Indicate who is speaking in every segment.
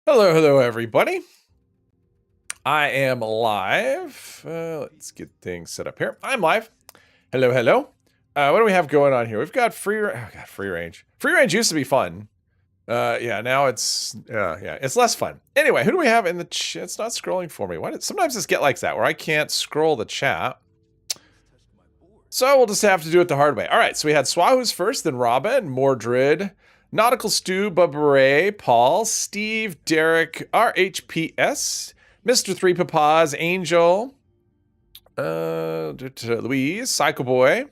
Speaker 1: Hello, hello, everybody. I am live. Let's get things set up here. I'm live. Hello, hello. What do we have going on here? We've got free range. Free range used to be fun. Yeah, now it's it's less fun. Anyway, who do we have in the chat? It's not scrolling for me. Why did sometimes this get like that where I can't scroll the chat? So we'll just have to do it the hard way. All right, so we had Swahoo's first, then Robin, Mordred, Nautical Stew, Bubba Ray, Paul, Steve, Derek, RHPS, Mr. Three Papas, Angel, Louise, Psycho Boy,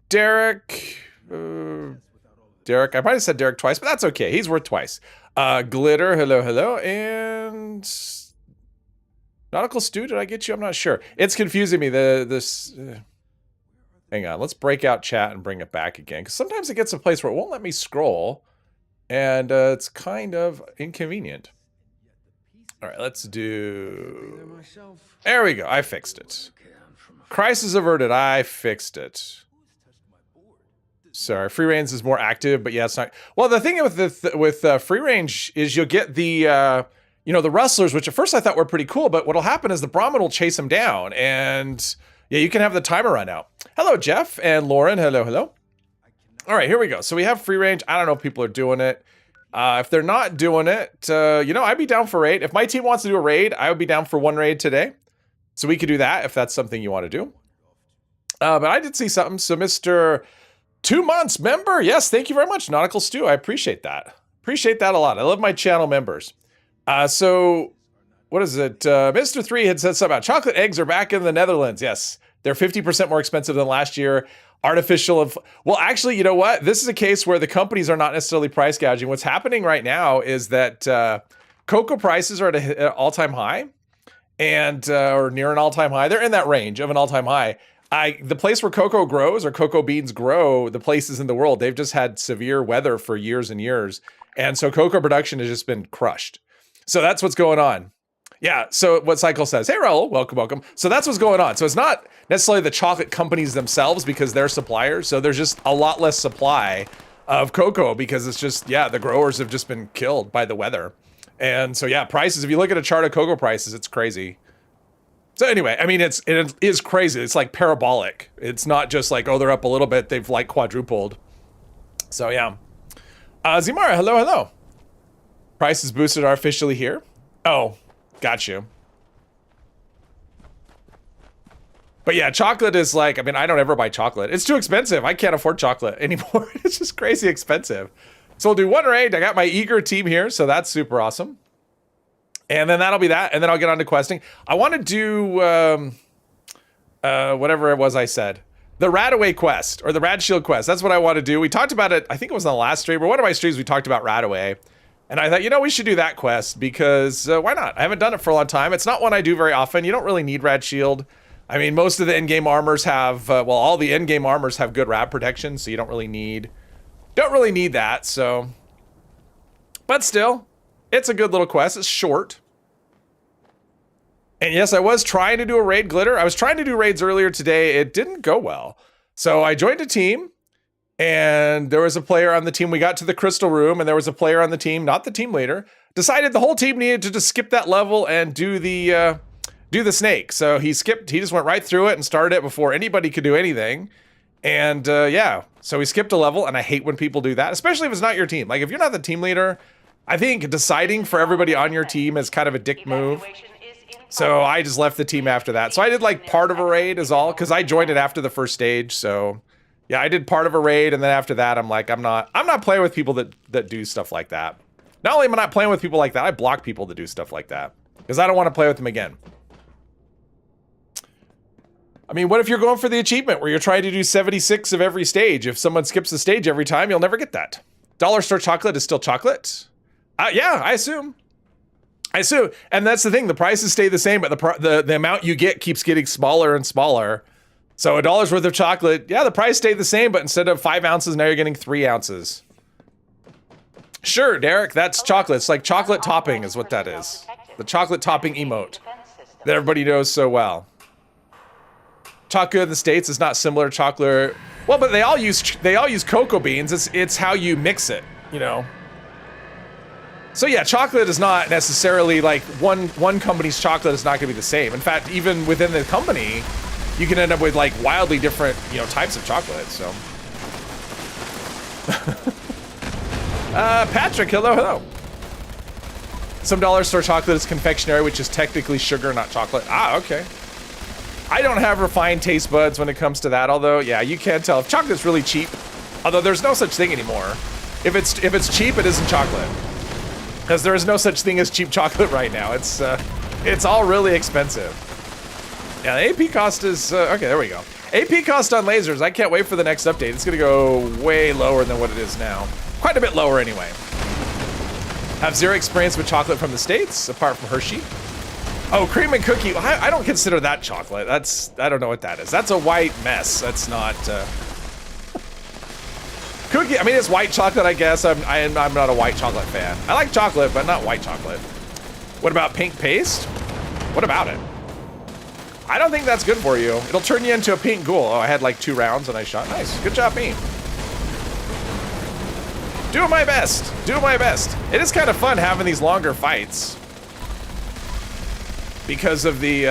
Speaker 1: Derek, Derek. I might have said Derek twice, but that's okay. He's worth twice. Glitter, hello, hello, and Nautical Stew. Did I get you? I'm not sure. It's confusing me. Hang on, let's break out chat and bring it back again. Because sometimes it gets to a place where it won't let me scroll. And it's kind of inconvenient. All right, let's do... There we go, I fixed it. Crisis averted, I fixed it. Sorry, free range is more active, but yeah, it's not... Well, the thing with free range is you'll get the... the rustlers, which at first I thought were pretty cool, but what'll happen is the Brahmin will chase them down, and... Yeah, you can have the timer run out. Hello, Jeff and Lauren. Hello, hello. All right, here we go. So we have free range. I don't know if people are doing it. If they're not doing it, I'd be down for raid. If my team wants to do a raid, I would be down for one raid today. So we could do that if that's something you want to do. But I did see something. So Mr. 2 months member. Yes, thank you very much, Nautical Stew. I appreciate that. Appreciate that a lot. I love my channel members. So... What is it? Mr. 3 had said something about chocolate eggs are back in the Netherlands. Yes, they're 50% more expensive than last year. Well, actually, you know what? This is a case where the companies are not necessarily price gouging. What's happening right now is that cocoa prices are at an all-time high, and or near an all-time high. They're in that range of an all-time high. The place where cocoa grows or cocoa beans grow, the places in the world, they've just had severe weather for years and years, and so cocoa production has just been crushed. So that's what's going on. Yeah, so what Cycle says, hey Raul, welcome, welcome. So that's what's going on. So it's not necessarily the chocolate companies themselves because they're suppliers. So there's just a lot less supply of cocoa because it's just, the growers have just been killed by the weather. And so yeah, prices, if you look at a chart of cocoa prices, it's crazy. So anyway, I mean, it is crazy. It's like parabolic. It's not just like, oh, they're up a little bit. They've like quadrupled. So yeah. Zimara, hello, hello. Prices boosted are officially here. Oh. Got you. But yeah, chocolate is like, I mean, I don't ever buy chocolate. It's too expensive. I can't afford chocolate anymore. It's just crazy expensive. So we'll do one raid. I got my eager team here, so that's super awesome. And then that'll be that. And then I'll get on to questing. I want to do whatever it was I said. The Radaway quest or the Rad Shield quest. That's what I want to do. We talked about it. I think it was on the last stream or one of my streams we talked about Radaway. And I thought, we should do that quest because why not? I haven't done it for a long time. It's not one I do very often. You don't really need Rad Shield. I mean, most of the in-game armors have, all the in-game armors have good rad protection, so you don't really need that, so. But still, it's a good little quest. It's short. And yes, I was trying to do a raid, Glitter. I was trying to do raids earlier today. It didn't go well. So I joined a team. And there was a player on the team. We got to the crystal room and there was a player on the team, not the team leader, decided the whole team needed to just skip that level and do the snake. So he just went right through it and started it before anybody could do anything. And so we skipped a level, and I hate when people do that, especially if it's not your team. Like if you're not the team leader, I think deciding for everybody on your team is kind of a dick move. So I just left the team after that. So I did like part of a raid is all, because I joined it after the first stage, so... Yeah, I did part of a raid, and then after that, I'm like, I'm not playing with people that do stuff like that. Not only am I not playing with people like that, I block people that do stuff like that. Because I don't want to play with them again. I mean, what if you're going for the achievement where you're trying to do 76 of every stage? If someone skips the stage every time, you'll never get that. Dollar store chocolate is still chocolate? Yeah, I assume. And that's the thing, the prices stay the same, but the amount you get keeps getting smaller and smaller. So $1 worth of chocolate, yeah, the price stayed the same, but instead of 5 ounces, now you're getting 3 ounces. Sure, Derek, that's chocolate. It's like chocolate topping is what that is. The chocolate topping emote that everybody knows so well. Chocolate in the States is not similar to chocolate. Well, but they all use cocoa beans. It's how you mix it, So yeah, chocolate is not necessarily like one company's chocolate is not going to be the same. In fact, even within the company, you can end up with like wildly different, you know, types of chocolate. So, Patrick, hello. Some dollar store chocolate is confectionery, which is technically sugar, not chocolate. Ah, okay. I don't have refined taste buds when it comes to that. Although, yeah, you can't tell if chocolate's really cheap. Although there's no such thing anymore. If it's cheap, it isn't chocolate. Because there is no such thing as cheap chocolate right now. It's all really expensive. Yeah, the AP cost is, okay, there we go. AP cost on lasers, I can't wait for the next update. It's gonna go way lower than what it is now. Quite a bit lower anyway. Have zero experience with chocolate from the States, apart from Hershey. Oh, cream and cookie, I don't consider that chocolate. I don't know what that is. That's a white mess, that's not, Cookie, I mean, it's white chocolate, I guess. I'm not a white chocolate fan. I like chocolate, but not white chocolate. What about pink paste? What about it? I don't think that's good for you. It'll turn you into a pink ghoul. Oh, I had like 2 rounds and I shot. Nice, good job, me. Doing my best, doing my best. It is kind of fun having these longer fights. Because of the,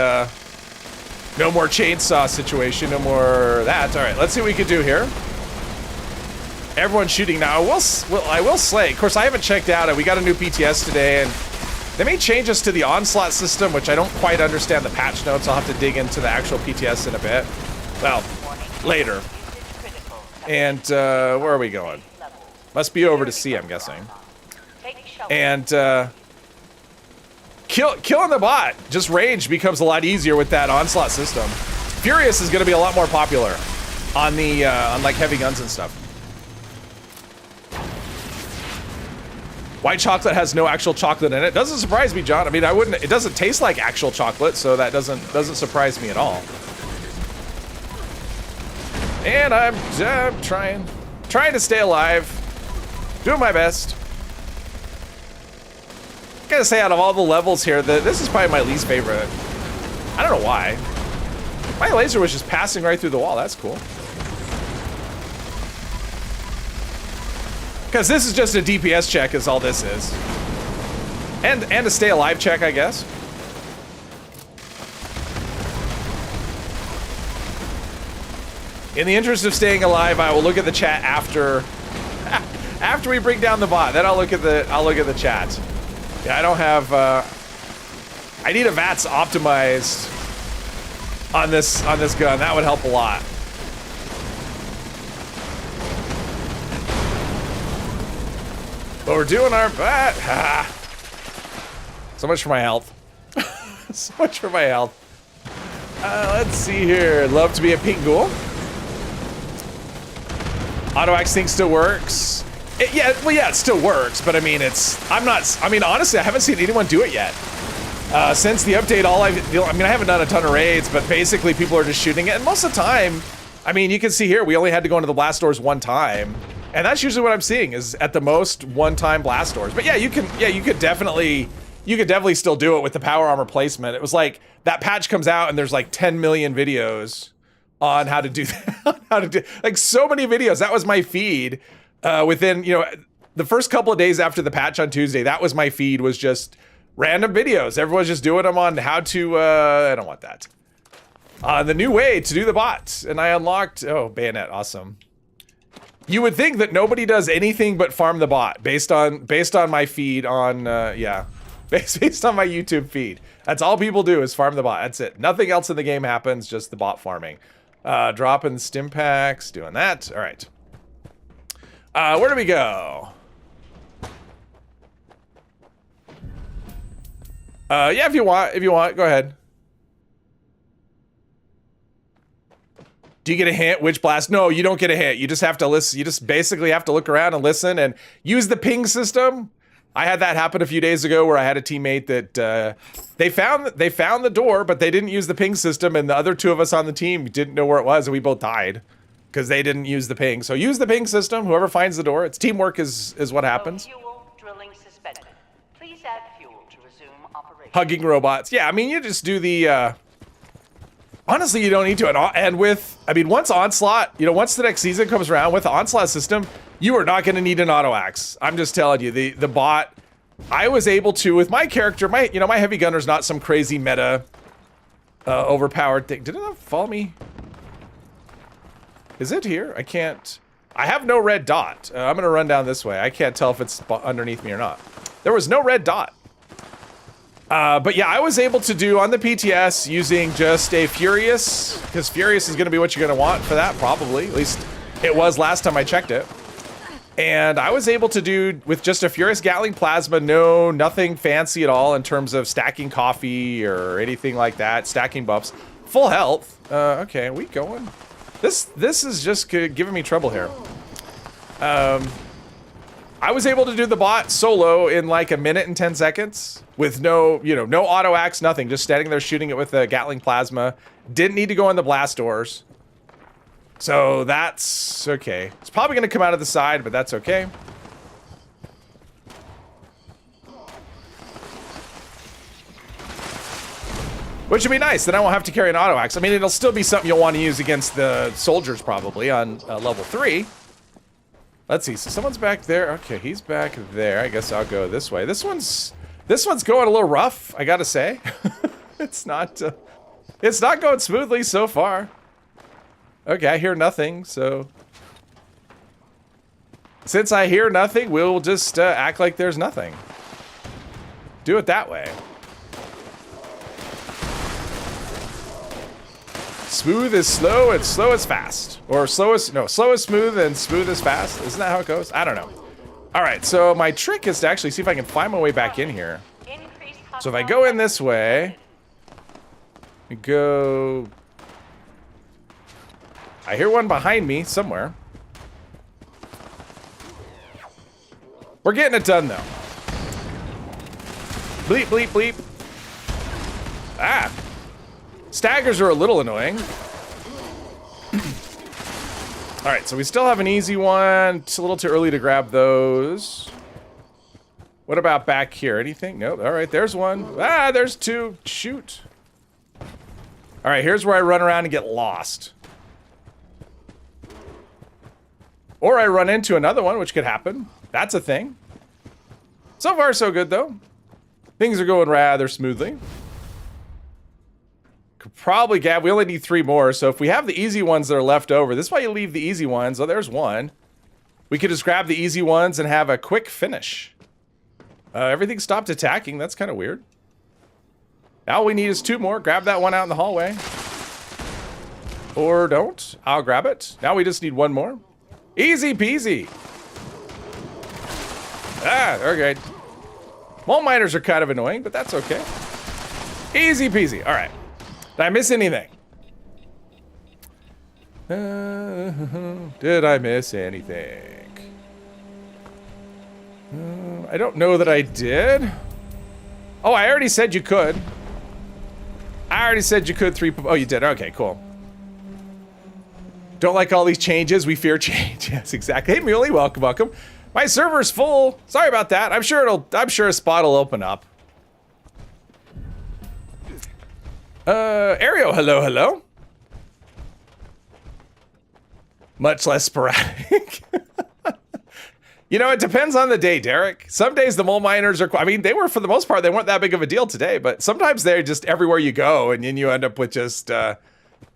Speaker 1: no more chainsaw situation, no more that. All right, let's see what we can do here. Everyone's shooting now. I will slay. Of course, I haven't checked out it. We got a new PTS today, and they made changes to the onslaught system, which I don't quite understand the patch notes. I'll have to dig into the actual PTS in a bit. Well, later. And where are we going? Must be over to C, I'm guessing. And killing the bot, just rage becomes a lot easier with that onslaught system. Furious is going to be a lot more popular on the on like heavy guns and stuff. White chocolate has no actual chocolate in it. Doesn't surprise me, John. I mean, I wouldn't. It doesn't taste like actual chocolate, so that doesn't surprise me at all. And I'm trying to stay alive, doing my best. Gotta say, out of all the levels here, this is probably my least favorite. I don't know why. My laser was just passing right through the wall. That's cool. Because this is just a DPS check is all this is. And a stay alive check, I guess. In the interest of staying alive, I will look at the chat after we bring down the bot. Then I'll look at the chat. Yeah, I don't have I need a VATS optimized on this gun. That would help a lot. But we're doing our best. So much for my health. So much for my health. Let's see here. Love to be a pink ghoul. Auto-X thing still works. Yeah, it still works, but I mean, honestly, I haven't seen anyone do it yet. Since the update, I haven't done a ton of raids, but basically people are just shooting it. And most of the time, I mean, you can see here, we only had to go into the blast doors one time. And that's usually what I'm seeing is at the most one-time blast doors. But yeah, you could definitely still do it with the power armor placement. It was like that patch comes out and there's like 10 million videos on how to do that. Like so many videos. That was my feed within, the first couple of days after the patch on Tuesday. That was my feed, was just random videos. Everyone's just doing them on how to, I don't want that. The new way to do the bot. And I unlocked, bayonet, awesome. You would think that nobody does anything but farm the bot based on my feed on, based on my YouTube feed. That's all people do is farm the bot. That's it. Nothing else in the game happens, just the bot farming. Dropping stim packs, doing that. All right. Where do we go? Yeah, if you want, go ahead. Do you get a hint which blast? No, you don't get a hint. You just have to listen. You just basically have to look around and listen and use the ping system. I had that happen a few days ago where I had a teammate that they found the door, but they didn't use the ping system, and the other 2 of us on the team didn't know where it was, and we both died because they didn't use the ping. So use the ping system. Whoever finds the door, it's teamwork is what happens.
Speaker 2: Fuel drilling suspended. Please add fuel to resume operation.
Speaker 1: Hugging robots. Yeah, I mean, you just do the. Honestly, you don't need to. And once Onslaught, once the next season comes around with the Onslaught system, you are not going to need an auto-axe. I'm just telling you, the bot I was able to, with my character, my heavy gunner's not some crazy meta, overpowered thing. Did it not follow me? Is it here? I can't. I have no red dot. I'm gonna run down this way. I can't tell if it's underneath me or not. There was no red dot. But yeah, I was able to do on the PTS using just a Furious, because Furious is gonna be what you're gonna want for that, probably. At least it was last time I checked it. And I was able to do, with just a Furious Gatling Plasma, nothing fancy at all in terms of stacking coffee or anything like that, stacking buffs. Full health. Okay, are we going? This is just giving me trouble here. I was able to do the bot solo in like a minute and 10 seconds with no auto axe, nothing. Just standing there shooting it with a Gatling Plasma. Didn't need to go in the blast doors. So that's okay. It's probably going to come out of the side, but that's okay. Which would be nice. Then I won't have to carry an auto axe. I mean, it'll still be something you'll want to use against the soldiers probably on level 3. Let's see. So someone's back there. Okay, he's back there. I guess I'll go this way. This one's going a little rough, I gotta say. It's not going smoothly so far. Okay, I hear nothing, so since I hear nothing, we'll just act like there's nothing. Do it that way. Smooth is slow and slow is fast. Or slow is smooth and smooth is fast. Isn't that how it goes? I don't know. All right, so my trick is to actually see if I can find my way back in here. So if I go in this way, go... I hear one behind me somewhere. We're getting it done though. Bleep, bleep, bleep. Ah. Staggers are a little annoying. All right, so we still have an easy one. It's a little too early to grab those. What about back here? Anything? Nope. All right, there's one. Ah, there's two. Shoot. All right, here's where I run around and get lost. Or I run into another one, which could happen. That's a thing. So far, so good, though. Things are going rather smoothly. Could probably gab. We only need 3 more, so if we have the easy ones that are left over, this is why you leave the easy ones. Oh, there's one. We could just grab the easy ones and have a quick finish. Everything stopped attacking. That's kind of weird. Now all we need is 2 more. Grab that one out in the hallway. Or don't. I'll grab it. Now we just need 1 more. Easy peasy. Ah, okay. Mole miners are kind of annoying, but that's okay. Easy peasy. All right. Did I miss anything? Did I miss anything? I don't know that I did. Oh, I already said you could. I already said you could 3. Oh, you did. Okay, cool. Don't like all these changes. We fear change. Yes, exactly. Hey, Muley, welcome, welcome. My server's full. Sorry about that. I'm sure a spot will open up. Ario, hello, hello. Much less sporadic. You know, it depends on the day, Derek. Some days the mole miners are, I mean, they were, for the most part, they weren't that big of a deal today, but sometimes they're just everywhere you go, and then you end up with just,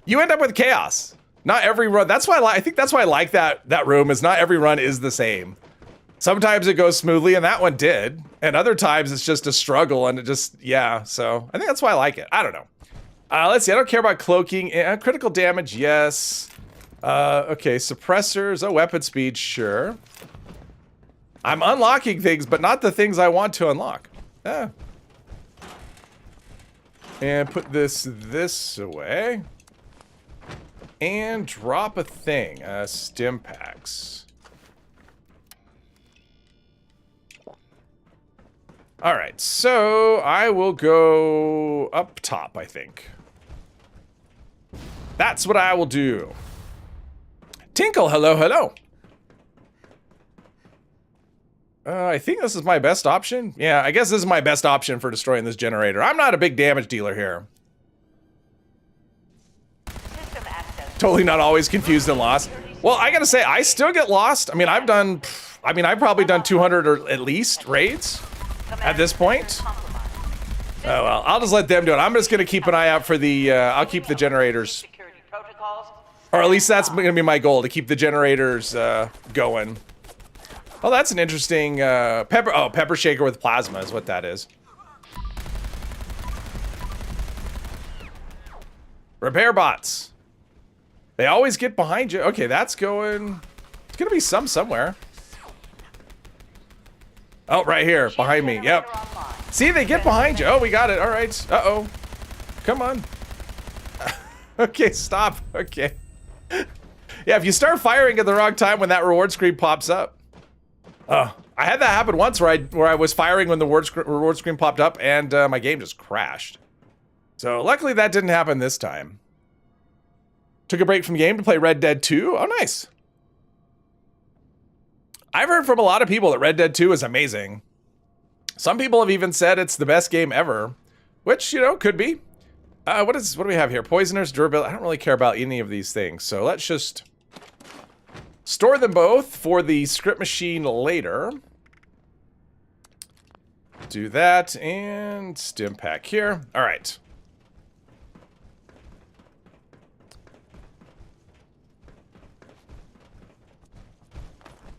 Speaker 1: you end up with chaos. Not every run, that's why I think that's why I like that room, is not every run is the same. Sometimes it goes smoothly, and that one did, and other times it's just a struggle, and it just, yeah, so I think that's why I like it. I don't know. Let's see, I don't care about cloaking. Critical damage, yes. Okay, suppressors, oh, weapon speed, sure. I'm unlocking things, but not the things I want to unlock. And put this away. And drop a thing, stim packs. All right, so I will go up top, I think. That's what I will do. Tinkle, hello, hello. I think this is my best option. Yeah, I guess this is my best option for destroying this generator. I'm not a big damage dealer here. Totally not always confused and lost. Well, I gotta say, I still get lost. I mean, I've probably done 200 or at least raids. at this point. Oh well, I'll just let them do it. I'm just gonna keep an eye out for the. I'll keep the generators, or at least that's gonna be my goal, to keep the generators going. Oh, that's an interesting pepper. Oh, pepper shaker with plasma is what that is. Repair bots. They always get behind you. Okay, that's going. It's gonna be somewhere. Oh, right here, behind me. Yep. See, they get behind you. Oh, we got it. All right. Uh-oh. Come on. Okay, stop. Okay. Yeah, if you start firing at the wrong time when that reward screen pops up. I had that happen once where I was firing when the reward screen popped up and my game just crashed. So luckily that didn't happen this time. Took a break from the game to play Red Dead 2. Oh, nice. I've heard from a lot of people that Red Dead 2 is amazing. Some people have even said it's the best game ever, which, you know, could be. What do we have here? Poisoners, durability. I don't really care about any of these things, so let's just store them both for the script machine later. Do that, and stim pack here. All right.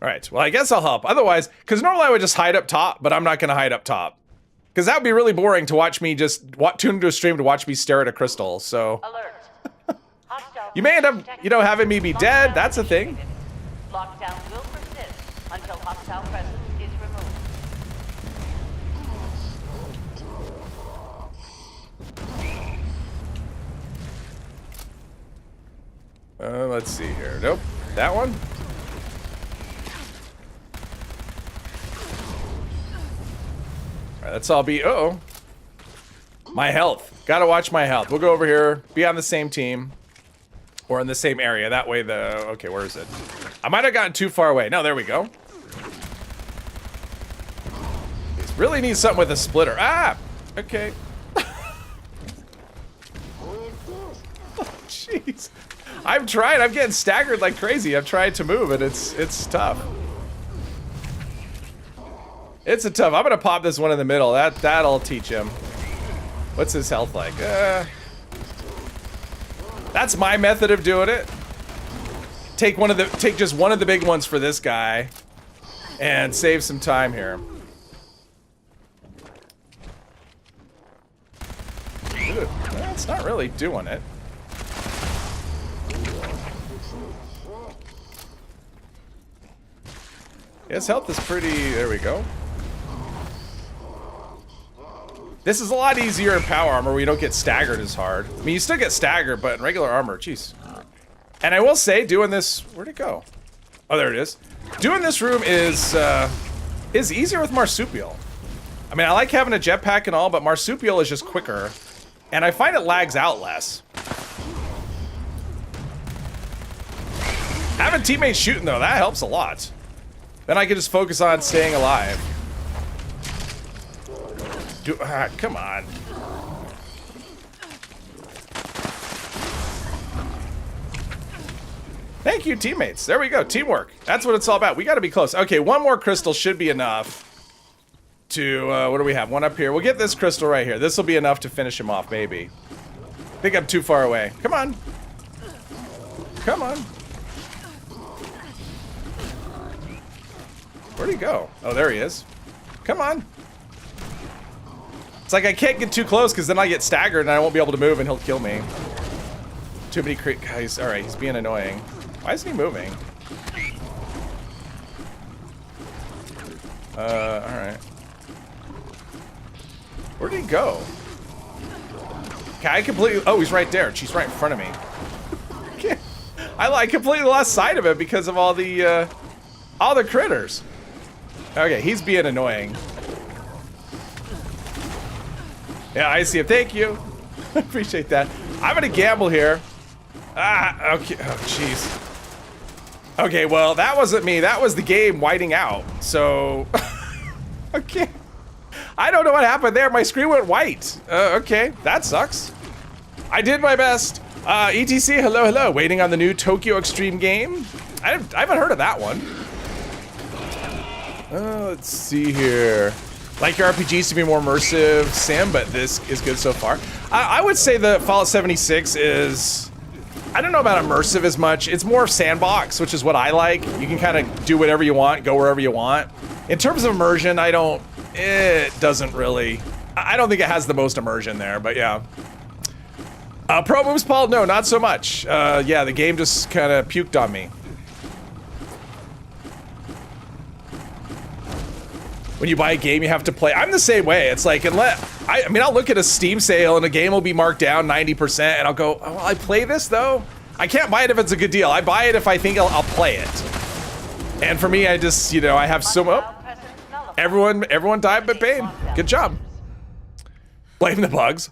Speaker 1: All right, well, I guess I'll help. Otherwise, because normally I would just hide up top, but I'm not going to hide up top. Because that would be really boring to watch me just tune into a stream to watch me stare at a crystal, so.
Speaker 2: Alert.
Speaker 1: You may end up, you know, having me be dead. That's a thing.
Speaker 2: Lockdown will persist until hostile presence is removed.
Speaker 1: Let's see here. Nope. That one? Alright, let's all be... Uh-oh. My health. Gotta watch my health. We'll go over here, be on the same team. Or in the same area. That way the... Okay, where is it? I might have gotten too far away. No, there we go. Really need something with a splitter. Ah! Okay. Oh, jeez. I'm trying. I'm getting staggered like crazy. I'm trying to move, and it's tough. It's a tough. I'm gonna pop this one in the middle. That'll teach him. What's his health like? That's my method of doing it. Take just one of the big ones for this guy, and save some time here. Well, it's not really doing it. His health is pretty... There we go. This is a lot easier in power armor where you don't get staggered as hard. I mean, you still get staggered, but in regular armor, jeez. And I will say, doing this... Where'd it go? Oh, there it is. Doing this room is easier with Marsupial. I mean, I like having a jetpack and all, but Marsupial is just quicker. And I find it lags out less. Having teammates shooting, though, that helps a lot. Then I can just focus on staying alive. Come on. Thank you, teammates. There we go. Teamwork. That's what it's all about. We got to be close. Okay, one more crystal should be enough to... what do we have? One up here. We'll get this crystal right here. This will be enough to finish him off, maybe. I think I'm too far away. Come on. Come on. Where'd he go? Oh, there he is. Come on. It's like I can't get too close because then I get staggered and I won't be able to move and he'll kill me. Too many guys. All right, he's being annoying. Why isn't he moving? All right. Where'd he go? Okay, I completely... Oh, he's right there. She's right in front of me. I completely lost sight of it because of all the critters. Okay, he's being annoying. Yeah, I see him. Thank you. Appreciate that. I'm gonna gamble here. Ah, okay. Oh, jeez. Okay, well, that wasn't me. That was the game whiting out. So, okay. I don't know what happened there. My screen went white. Okay, that sucks. I did my best. ETC, hello, hello. Waiting on the new Tokyo Extreme game. I haven't heard of that one. Let's see here. Like your RPGs to be more immersive, Sim, but this is good so far. I would say the Fallout 76 is, I don't know about immersive as much. It's more sandbox, which is what I like. You can kind of do whatever you want, go wherever you want. In terms of immersion, it doesn't really, I don't think it has the most immersion there, but yeah. Pro moves, Paul? No, not so much. Yeah, the game just kind of puked on me. When you buy a game, you have to play. I'm the same way. It's like, I mean, I'll look at a Steam sale and a game will be marked down 90%, and I'll go, oh, well, I play this though? I can't buy it if it's a good deal. I buy it if I think I'll play it. And for me, I just, you know, I have so much. Everyone died but Bane. Good job. Blame the bugs.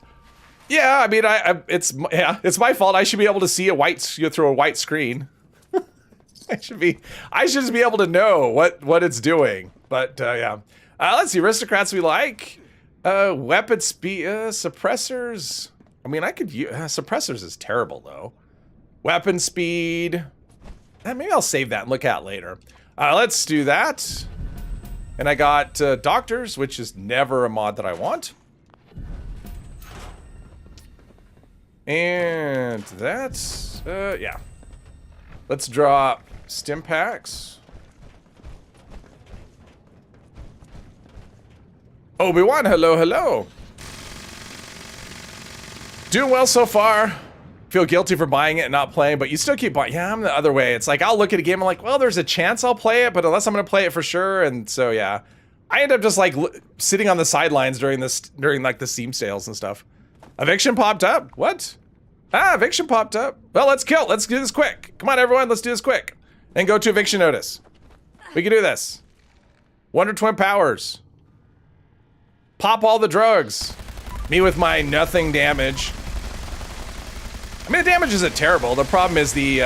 Speaker 1: Yeah, I mean, it's my fault. I should be able to see through a white screen. I should just be able to know what it's doing. But yeah. Let's see, aristocrats we like. Weapon speed, suppressors. I mean, I could use, suppressors is terrible though. Weapon speed. Maybe I'll save that and look at later. Let's do that. And I got doctors, which is never a mod that I want. And that's, yeah. Let's drop stim packs. Obi-Wan, hello, hello. Doing well so far. Feel guilty for buying it and not playing, but you still keep buying. Yeah, I'm the other way. It's like, I'll look at a game, I'm like, well, there's a chance I'll play it, but unless I'm gonna play it for sure, and so yeah. I end up just like sitting on the sidelines during like the Steam sales and stuff. Eviction popped up, what? Eviction popped up. Well, let's do this quick. Come on, everyone, let's do this quick. And go to eviction notice. We can do this. Wonder Twin powers. Pop all the drugs. Me with my nothing damage. I mean, the damage isn't terrible. The problem is the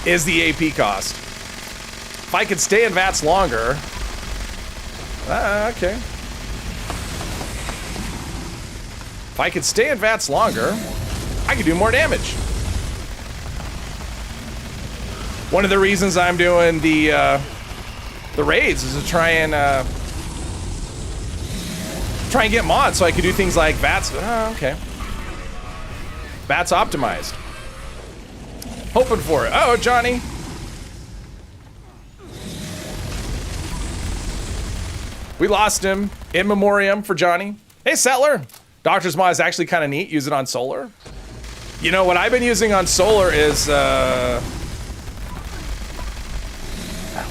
Speaker 1: AP cost. If I could stay in VATS longer. Okay. If I could stay in VATS longer, I could do more damage. One of the reasons I'm doing the raids is to try and get mods so I could do things like VATS. Oh, okay. VATS optimized. Hoping for it. Oh, Johnny. We lost him. In memoriam for Johnny. Hey, Settler. Doctor's Mod is actually kind of neat. Use it on solar. You know, what I've been using on solar is,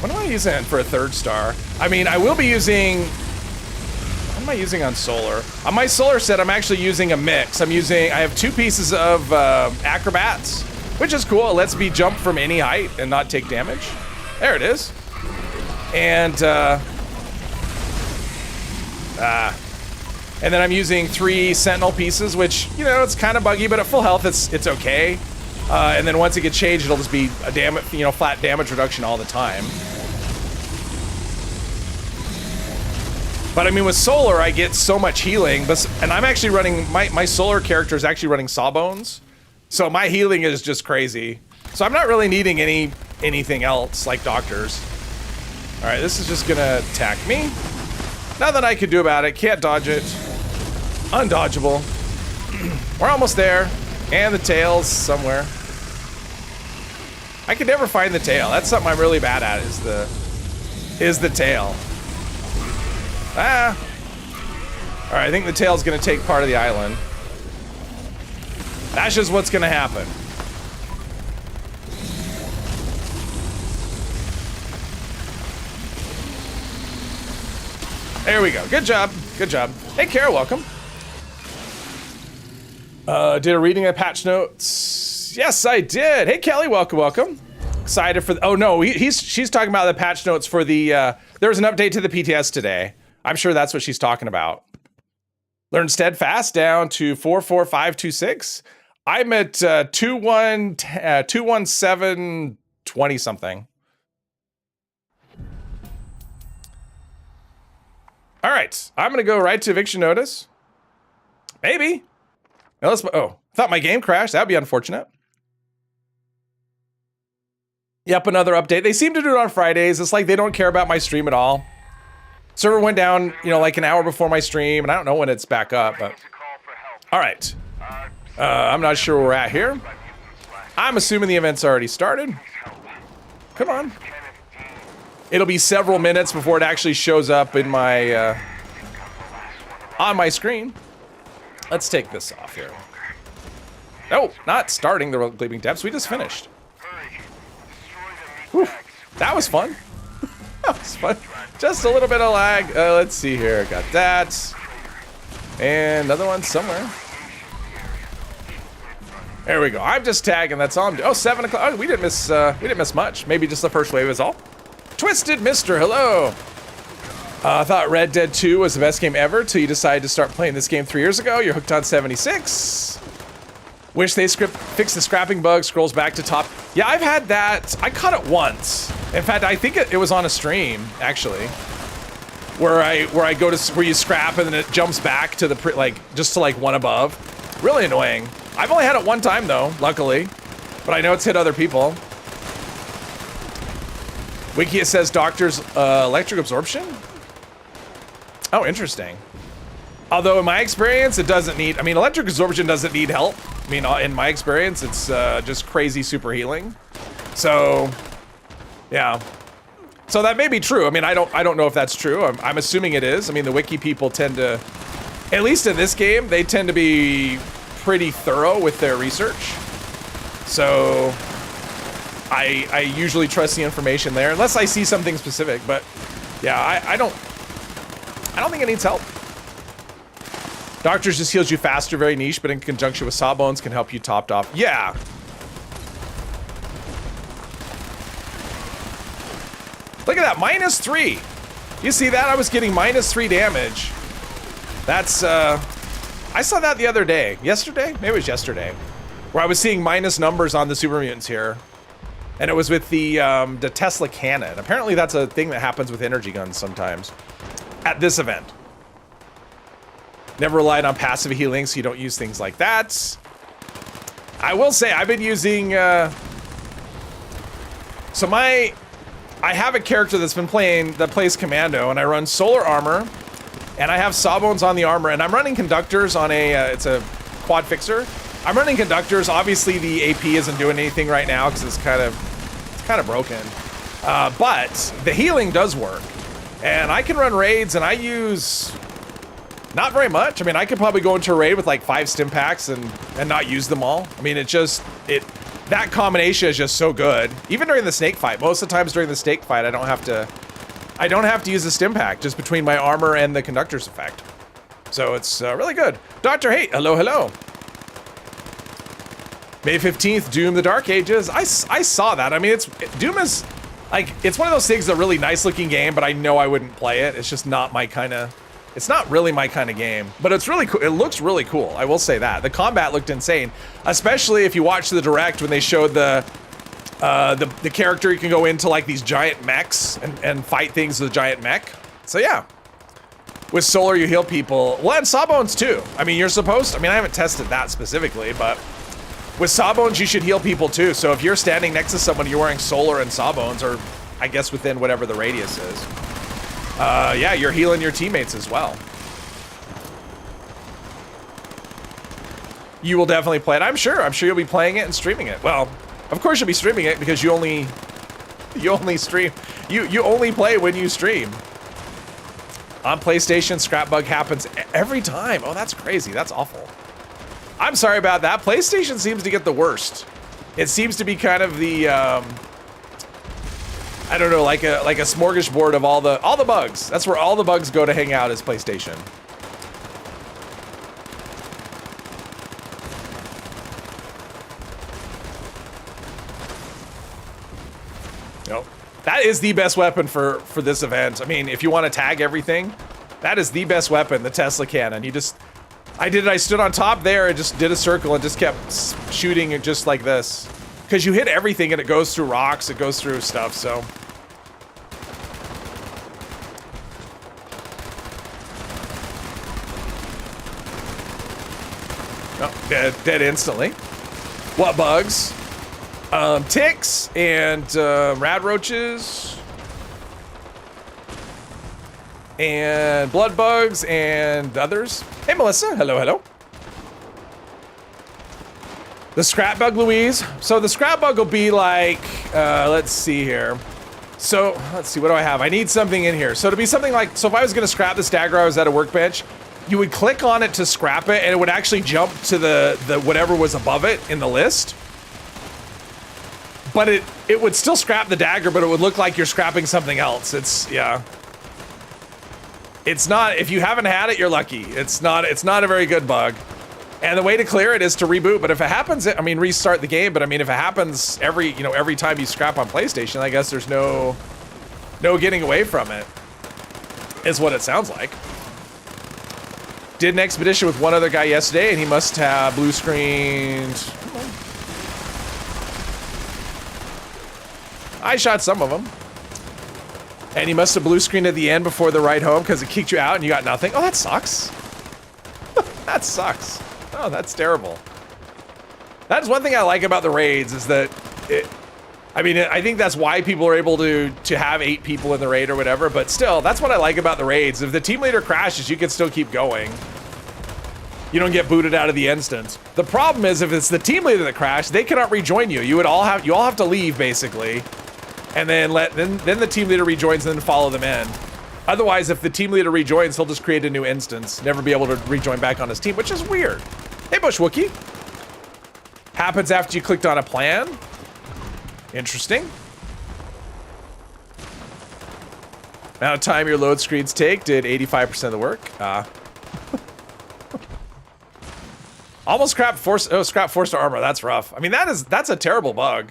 Speaker 1: what am I using for a 3rd star? I mean, I will be using, what am I using on solar? On my solar set, I'm actually using a mix. I have 2 pieces of acrobats, which is cool. It lets me jump from any height and not take damage. There it is. And then I'm using 3 sentinel pieces, which, you know, it's kind of buggy, but at full health, it's okay. And then once it gets changed, it'll just be a flat damage reduction all the time. But I mean, with solar, I get so much healing, and I'm actually running, my solar character is actually running Sawbones. So my healing is just crazy. So I'm not really needing anything else like doctors. All right, this is just gonna attack me. Nothing I can do about it, can't dodge it. Undodgeable. We're almost there. And the tail's somewhere. I can never find the tail. That's something I'm really bad at, is the tail. Alright, I think the tail's gonna take part of the island. That's just what's gonna happen. There we go. Good job. Good job. Hey, Kara, welcome. Did a reading of patch notes. Yes, I did. Hey, Kelly, welcome, welcome. Excited for oh no, she's talking about the patch notes for the, there was an update to the PTS today. I'm sure that's what she's talking about. Learn Steadfast down to 44526. I'm at 21720 something. All right, I'm gonna go right to eviction notice. Maybe. Unless, oh, I thought my game crashed. That'd be unfortunate. Yep, another update. They seem to do it on Fridays. It's like they don't care about my stream at all. Server went down, you know, like an hour before my stream, and I don't know when it's back up, but... All right. I'm not sure where we're at here. I'm assuming the event's already started. Come on. It'll be several minutes before it actually shows up in my, on my screen. Let's take this off here. No, not starting the Gleaming Depths. We just finished. Whew, that was fun. That was fun. Just a little bit of lag. Let's see here. Got that. And another one somewhere. There we go. I'm just tagging. That's all I'm doing. Oh, 7 o'clock. Oh, we didn't miss much. Maybe just the first wave is all. Twisted Mister, hello. I thought Red Dead 2 was the best game ever till you decided to start playing this game 3 years ago. You're hooked on 76. Wish they fix the scrapping bug, scrolls back to top. Yeah, I've had that. I caught it once. In fact, I think it was on a stream, actually. Where I go to, where you scrap and then it jumps back to the, just to like one above. Really annoying. I've only had it one time though, luckily. But I know it's hit other people. Wikia says doctor's electric absorption? Oh, interesting. Although in my experience, it doesn't need, I mean, electric absorption doesn't need help. I mean, in my experience, it's just crazy super healing. So, yeah. So that may be true. I mean, I don't know if that's true. I'm assuming it is. I mean, the wiki people tend to, at least in this game, they tend to be pretty thorough with their research. So I usually trust the information there, unless I see something specific. But yeah, I don't think it needs help. Doctors just heals you faster, very niche, but in conjunction with Sawbones can help you topped off. Yeah. Look at that, -3. You see that? I was getting -3 damage. That's, I saw that the other day. Yesterday? Maybe it was yesterday. Where I was seeing minus numbers on the super mutants here. And it was with the Tesla cannon. Apparently that's a thing that happens with energy guns sometimes. At this event. Never relied on passive healing, so you don't use things like that. I will say, I've been using, I have a character that's been playing, that plays Commando, and I run solar armor, and I have Sawbones on the armor, and I'm running conductors on a, it's a quad fixer. I'm running conductors. Obviously the AP isn't doing anything right now because it's kind of broken. But the healing does work. And I can run raids and I use not very much. I mean, I could probably go into a raid with like 5 stim packs and not use them all. I mean, that combination is just so good. Even during the snake fight, most of the times during the snake fight, I don't have to use the stim pack just between my armor and the conductor's effect. So it's really good. Dr. Hate, hello, hello. May 15th, Doom: The Dark Ages. I saw that. I mean, Doom is like, it's one of those things, a really nice looking game, but I know I wouldn't play it. It's just not my kind of, it's not really my kind of game, but it's really cool. It looks really cool. I will say that. The combat looked insane, especially if you watch the direct when they showed the character. You can go into like these giant mechs and fight things with a giant mech. So yeah. With solar, you heal people. Well, and Sawbones too. I mean, you're supposed to, I mean, I haven't tested that specifically, but with Sawbones, you should heal people too. So if you're standing next to someone, you're wearing solar and Sawbones, or I guess within whatever the radius is. Yeah, you're healing your teammates as well. You will definitely play it. I'm sure you'll be playing it and streaming it. Well, of course you'll be streaming it because you only stream. You only play when you stream. On PlayStation, scrap bug happens every time. Oh, that's crazy. That's awful. I'm sorry about that. PlayStation seems to get the worst. It seems to be kind of the, I don't know, like a smorgasbord of all the bugs. That's where all the bugs go to hang out, is PlayStation. Nope. That is the best weapon for this event. I mean, if you want to tag everything, that is the best weapon, the Tesla cannon. You just, I stood on top there and just did a circle and just kept shooting it just like this. Because you hit everything and it goes through rocks, it goes through stuff, so. Oh, dead instantly. What bugs? Ticks and rad roaches and blood bugs and others. Hey, Melissa. Hello, hello. The scrap bug, Louise. So the scrap bug will be like, let's see here. So let's see, what do I have? I need something in here. So to be something like, so if I was going to scrap this dagger, I was at a workbench, you would click on it to scrap it and it would actually jump to the whatever was above it in the list. But it would still scrap the dagger, but it would look like you're scrapping something else. It's, yeah. It's not, if you haven't had it, you're lucky. It's not a very good bug. And the way to clear it is to reboot. But if it happens, I mean, restart the game. But I mean, if it happens every time you scrap on PlayStation, I guess there's no getting away from it, is what it sounds like. Did an expedition with one other guy yesterday, and he must have blue screened. I shot some of them. And he must have blue screened at the end before the ride home because it kicked you out and you got nothing. Oh, that sucks. That sucks. Oh, that's terrible. That's one thing I like about the raids is that I think that's why people are able to have 8 people in the raid or whatever, but still, that's what I like about the raids. If the team leader crashes, you can still keep going. You don't get booted out of the instant. The problem is if it's the team leader that crashed, they cannot rejoin you. You all have to leave basically. And then then the team leader rejoins and then follow them in. Otherwise, if the team leader rejoins, he'll just create a new instance, never be able to rejoin back on his team, which is weird. Hey, Bush Wookie. Happens after you clicked on a plan. Interesting. Amount of time your load screens take did 85% of the work. Almost scrap force armor. That's rough. I mean, that's a terrible bug.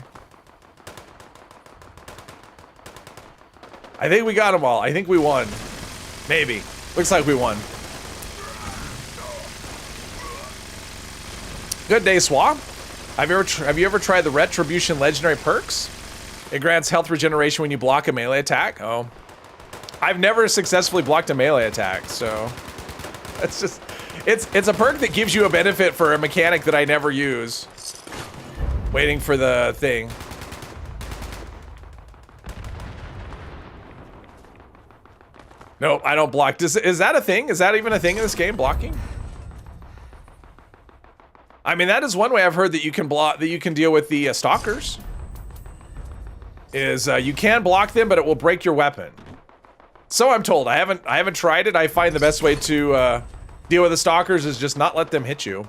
Speaker 1: I think we got them all. I think we won. Maybe. Looks like we won. Good day, Swa. Have you ever tried the Retribution Legendary perks? It grants health regeneration when you block a melee attack. Oh. I've never successfully blocked a melee attack, so it's just it's a perk that gives you a benefit for a mechanic that I never use. Waiting for the thing. Nope, I don't block. Is that a thing? Is that even a thing in this game, blocking? I mean, that is one way I've heard that you can block, that you can deal with the stalkers. Is you can block them, but it will break your weapon. So I'm told. I haven't tried it. I find the best way to deal with the stalkers is just not let them hit you.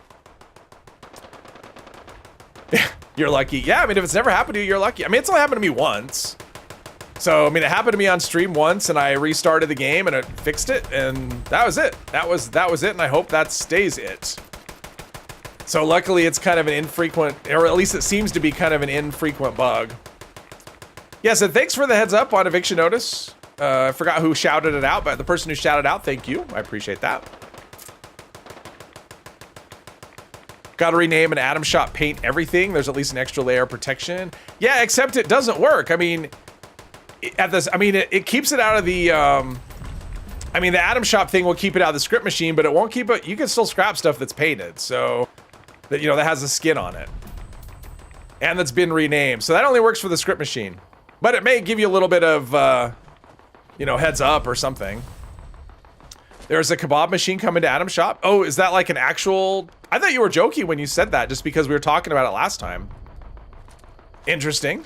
Speaker 1: You're lucky. Yeah, I mean, if it's never happened to you, you're lucky. I mean, it's only happened to me once. So, I mean, it happened to me on stream once, and I restarted the game, and it fixed it, and that was it. That was it, and I hope that stays it. So, luckily, it's kind of an infrequent, or at least it seems to be kind of an infrequent bug. Yes, and thanks for the heads up on eviction notice. I forgot who shouted it out, but the person who shouted out, thank you. I appreciate that. Got to rename an Atom Shop paint everything. There's at least an extra layer of protection. Yeah, except it doesn't work. I mean, it keeps it out of the, I mean, the Atom Shop thing will keep it out of the script machine, but it won't keep it, you can still scrap stuff that's painted, so, that, you know, that has a skin on it. And that's been renamed. So that only works for the script machine. But it may give you a little bit of, you know, heads up or something. There's a kebab machine coming to Atom Shop. Oh, is that like an actual, I thought you were joking when you said that, just because we were talking about it last time. Interesting.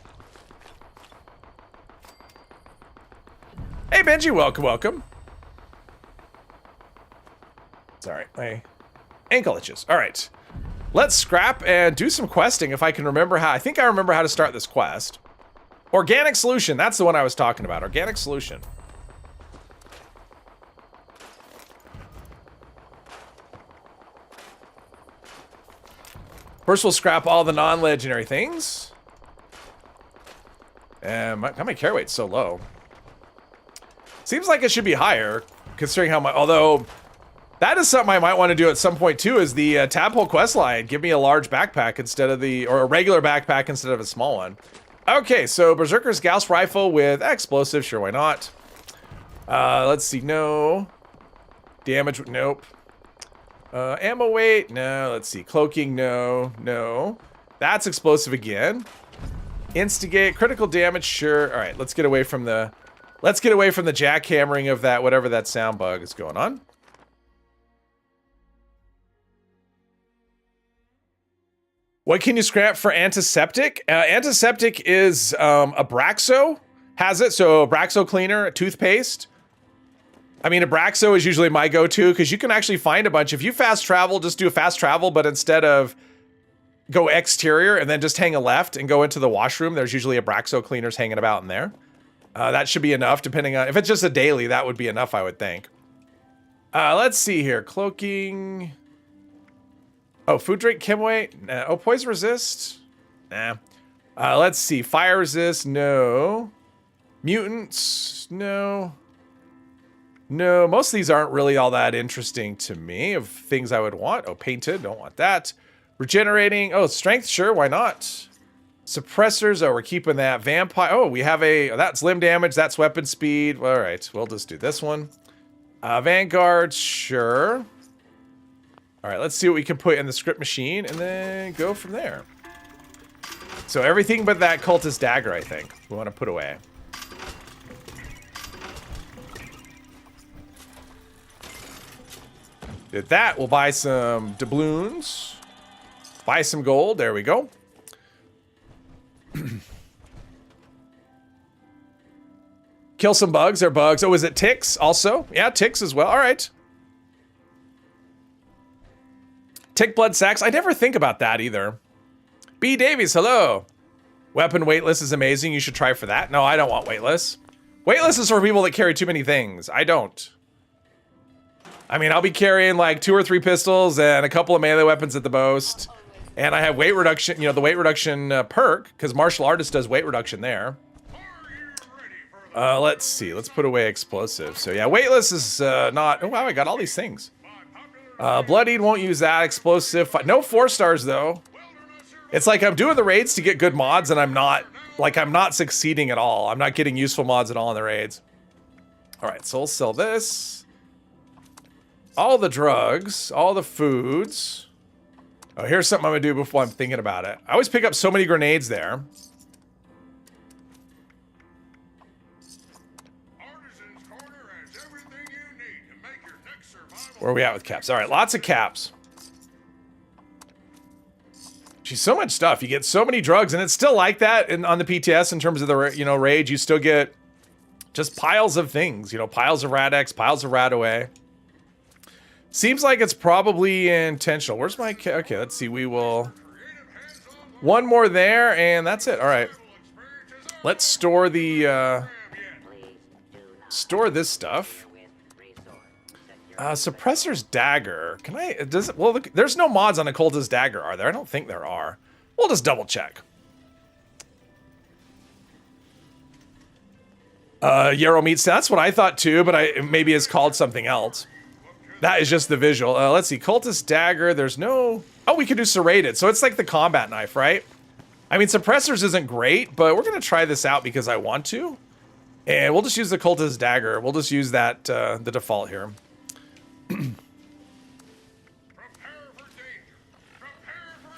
Speaker 1: Hey, Benji, welcome, welcome. Sorry, my ankle itches. All right, let's scrap and do some questing if I can remember how. I think I remember how to start this quest. Organic solution, that's the one I was talking about. Organic solution. First, we'll scrap all the non-legendary things. And my carry weight's so low. Seems like it should be higher, considering how much, although that is something I might want to do at some point too, is the tadpole quest line. Give me a large backpack instead of or a regular backpack instead of a small one. Okay, so Berserker's Gauss rifle with explosive, sure, why not? Let's see, no. Damage, nope. Ammo weight, no, let's see, cloaking, no. That's explosive again. Instigate, critical damage, sure. All right, let's get away from the jackhammering of that, whatever that sound bug is going on. What can you scrap for antiseptic? Antiseptic is Abraxo has it, so Abraxo cleaner, toothpaste. I mean, Abraxo is usually my go-to because you can actually find a bunch. If you fast travel, just do a fast travel, but instead of go exterior and then just hang a left and go into the washroom, there's usually Abraxo cleaners hanging about in there. That should be enough, depending on... If it's just a daily, that would be enough, I would think. Let's see here. Cloaking... Oh, food drink, chem weight? Nah. Oh, poison resist? Nah. Let's see. Fire resist? No. Mutants? No. No, most of these aren't really all that interesting to me of things I would want. Oh, painted, don't want that. Regenerating, oh, strength, sure, why not? Suppressors, oh, we're keeping that. Vampire, oh, we have a, that's limb damage, that's weapon speed. All right, we'll just do this one. Vanguard, sure. All right, let's see what we can put in the script machine and then go from there. So everything but that cultist dagger, I think, we want to put away. Did that, we'll buy some doubloons. Buy some gold, there we go. Kill some bugs, they're bugs. Oh, is it ticks also? Yeah, ticks as well, all right. Tick blood sacks, I never think about that either. B. Davies, hello. Weapon weightless is amazing, you should try for that. No, I don't want weightless. Weightless is for people that carry too many things. I don't. I mean, I'll be carrying like 2 or 3 pistols and a couple of melee weapons at the most. And I have weight reduction, you know, the weight reduction perk, because martial artist does weight reduction there. Let's see, let's put away explosive. So yeah, weightless is not, oh wow, I got all these things. Bloodied, won't use that. Explosive, no 4 stars though. It's like I'm doing the raids to get good mods and I'm not succeeding at all. I'm not getting useful mods at all in the raids. All right, so we'll sell this. All the drugs, all the foods. Oh, here's something I'm gonna do before I'm thinking about it. I always pick up so many grenades there. Where are we at with caps? All right, lots of caps. Geez, so much stuff. You get so many drugs, and it's still like that on the PTS in terms of the, you know, rage. You still get just piles of things. You know, piles of Rad-X, piles of Rad-Away. Seems like it's probably intentional. Where's my... Okay, let's see. We will... One more there, and that's it. All right. Let's store the... Store this stuff. Suppressor's dagger. Can I... Does it... Well, look, there's no mods on Occultist dagger, are there? I don't think there are. We'll just double check. Yarrow meat. That's what I thought too, but maybe it's called something else. That is just the visual. Let's see. Cultist dagger. There's no... Oh, we can do serrated. So it's like the combat knife, right? I mean, suppressors isn't great, but we're going to try this out because I want to. And we'll just use the cultist dagger. We'll just use that, the default here.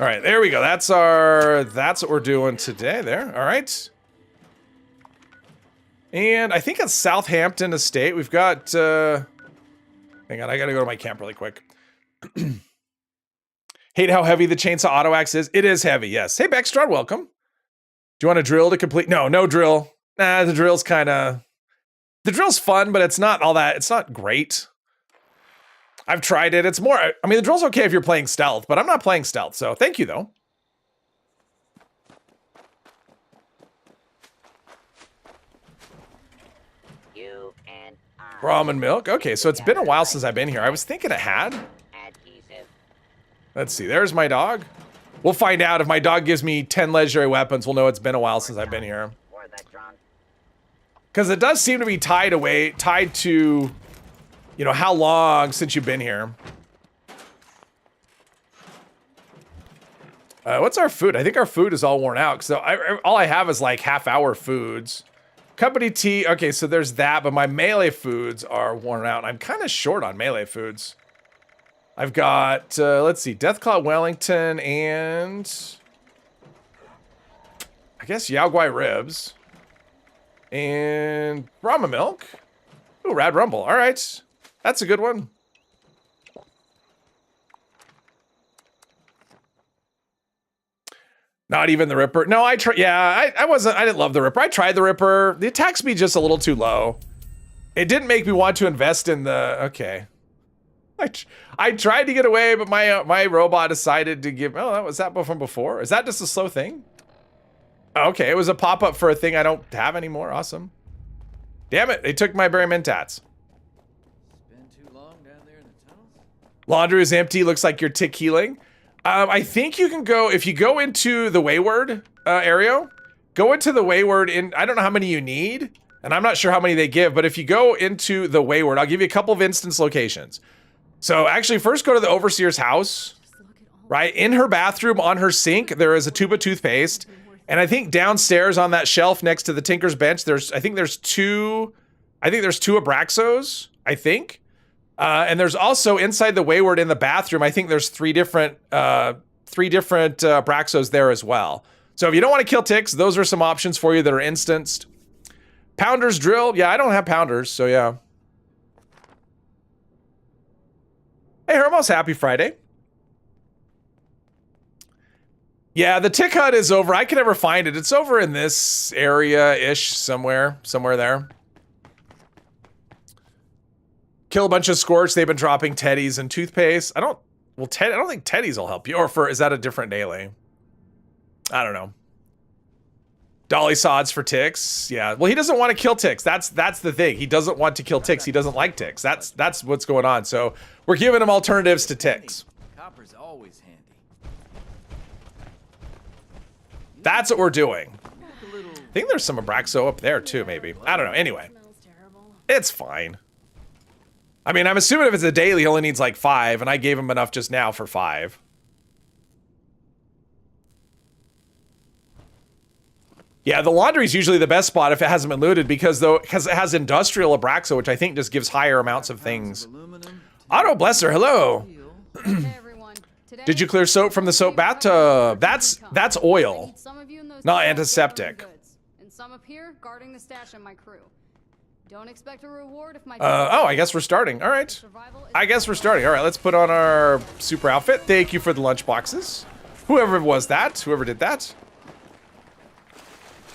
Speaker 1: All right, there we go. That's what we're doing today there. All right. And I think it's Southampton Estate. We've got, hang on, I gotta go to my camp really quick. Hate how heavy the chainsaw auto axe is. It is heavy, yes. Hey, Beckstrad, welcome. Do you want a drill to complete? No, no drill. Nah, the drill's the drill's fun, but it's not all that, it's not great. I've tried it. It's more, I mean, the drill's okay if you're playing stealth, but I'm not playing stealth, so thank you, though. Ramen milk. Okay, so it's been a while since I've been here. I was thinking it had. Let's see. There's my dog. We'll find out if my dog gives me 10 legendary weapons. We'll know it's been a while since I've been here. Because it does seem to be tied to... You know, how long since you've been here? What's our food? I think our food is all worn out. So all I have is like half-hour foods. Company tea. Okay, so there's that. But my melee foods are worn out. I'm kind of short on melee foods. I've got, let's see, Deathclaw Wellington and I guess Yao Guai ribs. And Brahma milk. Ooh, Rad Rumble. All right. That's a good one. Not even the Ripper. No, I tried. Yeah, I didn't love the Ripper. I tried the Ripper. The attack speed just a little too low. It didn't make me want to invest in the, okay. I tried to get away, but my robot decided to give, oh, was that from before? Is that just a slow thing? Okay, it was a pop-up for a thing I don't have anymore. Awesome. Damn it, they took my berry mentats.
Speaker 3: Been too long down there in the tunnels?
Speaker 1: Laundry is empty, looks like you're tick healing. I think you can go, if you go into the Wayward area, go into the Wayward in, I don't know how many you need, and I'm not sure how many they give, but if you go into the Wayward, I'll give you a couple of instance locations. So actually first go to the Overseer's house, right? In her bathroom on her sink, there is a tube of toothpaste. And I think downstairs on that shelf next to the Tinker's bench, I think there's two Abraxos, I think. And there's also inside the Wayward in the bathroom, I think there's three different Abraxos there as well. So if you don't want to kill ticks, those are some options for you that are instanced. Pounder's drill. Yeah, I don't have pounders, so yeah. Hey, Hermos, happy Friday. Yeah, the tick hut is over. I can never find it. It's over in this area-ish somewhere there. Kill a bunch of scorch. They've been dropping teddies and toothpaste. I don't think teddies will help you. Or is that a different daily? I don't know. Dolly sods for ticks. Yeah. Well, he doesn't want to kill ticks. That's the thing. He doesn't want to kill ticks. He doesn't like ticks. That's what's going on. So we're giving him alternatives to ticks.
Speaker 3: Copper's always handy.
Speaker 1: That's what we're doing. I think there's some Abraxo up there too, maybe. I don't know. Anyway, it's fine. I mean, I'm assuming if it's a daily, he only needs like 5, and I gave him enough just now for 5. Yeah, the laundry is usually the best spot if it hasn't been looted because it has industrial Abraxo, which I think just gives higher amounts of things. Auto Blesser, hello. Did you clear soap from the soap bathtub? That's oil, not antiseptic.
Speaker 4: And some up here guarding the stash of my crew. Don't expect a reward if my
Speaker 1: oh, I guess we're starting. All right. I guess we're starting. All right, let's put on our super outfit. Thank you for the lunch boxes. Whoever did that.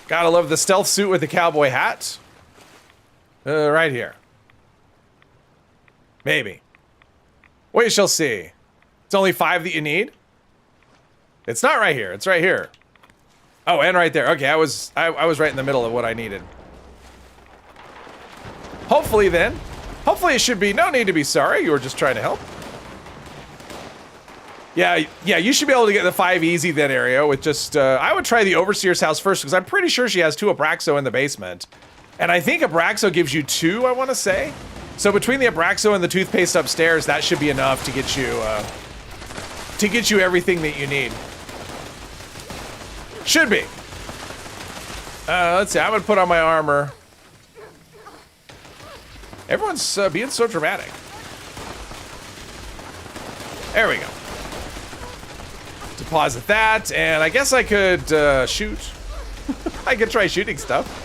Speaker 1: Gotta love the stealth suit with the cowboy hat. Right here. Maybe. We shall see. It's only 5 that you need. It's not right here. It's right here. Oh, and right there. Okay, I was right in the middle of what I needed. Hopefully then. Hopefully it should be no need to be sorry. You were just trying to help. Yeah, you should be able to get the 5 easy then area with just, I would try the Overseer's house first because I'm pretty sure she has 2 Abraxo in the basement. And I think Abraxo gives you 2, I want to say. So between the Abraxo and the toothpaste upstairs, that should be enough to get you everything that you need. Should be. Let's see, I'm gonna put on my armor. Everyone's being so dramatic. There we go. Deposit that, and I guess I could shoot. I could try shooting stuff.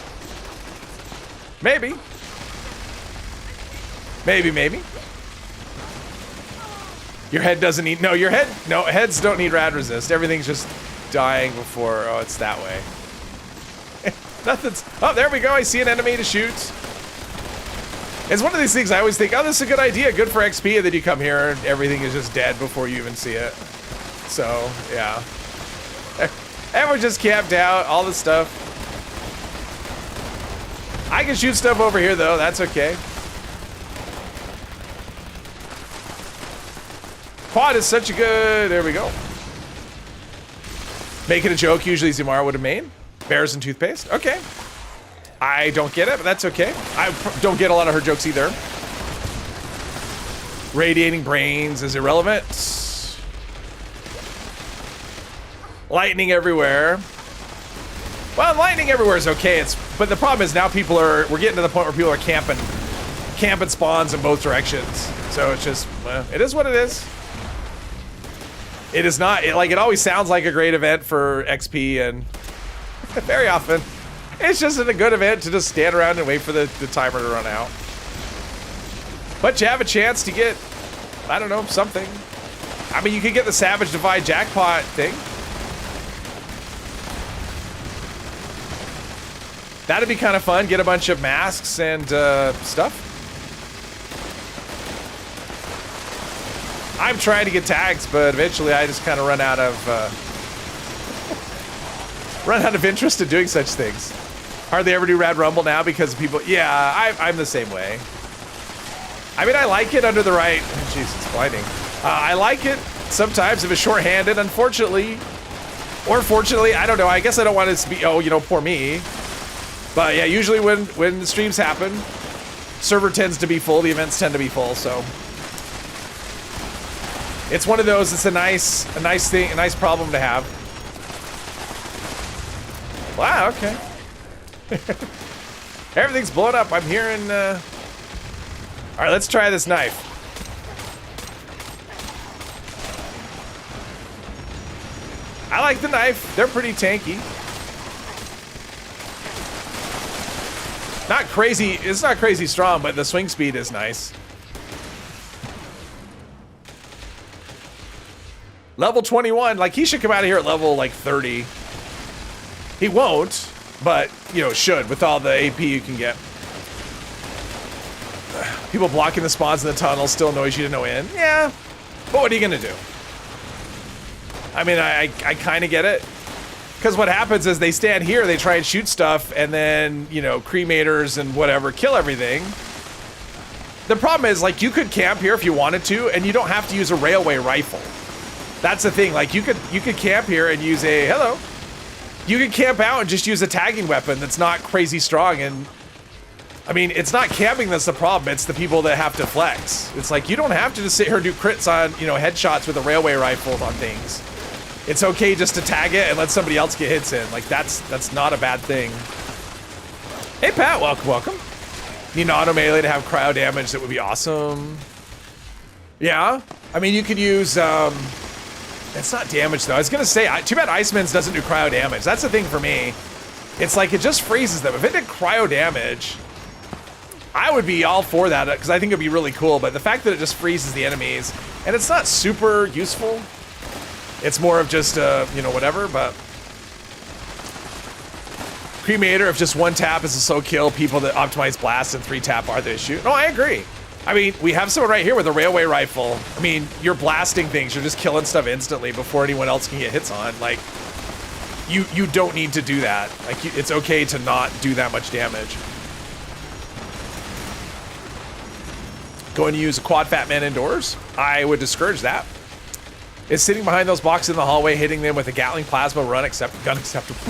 Speaker 1: Maybe. Maybe. Your head doesn't need, no, heads don't need rad resist. Everything's just dying before, oh, it's that way. Nothing's, oh, there we go. I see an enemy to shoot. It's one of these things I always think, oh, this is a good idea, good for XP, and then you come here and everything is just dead before you even see it. So, yeah. Everyone's just camped out, all this stuff. I can shoot stuff over here, though. That's okay. Quad is such a good... There we go. Making a joke usually Zimara would have made. Bears and toothpaste. Okay. I don't get it, but that's okay. I don't get a lot of her jokes either. Radiating brains is irrelevant. Lightning everywhere. Well, lightning everywhere is okay. But the problem is now we're getting to the point where people are camping spawns in both directions. So it's just, it is what it is. It is not, it always sounds like a great event for XP and Very often. It's just a good event to just stand around and wait for the timer to run out. But you have a chance to get, I don't know, something. I mean, you could get the Savage Divide jackpot thing. That'd be kind of fun. Get a bunch of masks and stuff. I'm trying to get tags, but eventually I just kind of run out of interest in doing such things. Hardly ever do Rad Rumble now because people, yeah, I'm the same way. I mean, I like it under the right, jeez, it's blinding. I like it sometimes if it's shorthanded, unfortunately, or fortunately, I don't know. I guess I don't want it to be, oh, you know, poor me. But yeah, usually when the streams happen, server tends to be full, the events tend to be full, so. It's one of those, it's a nice thing, a nice problem to have. Wow, okay. Everything's blown up. I'm hearing, all right, let's try this knife. I like the knife. They're pretty tanky. Not crazy, it's not crazy strong, but the swing speed is nice. Level 21, like he should come out of here at level like 30. He won't, but you know, should with all the AP you can get. People blocking the spawns in the tunnel still annoys you to no end. Yeah, but what are you gonna do? I mean, I kind of get it. Because what happens is they stand here, they try and shoot stuff, and then, you know, cremators and whatever kill everything. The problem is, like, you could camp here if you wanted to, and you don't have to use a railway rifle. That's the thing. Like, you could camp here and use a, hello. You could camp out and just use a tagging weapon that's not crazy strong. And I mean, it's not camping that's the problem. It's the people that have to flex. It's like, you don't have to just sit here and do crits on, you know, headshots with a railway rifle on things. It's okay just to tag it and let somebody else get hits in. Like, that's not a bad thing. Hey, Pat, welcome. Need an auto melee to have cryo damage. That would be awesome. Yeah, I mean, you could use, it's not damage, though. I was going to say, too bad Iceman's doesn't do cryo damage. That's the thing for me. It's like, it just freezes them. If it did cryo damage, I would be all for that, because I think it'd be really cool. But the fact that it just freezes the enemies, and it's not super useful. It's more of just, you know, whatever, but... Cremator, if just one tap is a slow kill, people that optimize blast and 3 tap are the issue. No, I agree. I mean, we have someone right here with a railway rifle. I mean, you're blasting things. You're just killing stuff instantly before anyone else can get hits on. Like, you don't need to do that. Like, it's okay to not do that much damage. Going to use a quad fat man indoors? I would discourage that. Is sitting behind those boxes in the hallway, hitting them with a Gatling plasma gun acceptable?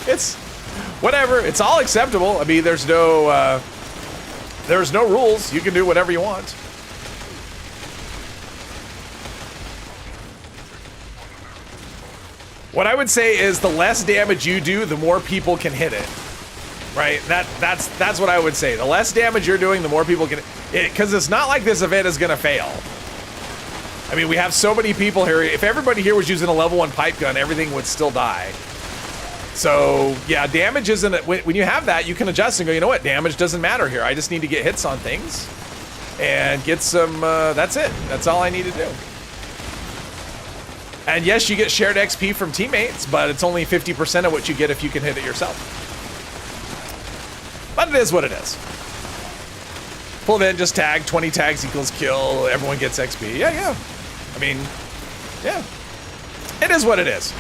Speaker 1: It's whatever. It's all acceptable. I mean, there's no rules. You can do whatever you want. What I would say is the less damage you do, the more people can hit it. Right? That's what I would say. The less damage you're doing, the more people can, because it's not like this event is gonna fail. I mean, we have so many people here. If everybody here was using a level 1 pipe gun, everything would still die. So yeah, damage isn't, when you have that, you can adjust and go, you know what, damage doesn't matter here. I just need to get hits on things and get some, that's it. That's all I need to do. And yes, you get shared XP from teammates, but it's only 50% of what you get if you can hit it yourself. But it is what it is. Full event, just tag, 20 tags equals kill, everyone gets XP. Yeah. I mean, yeah. It is what it is.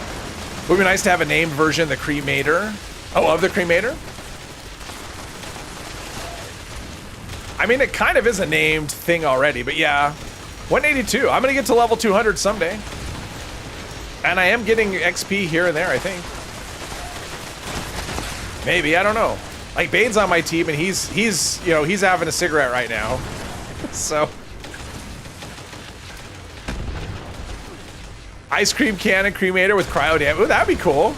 Speaker 1: Would be nice to have a named version, the Cremator. Oh, of the Cremator? I mean, it kind of is a named thing already, but yeah. 182. I'm gonna get to level 200 someday. And I am getting XP here and there, I think. Maybe, I don't know. Like, Bane's on my team, and he's you know, he's having a cigarette right now. So. Ice cream cannon cremator with cryo damage. Ooh, that'd be cool.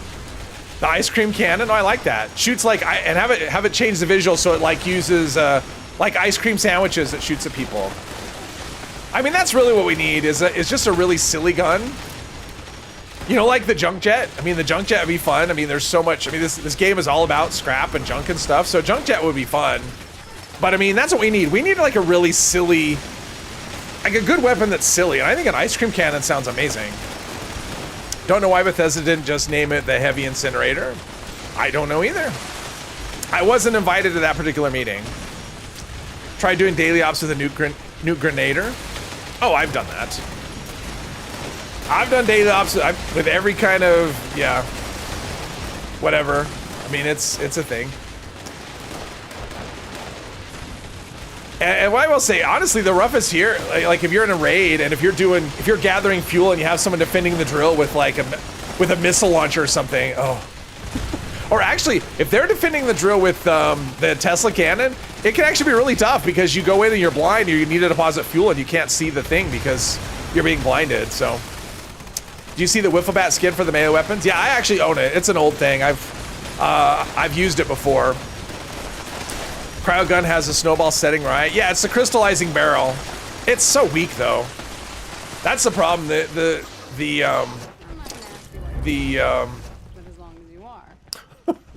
Speaker 1: The ice cream cannon. Oh, I like that. Shoots like, and have it change the visual so it like uses like ice cream sandwiches that shoots at people. I mean, that's really what we need is just a really silly gun. You know, like the junk jet. I mean, the junk jet would be fun. I mean, there's so much. I mean, this game is all about scrap and junk and stuff. So junk jet would be fun. But I mean, that's what we need. We need like a really silly, like a good weapon that's silly. And I think an ice cream cannon sounds amazing. Don't know why Bethesda didn't just name it the Heavy Incinerator. I don't know either. I wasn't invited to that particular meeting. Tried doing daily ops with a nuke grenader. Oh, I've done that. I've done daily ops with every kind of, yeah, whatever. I mean, it's a thing. And what I will say, honestly, the roughest here, like if you're in a raid and if you're gathering fuel and you have someone defending the drill with like a missile launcher or something, oh. Or actually, if they're defending the drill with the Tesla cannon, it can actually be really tough because you go in and you're blind, you need to deposit fuel and you can't see the thing because you're being blinded, so. Do you see the Wiffle Bat skin for the melee weapons? Yeah, I actually own it. It's an old thing. I've used it before. Cryo gun has a snowball setting right. Yeah, it's a crystallizing barrel. It's so weak though. That's the problem.
Speaker 4: I'm not gonna ask you what, but as long as you are.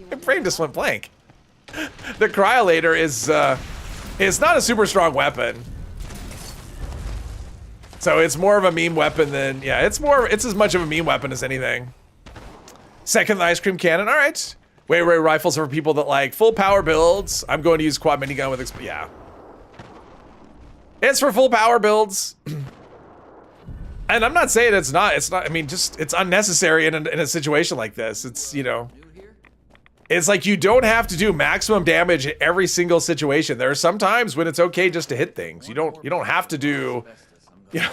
Speaker 1: My brain just went blank. The cryolator is not a super strong weapon. So it's more of a meme weapon than, yeah, it's as much of a meme weapon as anything. Second, the ice cream cannon, all right. Way rifles are for people that like full power builds. I'm going to use quad minigun with, yeah. It's for full power builds. And I'm not saying it's not, I mean, just, it's unnecessary in a situation like this. It's, you know, it's like you don't have to do maximum damage in every single situation. There are some times when it's okay just to hit things. You don't have to do, you know,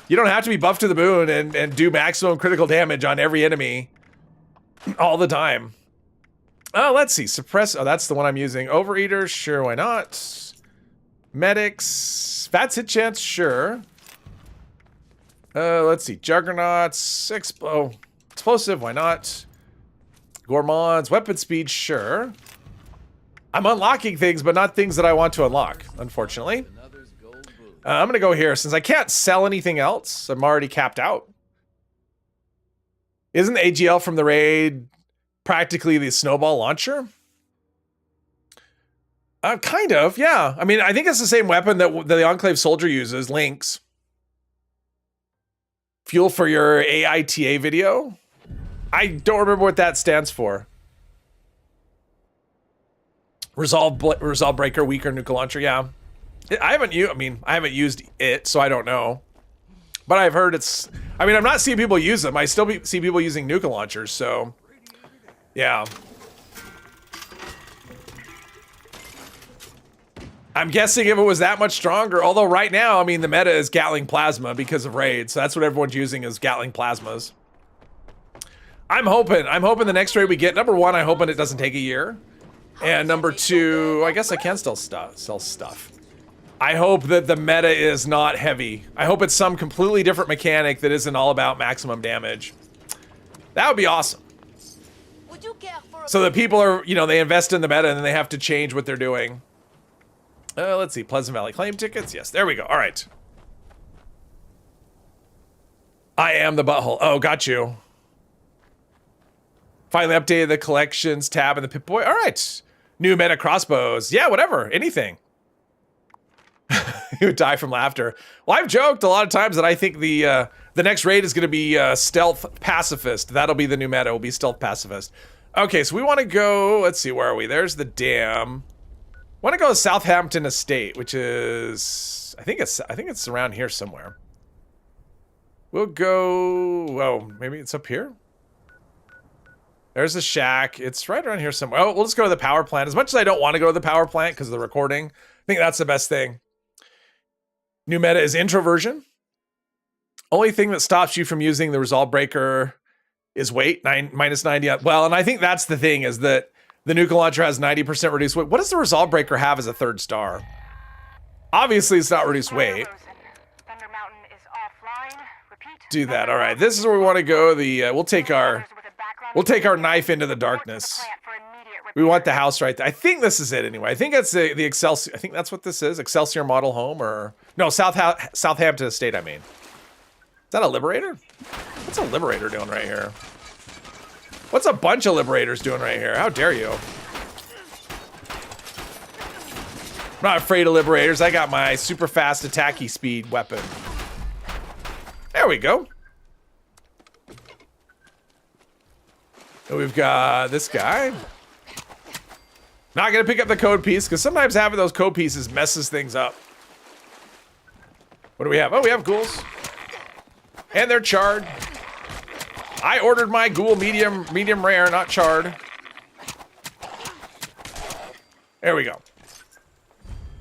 Speaker 1: you don't have to be buffed to the moon and do maximum critical damage on every enemy all the time. Oh, let's see. Suppress. Oh, that's the one I'm using. Overeater. Sure, why not? Medics. Fats hit chance. Sure. Let's see. Juggernauts. Explosive. Why not? Gourmands. Weapon speed. Sure. I'm unlocking things, but not things that I want to unlock, unfortunately. I'm going to go here. Since I can't sell anything else, I'm already capped out. Isn't the AGL from the raid practically the snowball launcher? Kind of, yeah. I mean, I think it's the same weapon that the Enclave soldier uses, Lynx. Fuel for your AITA video? I don't remember what that stands for. Resolve breaker, weaker nuclear launcher, yeah. I haven't used it, so I don't know. But I've heard it's, I mean, I'm not seeing people use them. I still see people using nuke launchers, so yeah. I'm guessing if it was that much stronger, although right now, I mean, the meta is Gatling Plasma because of raids, so that's what everyone's using is Gatling Plasmas. I'm hoping the next raid we get, number one, I'm hoping it doesn't take a year. And number two, I guess I can still sell stuff. I hope that the meta is not heavy. I hope it's some completely different mechanic that isn't all about maximum damage. That would be awesome. So that people are, you know, they invest in the meta and then they have to change what they're doing. Let's see, Pleasant Valley claim tickets. Yes, there we go. All right. I am the butthole. Oh, got you. Finally updated the collections tab in the Pip-Boy. All right. New meta crossbows. Yeah, whatever. Anything. You would die from laughter. Well, I've joked a lot of times that I think the next raid is going to be stealth pacifist. That'll be the new meta. Will be stealth pacifist. Okay, so we want to go. Let's see, where are we? There's the dam. Want to go to Southampton Estate, which is I think it's around here somewhere. We'll go. Oh, maybe it's up here. There's the shack. It's right around here somewhere. Oh, we'll just go to the power plant. As much as I don't want to go to the power plant because of the recording, I think that's the best thing. New meta is introversion. Only thing that stops you from using the resolve breaker is weight, minus 90. Well, and I think that's the thing is that the nuke launcher has 90% reduced weight. What does the resolve breaker have as a third star? Obviously, it's not reduced weight.
Speaker 5: Thunder Mountain is offline. Repeat.
Speaker 1: Do that. All right, this is where we want to go. We'll take our knife into the darkness. We want the house right there. I think this is it anyway. I think that's the Excelsior. I think that's what this is. Excelsior model home or no, Southampton Estate, I mean. Is that a Liberator? What What's a liberator doing right here? What's a bunch of liberators doing right here? How dare you? I'm not afraid of liberators. I got my super fast attacky speed weapon. There we go. And we've got this guy. Not gonna pick up the code piece because sometimes having those code pieces messes things up. What do we have? Oh, we have ghouls. And they're charred. I ordered my ghoul medium rare, not charred. There we go.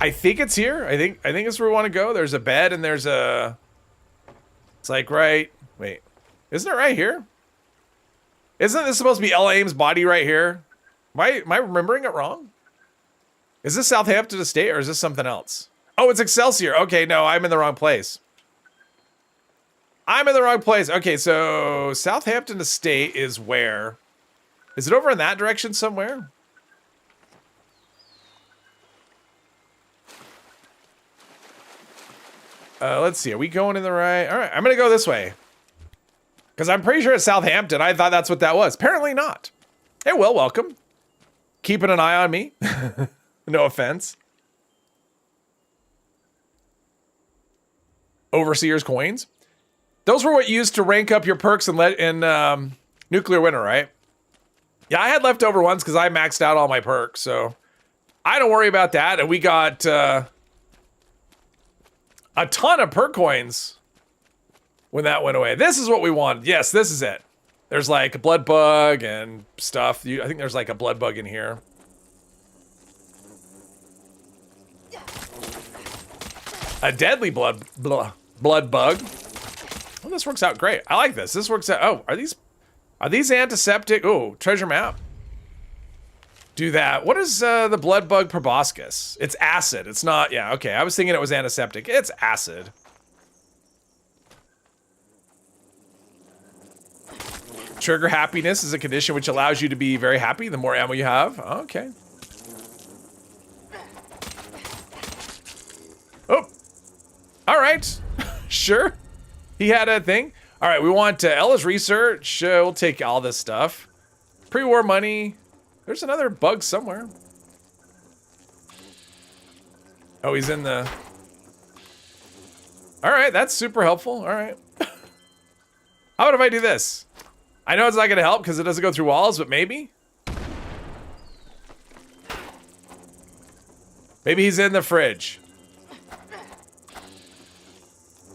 Speaker 1: I think it's here. I think it's where we want to go. There's a bed and there's a... It's like right... Wait. Isn't it right here? Isn't this supposed to be Ella Ames' body right here? Am I remembering it wrong? Is this Southampton Estate or is this something else? Oh, it's Excelsior. Okay, no, I'm in the wrong place. I'm in the wrong place. Okay, so Southampton Estate is where? Is it over in that direction somewhere? Let's see. Are we going in the right? All right, I'm going to go this way. Because I'm pretty sure it's Southampton. I thought that's what that was. Apparently not. Hey, well, welcome. Keeping an eye on me. No offense. Overseer's coins. Those were what you used to rank up your perks in Nuclear Winter, right? Yeah, I had leftover ones because I maxed out all my perks, so I don't worry about that. And we got a ton of perk coins when that went away. This is what we wanted. Yes, this is it. There's like a blood bug and stuff. I think there's like a blood bug in here. A deadly blood bug. Well, this works out great. I like this. This works out. Oh, are these antiseptic? Oh, treasure map. Do that. What is the blood bug proboscis? It's acid. It's not. Yeah. Okay. I was thinking it was antiseptic. It's acid. Trigger happiness is a condition which allows you to be very happy the more ammo you have. Okay. Oh. All right. Sure. He had a thing. All right. We want Ella's research. We'll take all this stuff. Pre-war money. There's another bug somewhere. Oh, he's in the... All right. That's super helpful. All right. How about if I do this? I know it's not going to help because it doesn't go through walls, but maybe? Maybe he's in the fridge.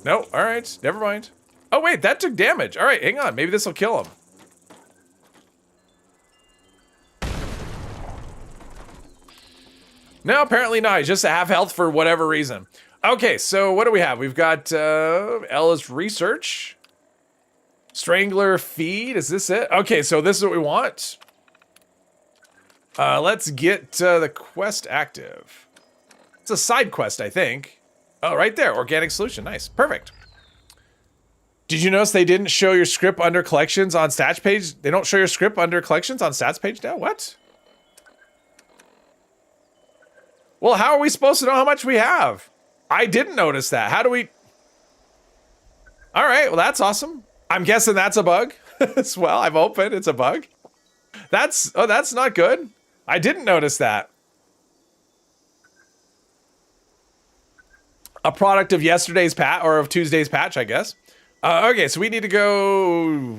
Speaker 1: No, all right, never mind. Oh wait, that took damage. All right, hang on, maybe this will kill him. No, apparently not. He's just a half health for whatever reason. Okay, so what do we have? We've got Ella's research. Strangler feed, is this it? Okay, so this is what we want. Let's get the quest active. It's a side quest, I think. Oh, right there, organic solution, nice, perfect. Did you notice they didn't show your script under collections on stats page? They don't show your script under collections on stats page now? What? Well, how are we supposed to know how much we have? I didn't notice that. How do we... All right, well, that's awesome. I'm guessing that's a bug as well. I'm open, it's a bug. That's not good. I didn't notice that. A product of yesterday's patch, or of Tuesday's patch, I guess. Okay, so we need to go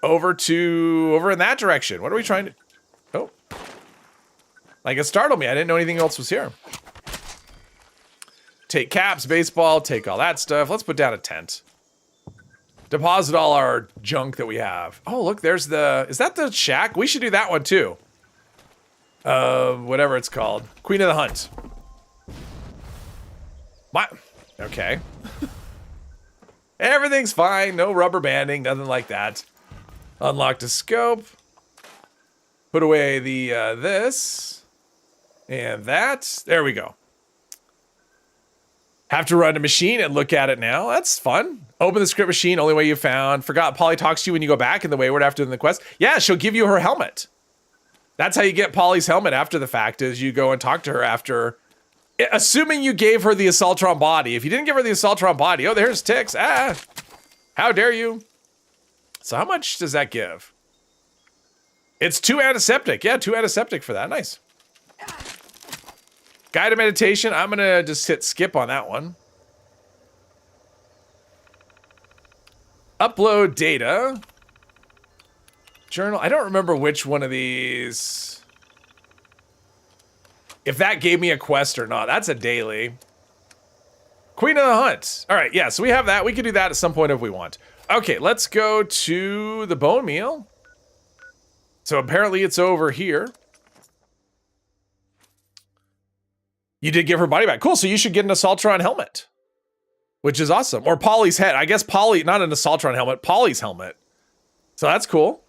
Speaker 1: over in that direction. What are we trying to... Oh. Like, it startled me. I didn't know anything else was here. Take caps, baseball, take all that stuff. Let's put down a tent. Deposit all our junk that we have. Oh, look, there's the... Is that the shack? We should do that one, too. Whatever it's called. Queen of the Hunt. What? Okay. Everything's fine. No rubber banding. Nothing like that. Unlock the scope. Put away the, this. And that. There we go. Have to run a machine and look at it now. That's fun. Open the script machine. Only way you found. Forgot Polly talks to you when you go back in the Wayward after the quest. Yeah, she'll give you her helmet. That's how you get Polly's helmet after the fact, is you go and talk to her after... Assuming you gave her the Assaultron body. If you didn't give her the Assaultron body, oh, there's Tix. Ah. How dare you? So how much does that give? It's 2 antiseptic. Yeah, 2 antiseptic for that. Nice. Guided meditation. I'm going to just hit skip on that one. Upload data. Journal. I don't remember which one of these. If that gave me a quest or not. That's a daily. Queen of the Hunt. All right, yeah, so we have that. We can do that at some point if we want. Okay, let's go to the bone meal. So apparently it's over here. You did give her body back. Cool, so you should get an Assaultron helmet. Which is awesome. Or Polly's head. I guess Polly, not an Assaultron helmet, Polly's helmet. So that's cool.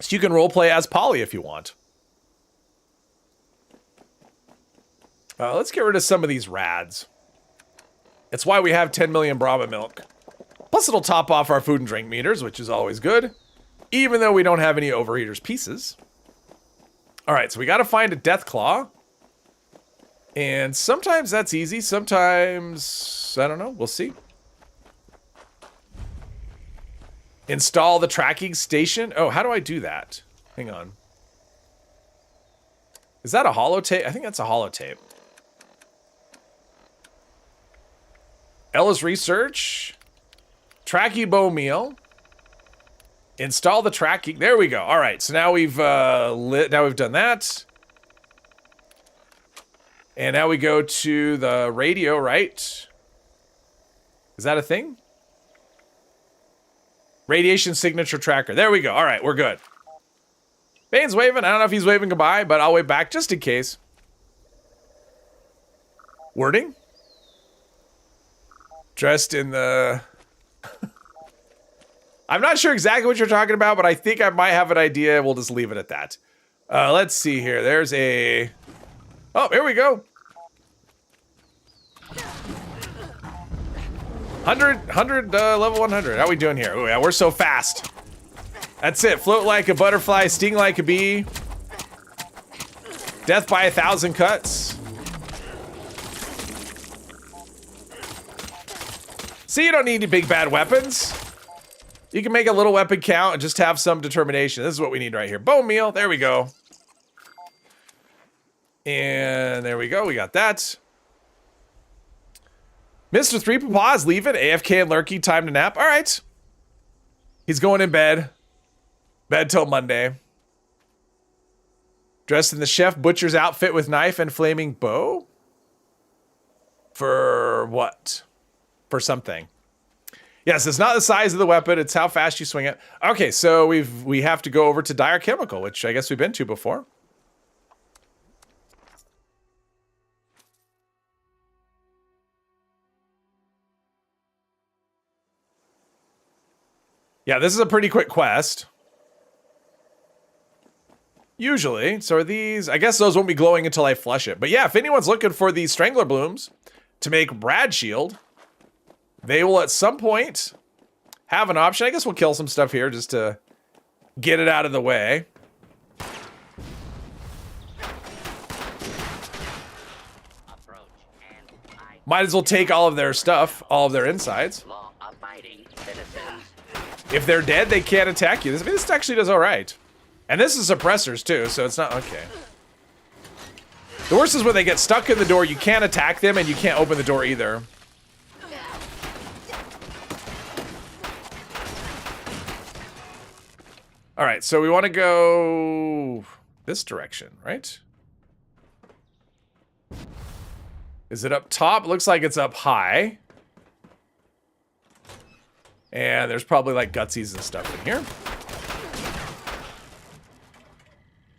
Speaker 1: So you can roleplay as Polly if you want. Let's get rid of some of these rads. It's why we have 10 million Brahma milk. Plus it'll top off our food and drink meters, which is always good. Even though we don't have any Overeaters pieces. Alright, so we gotta find a Death Claw. And sometimes that's easy, sometimes, I don't know, we'll see. Install the tracking station. Oh, how do I do that? Hang on. Is that a holotape? I think that's a holotape. Ella's research. Tracking bone meal. Install the tracking. There we go. All right. So now we've now we've done that. And now we go to the radio, right? Is that a thing? Radiation signature tracker. There we go. All right, we're good. Bane's waving. I don't know if he's waving goodbye, but I'll wave back just in case. Wording? Dressed in the... I'm not sure exactly what you're talking about, but I think I might have an idea. We'll just leave it at that. Let's see here. There's a... Oh, here we go. 100, level 100. How are we doing here? Oh yeah, we're so fast. That's it. Float like a butterfly, sting like a bee. Death by 1,000 cuts. See, you don't need any big bad weapons. You can make a little weapon count and just have some determination. This is what we need right here. Bone meal. There we go. And there we go. We got that. Mr. 3 Papa is leaving. AFK and Lurky. Time to nap. All right. He's going in bed. Bed till Monday. Dressed in the chef butcher's outfit with knife and flaming bow? For what? For something. Yes, it's not the size of the weapon, it's how fast you swing it. Okay, so we have to go over to Dire Chemical, which I guess we've been to before. Yeah, this is a pretty quick quest. Usually. So are these... I guess those won't be glowing until I flush it. But yeah, if anyone's looking for these Strangler Blooms to make Brad Shield, they will at some point have an option. I guess we'll kill some stuff here just to get it out of the way. Might as well take all of their stuff, all of their insides. If they're dead, they can't attack you. This actually does all right. And this is suppressors too, so it's not okay. The worst is when they get stuck in the door, you can't attack them and you can't open the door either. All right, so we want to go this direction, right? Is it up top? Looks like it's up high. And there's probably like gutsies and stuff in here.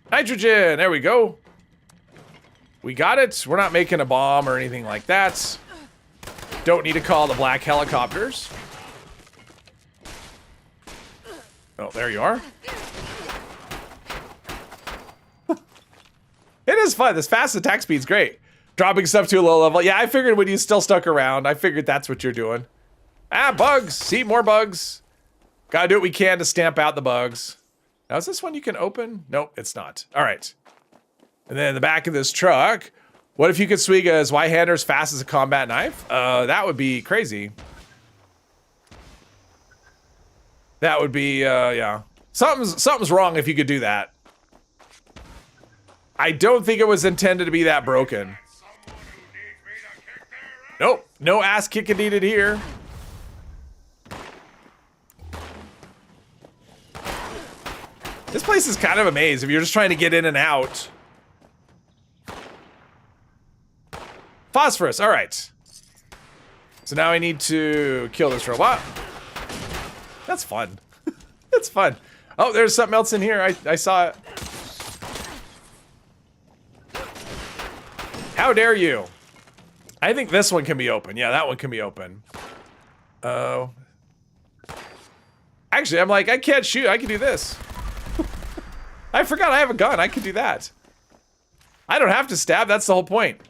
Speaker 1: Nitrogen, there we go. We got it. We're not making a bomb or anything like that. Don't need to call the black helicopters. Oh, there you are. It is fun. This fast attack speed's great. Dropping stuff to a low level. Yeah, I figured when you still stuck around, I figured that's what you're doing. Ah, bugs. See, more bugs. Gotta do what we can to stamp out the bugs. Now, is this one you can open? Nope, it's not. All right. And then in the back of this truck, what if you could swing a Zweihander as fast as a combat knife? That would be crazy. That would be, yeah. Something's wrong if you could do that. I don't think it was intended to be that broken. Nope, no ass kicking needed here. This place is kind of a maze if you're just trying to get in and out. Phosphorus, all right. So now I need to kill this robot. That's fun. That's fun. Oh, there's something else in here. I saw it. How dare you? I think this one can be open. Yeah, that one can be open. Oh. Actually, I'm like, I can't shoot. I can do this. I forgot I have a gun. I can do that. I don't have to stab. That's the whole point.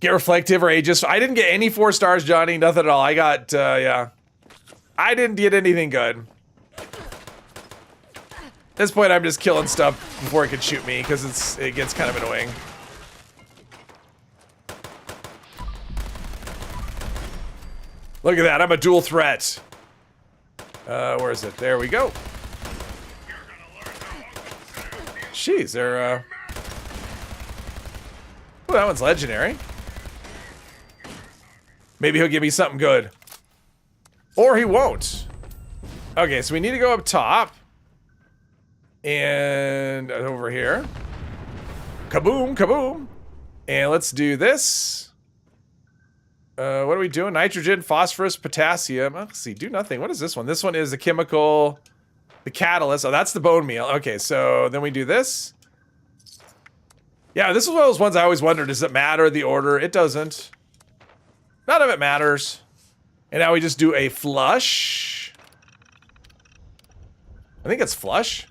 Speaker 1: Get reflective or aegis. I didn't get any 4 stars, Johnny. Nothing at all. I got, yeah. I didn't get anything good. At this point, I'm just killing stuff before it can shoot me because it gets kind of annoying. Look at that. I'm a dual threat. Where is it? There we go. Jeez, they're, oh, that one's legendary. Maybe he'll give me something good. Or he won't. Okay, so we need to go up top. And over here. Kaboom, kaboom. And let's do this. What are we doing? Nitrogen, phosphorus, potassium. Let's see, do nothing. What is this one? This one is the chemical, the catalyst. Oh, that's the bone meal. Okay, so then we do this. Yeah, this is one of those ones I always wondered. Does it matter, the order? It doesn't. None of it matters. And now we just do a flush. I think it's flush.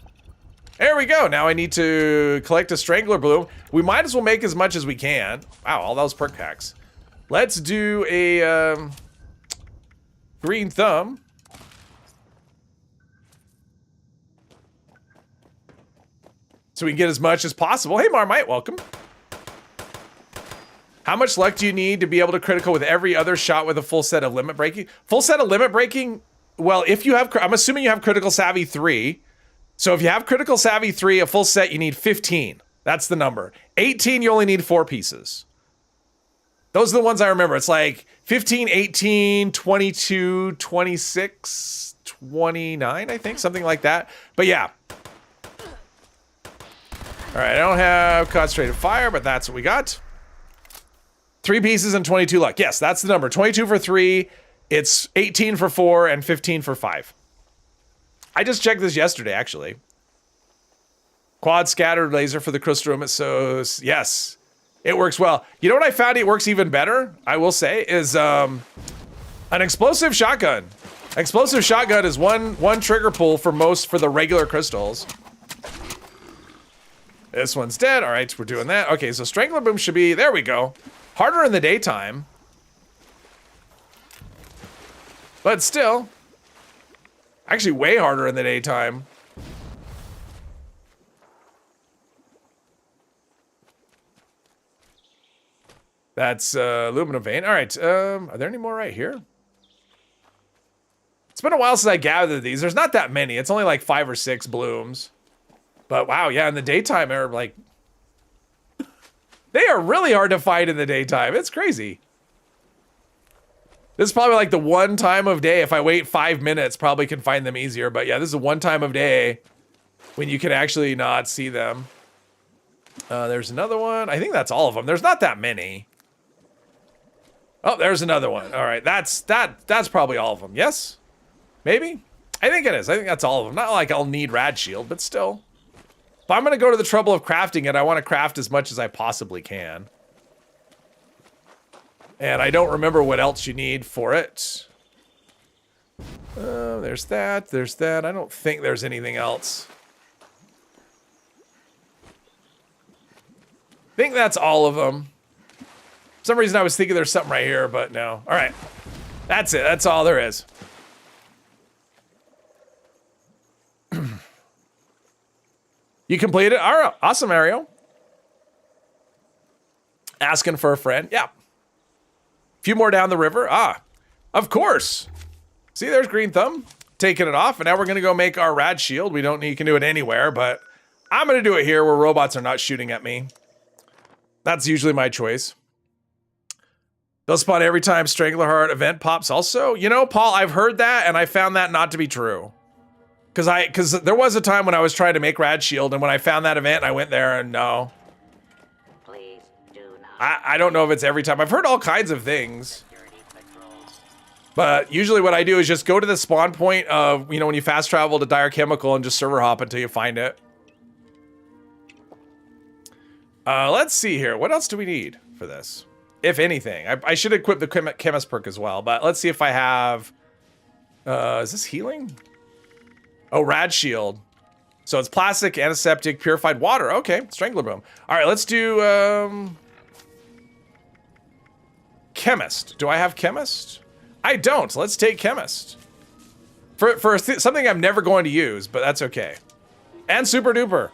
Speaker 1: There we go. Now I need to collect a strangler bloom. We might as well make as much as we can. Wow, all those perk packs. Let's do a green thumb. So we can get as much as possible. Hey, Marmite, welcome. How much luck do you need to be able to critical with every other shot with a full set of limit breaking? Full set of limit breaking? Well, if you have, I'm assuming you have critical savvy 3. So if you have critical savvy 3, a full set, you need 15. That's the number. 18, you only need 4 pieces. Those are the ones I remember. It's like 15, 18, 22, 26, 29, I think, something like that. But yeah. All right, I don't have concentrated fire, but that's what we got. 3 pieces and 22 luck. Yes, that's the number. 22 for 3. It's 18 for 4 and 15 for 5. I just checked this yesterday, actually. Quad scattered laser for the crystal room. So yes. It works well. You know what I found it works even better, I will say, is an explosive shotgun. Explosive shotgun is one trigger pull for the regular crystals. This one's dead. All right, we're doing that. Okay, so Strangler Boom should be, there we go. Harder in the daytime. But still. Actually way harder in the daytime. That's aluminum vein. All right, are there any more right here? It's been a while since I gathered these. There's not that many. It's only like 5 or 6 blooms. But wow, yeah, in the daytime, they're like... They are really hard to find in the daytime. It's crazy. This is probably like the one time of day. If I wait 5 minutes, probably can find them easier. But yeah, this is the one time of day when you can actually not see them. There's another one. I think that's all of them. There's not that many. Oh, there's another one. All right, that's probably all of them. Yes? Maybe? I think it is. I think that's all of them. Not like I'll need Rad Shield, but still. If I'm going to go to the trouble of crafting it, I want to craft as much as I possibly can. And I don't remember what else you need for it. There's that. There's that. I don't think there's anything else. I think that's all of them. For some reason I was thinking there's something right here, but no. All right. That's it. That's all there is. You completed it? All right. Awesome, Mario. Asking for a friend. Yeah. A few more down the river. Ah, of course. See, there's Green Thumb. taking it off, and now we're gonna go make our rad shield. We don't need, you can do it anywhere, but I'm gonna do it here where robots are not shooting at me. That's usually my choice. They'll spawn every time Stranglerheart event pops also. You know, Paul, I've heard that, and I found that not to be true. Because there was a time when I was trying to make Rad Shield, and when I found that event, I went there, and no.
Speaker 2: Please do not.
Speaker 1: I don't know if it's every time. I've heard all kinds of things. But usually what I do is just go to the spawn point of, you know, when you fast travel to Dire Chemical and just server hop until you find it. Let's see here. What else do we need for this? If anything. I should equip the chemist perk as well, but let's see if I have... is this healing? Oh, Rad Shield. So it's plastic, antiseptic, purified water. Okay, Strangler Boom. All right, let's do... Chemist. Do I have Chemist? I don't. Let's take Chemist. For something I'm never going to use, but that's okay. And Super Duper.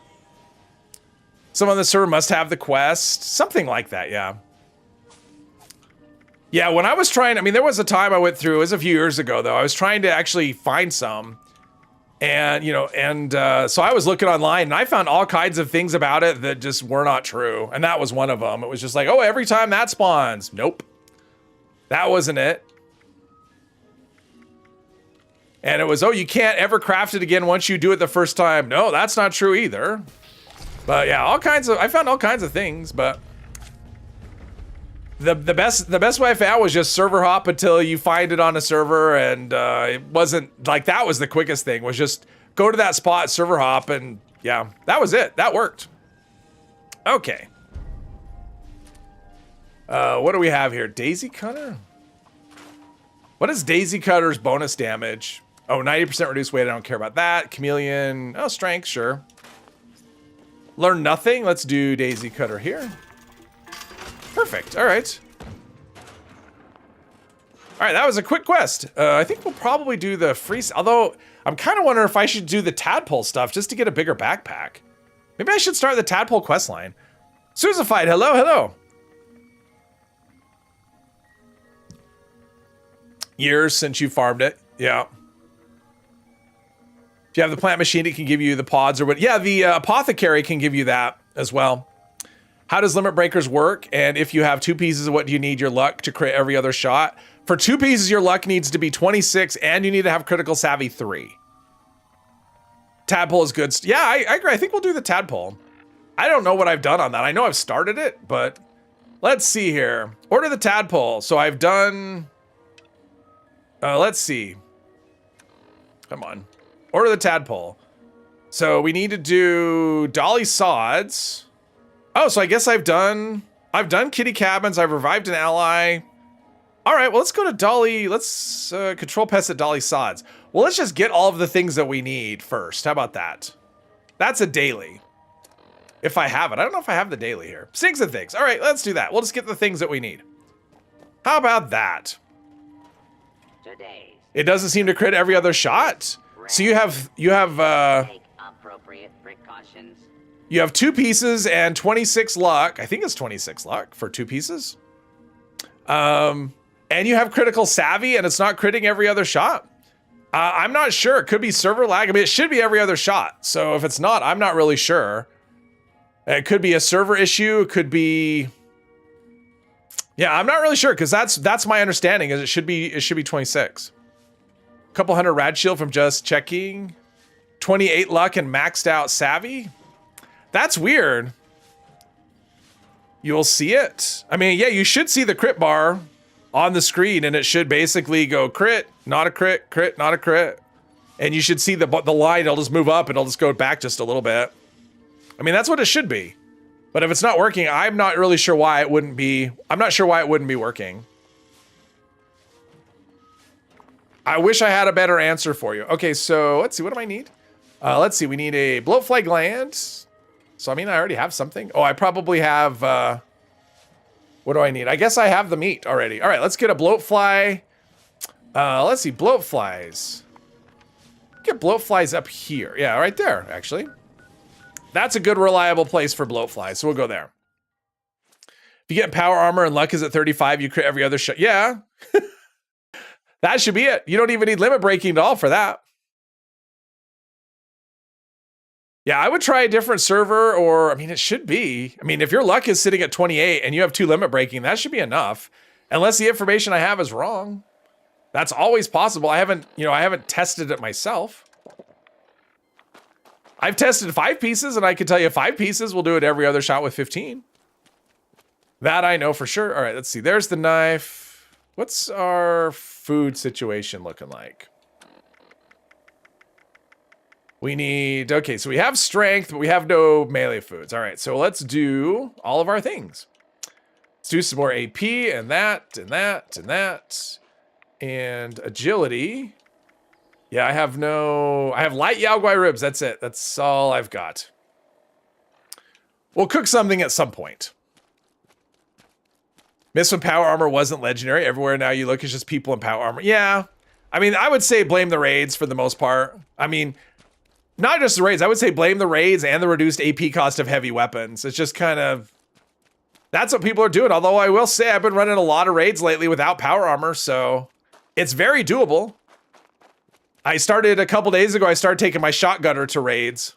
Speaker 1: Someone on the server must have the quest. Something like that, yeah. Yeah, when I was trying, I mean, there was a time I went through, it was a few years ago though, I was trying to actually find some. And, you know, so I was looking online and I found all kinds of things about it that just were not true. And that was one of them. It was just like, oh, every time that spawns. Nope. That wasn't it. And it was, oh, you can't ever craft it again once you do it the first time. No, that's not true either. But yeah, I found all kinds of things, but the best way I found was just server hop until you find it on a server, and it wasn't like, that was the quickest thing, was just go to that spot, server hop, and yeah, that was it. That worked. Okay. What do we have here? Daisy Cutter? What is Daisy Cutter's bonus damage? Oh, 90% reduced weight. I don't care about that. Chameleon. Oh, strength, sure. Learn nothing. Let's do Daisy Cutter here. Perfect. All right. All right, that was a quick quest. I think we'll probably do the free... Although, I'm kind of wondering if I should do the tadpole stuff just to get a bigger backpack. Maybe I should start the tadpole quest line. Suicified, hello, hello. Years since you farmed it. Yeah. If you have the plant machine, it can give you the pods or what. Yeah, the apothecary can give you that as well. How does limit breakers work? And if you have 2 pieces, what do you need your luck to crit every other shot? For 2 pieces, your luck needs to be 26, and you need to have critical savvy 3. Tadpole is good. Yeah, I agree. I think we'll do the tadpole. I don't know what I've done on that. I know I've started it, but let's see here. Order the tadpole. So I've done... let's see. Come on. Order the tadpole. So we need to do Dolly Sods. Oh, so I guess I've done kitty cabins. I've revived an ally. All right, well, let's go to Dolly. Let's control pests at Dolly Sods. Well, let's just get all of the things that we need first. How about that? That's a daily. If I have it. I don't know if I have the daily here. Things and things. All right, let's do that. We'll just get the things that we need. How about that? It doesn't seem to crit every other shot. So you have
Speaker 2: Take appropriate precautions.
Speaker 1: You have 2 pieces and 26 luck. I think it's 26 luck for 2 pieces. And you have critical savvy, and it's not critting every other shot. I'm not sure. It could be server lag. I mean, it should be every other shot. So if it's not, I'm not really sure. It could be a server issue. It could be... Yeah, I'm not really sure, because that's my understanding, is it should be 26. Couple hundred rad shield from just checking. 28 luck and maxed out savvy. That's weird. You'll see it. I mean, yeah, you should see the crit bar on the screen, and it should basically go crit, not a crit, crit, not a crit. And you should see the line, it'll just move up and it'll just go back just a little bit. I mean, that's what it should be. But if it's not working, I'm not really sure why it wouldn't be. I'm not sure why it wouldn't be working. I wish I had a better answer for you. Okay, so let's see. What do I need? Let's see. We need a bloatfly gland. So, I mean, I already have something. Oh, I probably have... what do I need? I guess I have the meat already. All right, let's get a bloatfly. Let's see. Bloatflies. Get bloatflies up here. Yeah, right there, actually. That's a good, reliable place for bloatflies, so we'll go there. If you get power armor and luck is at 35, you crit every other shot. Yeah. That should be it. You don't even need limit breaking at all for that. Yeah, I would try a different server, or, I mean, it should be. I mean, if your luck is sitting at 28 and you have 2 limit breaking, that should be enough. Unless the information I have is wrong. That's always possible. I haven't tested it myself. I've tested 5 pieces, and I can tell you 5 pieces will do it every other shot with 15. That I know for sure. All right, let's see. There's the knife. What's our food situation looking like? We need, okay, so we have strength, but we have no melee foods. All right, so let's do all of our things. Let's do some more AP and that, and that, and that. And agility. Yeah, I have light Yao Guai ribs. That's it. That's all I've got. We'll cook something at some point. Miss when power armor wasn't legendary. Everywhere now you look, it's just people in power armor. Yeah. I mean, I would say blame the raids for the most part. I mean, not just the raids. I would say blame the raids and the reduced AP cost of heavy weapons. It's just kind of, that's what people are doing. Although I will say I've been running a lot of raids lately without power armor, so it's very doable. I started a couple days ago, I started taking my shotgunner to raids.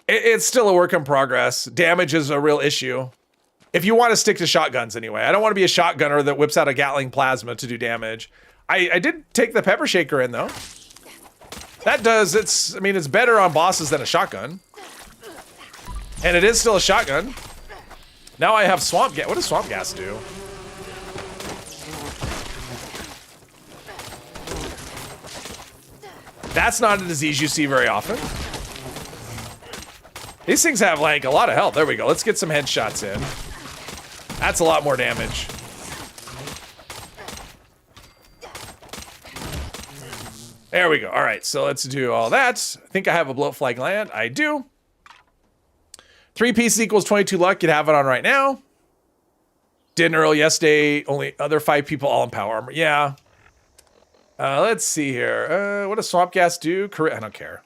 Speaker 1: It's still a work in progress. Damage is a real issue. If you want to stick to shotguns anyway. I don't want to be a shotgunner that whips out a Gatling plasma to do damage. I did take the pepper shaker in though. That does, it's better on bosses than a shotgun. And it is still a shotgun. Now I have swamp gas. What does swamp gas do? That's not a disease you see very often. These things have like a lot of health. There we go. Let's get some headshots in. That's a lot more damage. There we go. All right, so let's do all that. I think I have a bloat flag land. I do. 3 pieces equals 22 luck. You'd have it on right now. Didn't early yesterday. Only other 5 people all in power armor. Yeah. Let's see here. What does swamp gas do? I don't care.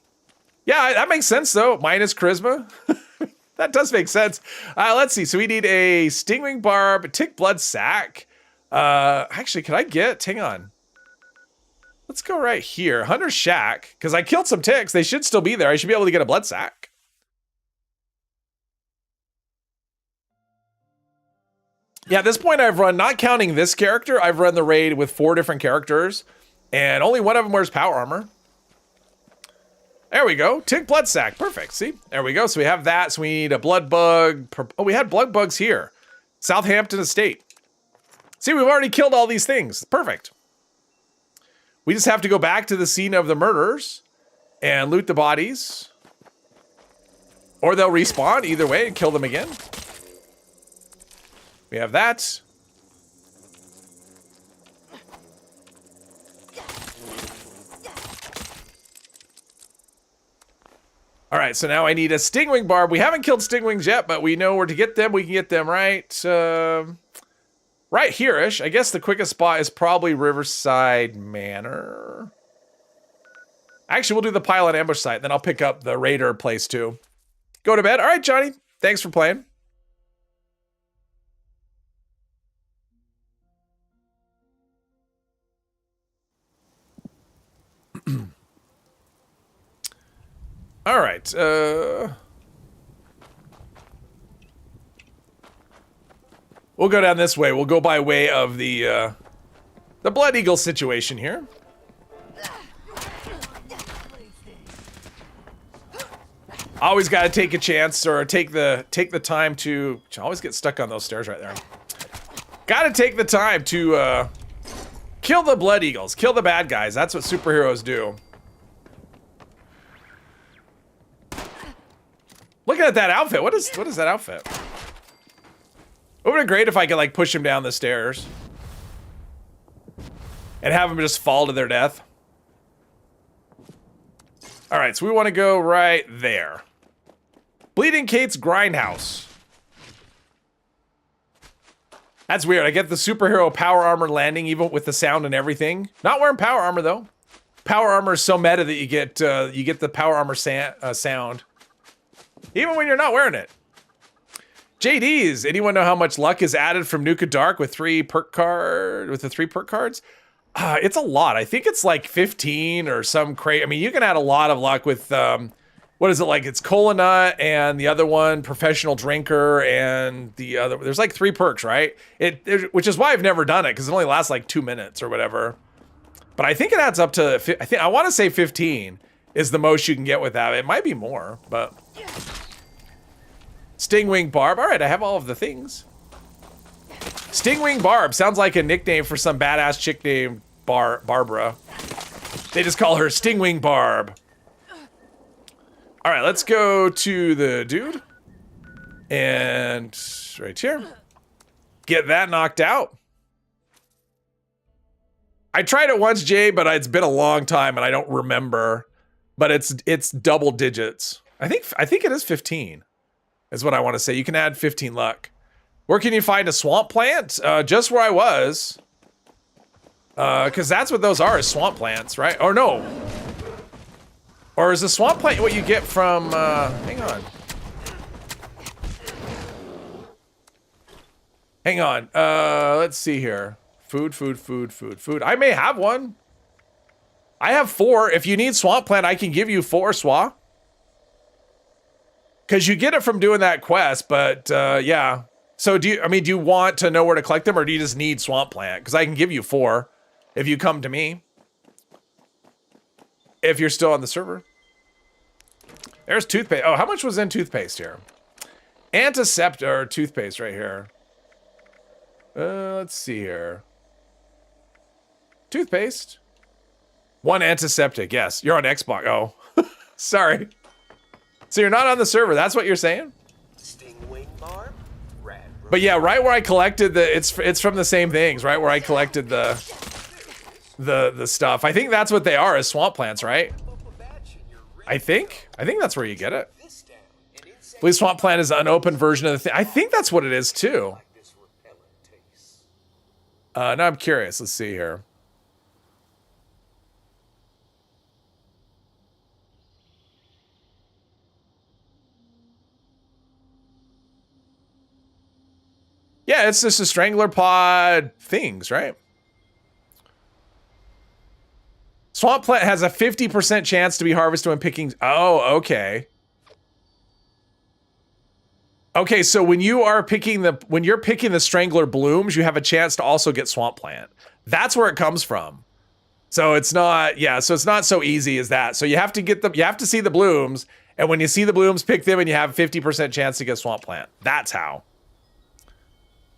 Speaker 1: Yeah, that makes sense though. Minus charisma. That does make sense. Let's see. So we need a stingwing barb, a tick blood sack. Actually, can I get? Hang on. Let's go right here. Hunter's Shack, because I killed some ticks. They should still be there. I should be able to get a blood sack. Yeah, at this point I've run, not counting this character, I've run the raid with 4 different characters, and only one of them wears power armor. There we go. Tick blood sack. Perfect. See? There we go. So we have that. So we need a blood bug. Oh, we had blood bugs here. Southampton Estate. See, we've already killed all these things. Perfect. We just have to go back to the scene of the murders and loot the bodies. Or they'll respawn either way and kill them again. We have that. All right, so now I need a stingwing barb. We haven't killed stingwings yet, but we know where to get them. We can get them right right here-ish. I guess the quickest spot is probably Riverside Manor. Actually, we'll do the pile and ambush site, then I'll pick up the raider place too. Go to bed. All right, Johnny. Thanks for playing. All right. We'll go down this way. We'll go by way of the Blood Eagle situation here. Always got to take a chance or take the time to always get stuck on those stairs right there. Got to take the time to kill the Blood Eagles, kill the bad guys. That's what superheroes do. Looking at that outfit, what is that outfit? It would be great if I could like push him down the stairs and have him just fall to their death. All right, so we want to go right there. Bleeding Kate's Grindhouse. That's weird. I get the superhero power armor landing even with the sound and everything. Not wearing power armor though. Power armor is so meta that you get the power armor sound. Even when you're not wearing it. JD's, anyone know how much luck is added from Nuka Dark with the 3 perk cards? It's a lot. I think it's like 15 or some crazy. I mean, you can add a lot of luck with what is it like? It's Cola Nut and the other one, Professional Drinker, and the other. There's like 3 perks, right? Which is why I've never done it, because it only lasts like 2 minutes or whatever. But I think it adds up to, I want to say 15 is the most you can get with that. It might be more, but. Stingwing Barb. All right, I have all of the things. Stingwing Barb sounds like a nickname for some badass chick named Barbara. They just call her Stingwing Barb. All right, let's go to the dude. And right here. Get that knocked out. I tried it once, Jay, but it's been a long time and I don't remember. But it's double digits. I think it is 15. Is what I want to say. You can add 15 luck. Where can you find a swamp plant? Just where I was. Because that's what those are, is swamp plants, right? Or no. Or is the swamp plant what you get from, hang on. Hang on, let's see here. Food. I may have one. I have 4. If you need swamp plant, I can give you 4, Swa. Because you get it from doing that quest, but yeah. So do you want to know where to collect them, or do you just need swamp plant? Because I can give you 4 if you come to me. If you're still on the server. There's toothpaste. Oh, how much was in toothpaste here? Antiseptic or toothpaste right here. Let's see here. Toothpaste. 1 antiseptic. Yes, you're on Xbox. Oh, sorry. So you're not on the server. That's what you're saying?
Speaker 6: Stingwing Barb? Rad.
Speaker 1: But yeah, right where I collected it's from the same things, right where I collected the stuff. I think that's what they are, is swamp plants, right? I think that's where you get it. Please, swamp plant is an unopened version of the thing. I think that's what it is too. Now I'm curious. Let's see here. Yeah, it's just a strangler pod things, right? Swamp plant has a 50% chance to be harvested when picking. Oh, okay. Okay, so when you're picking the strangler blooms, you have a chance to also get swamp plant. That's where it comes from. So it's not, yeah, so it's not so easy as that. So you have to get them, you have to see the blooms, and when you see the blooms, pick them, and you have 50% chance to get swamp plant. That's how.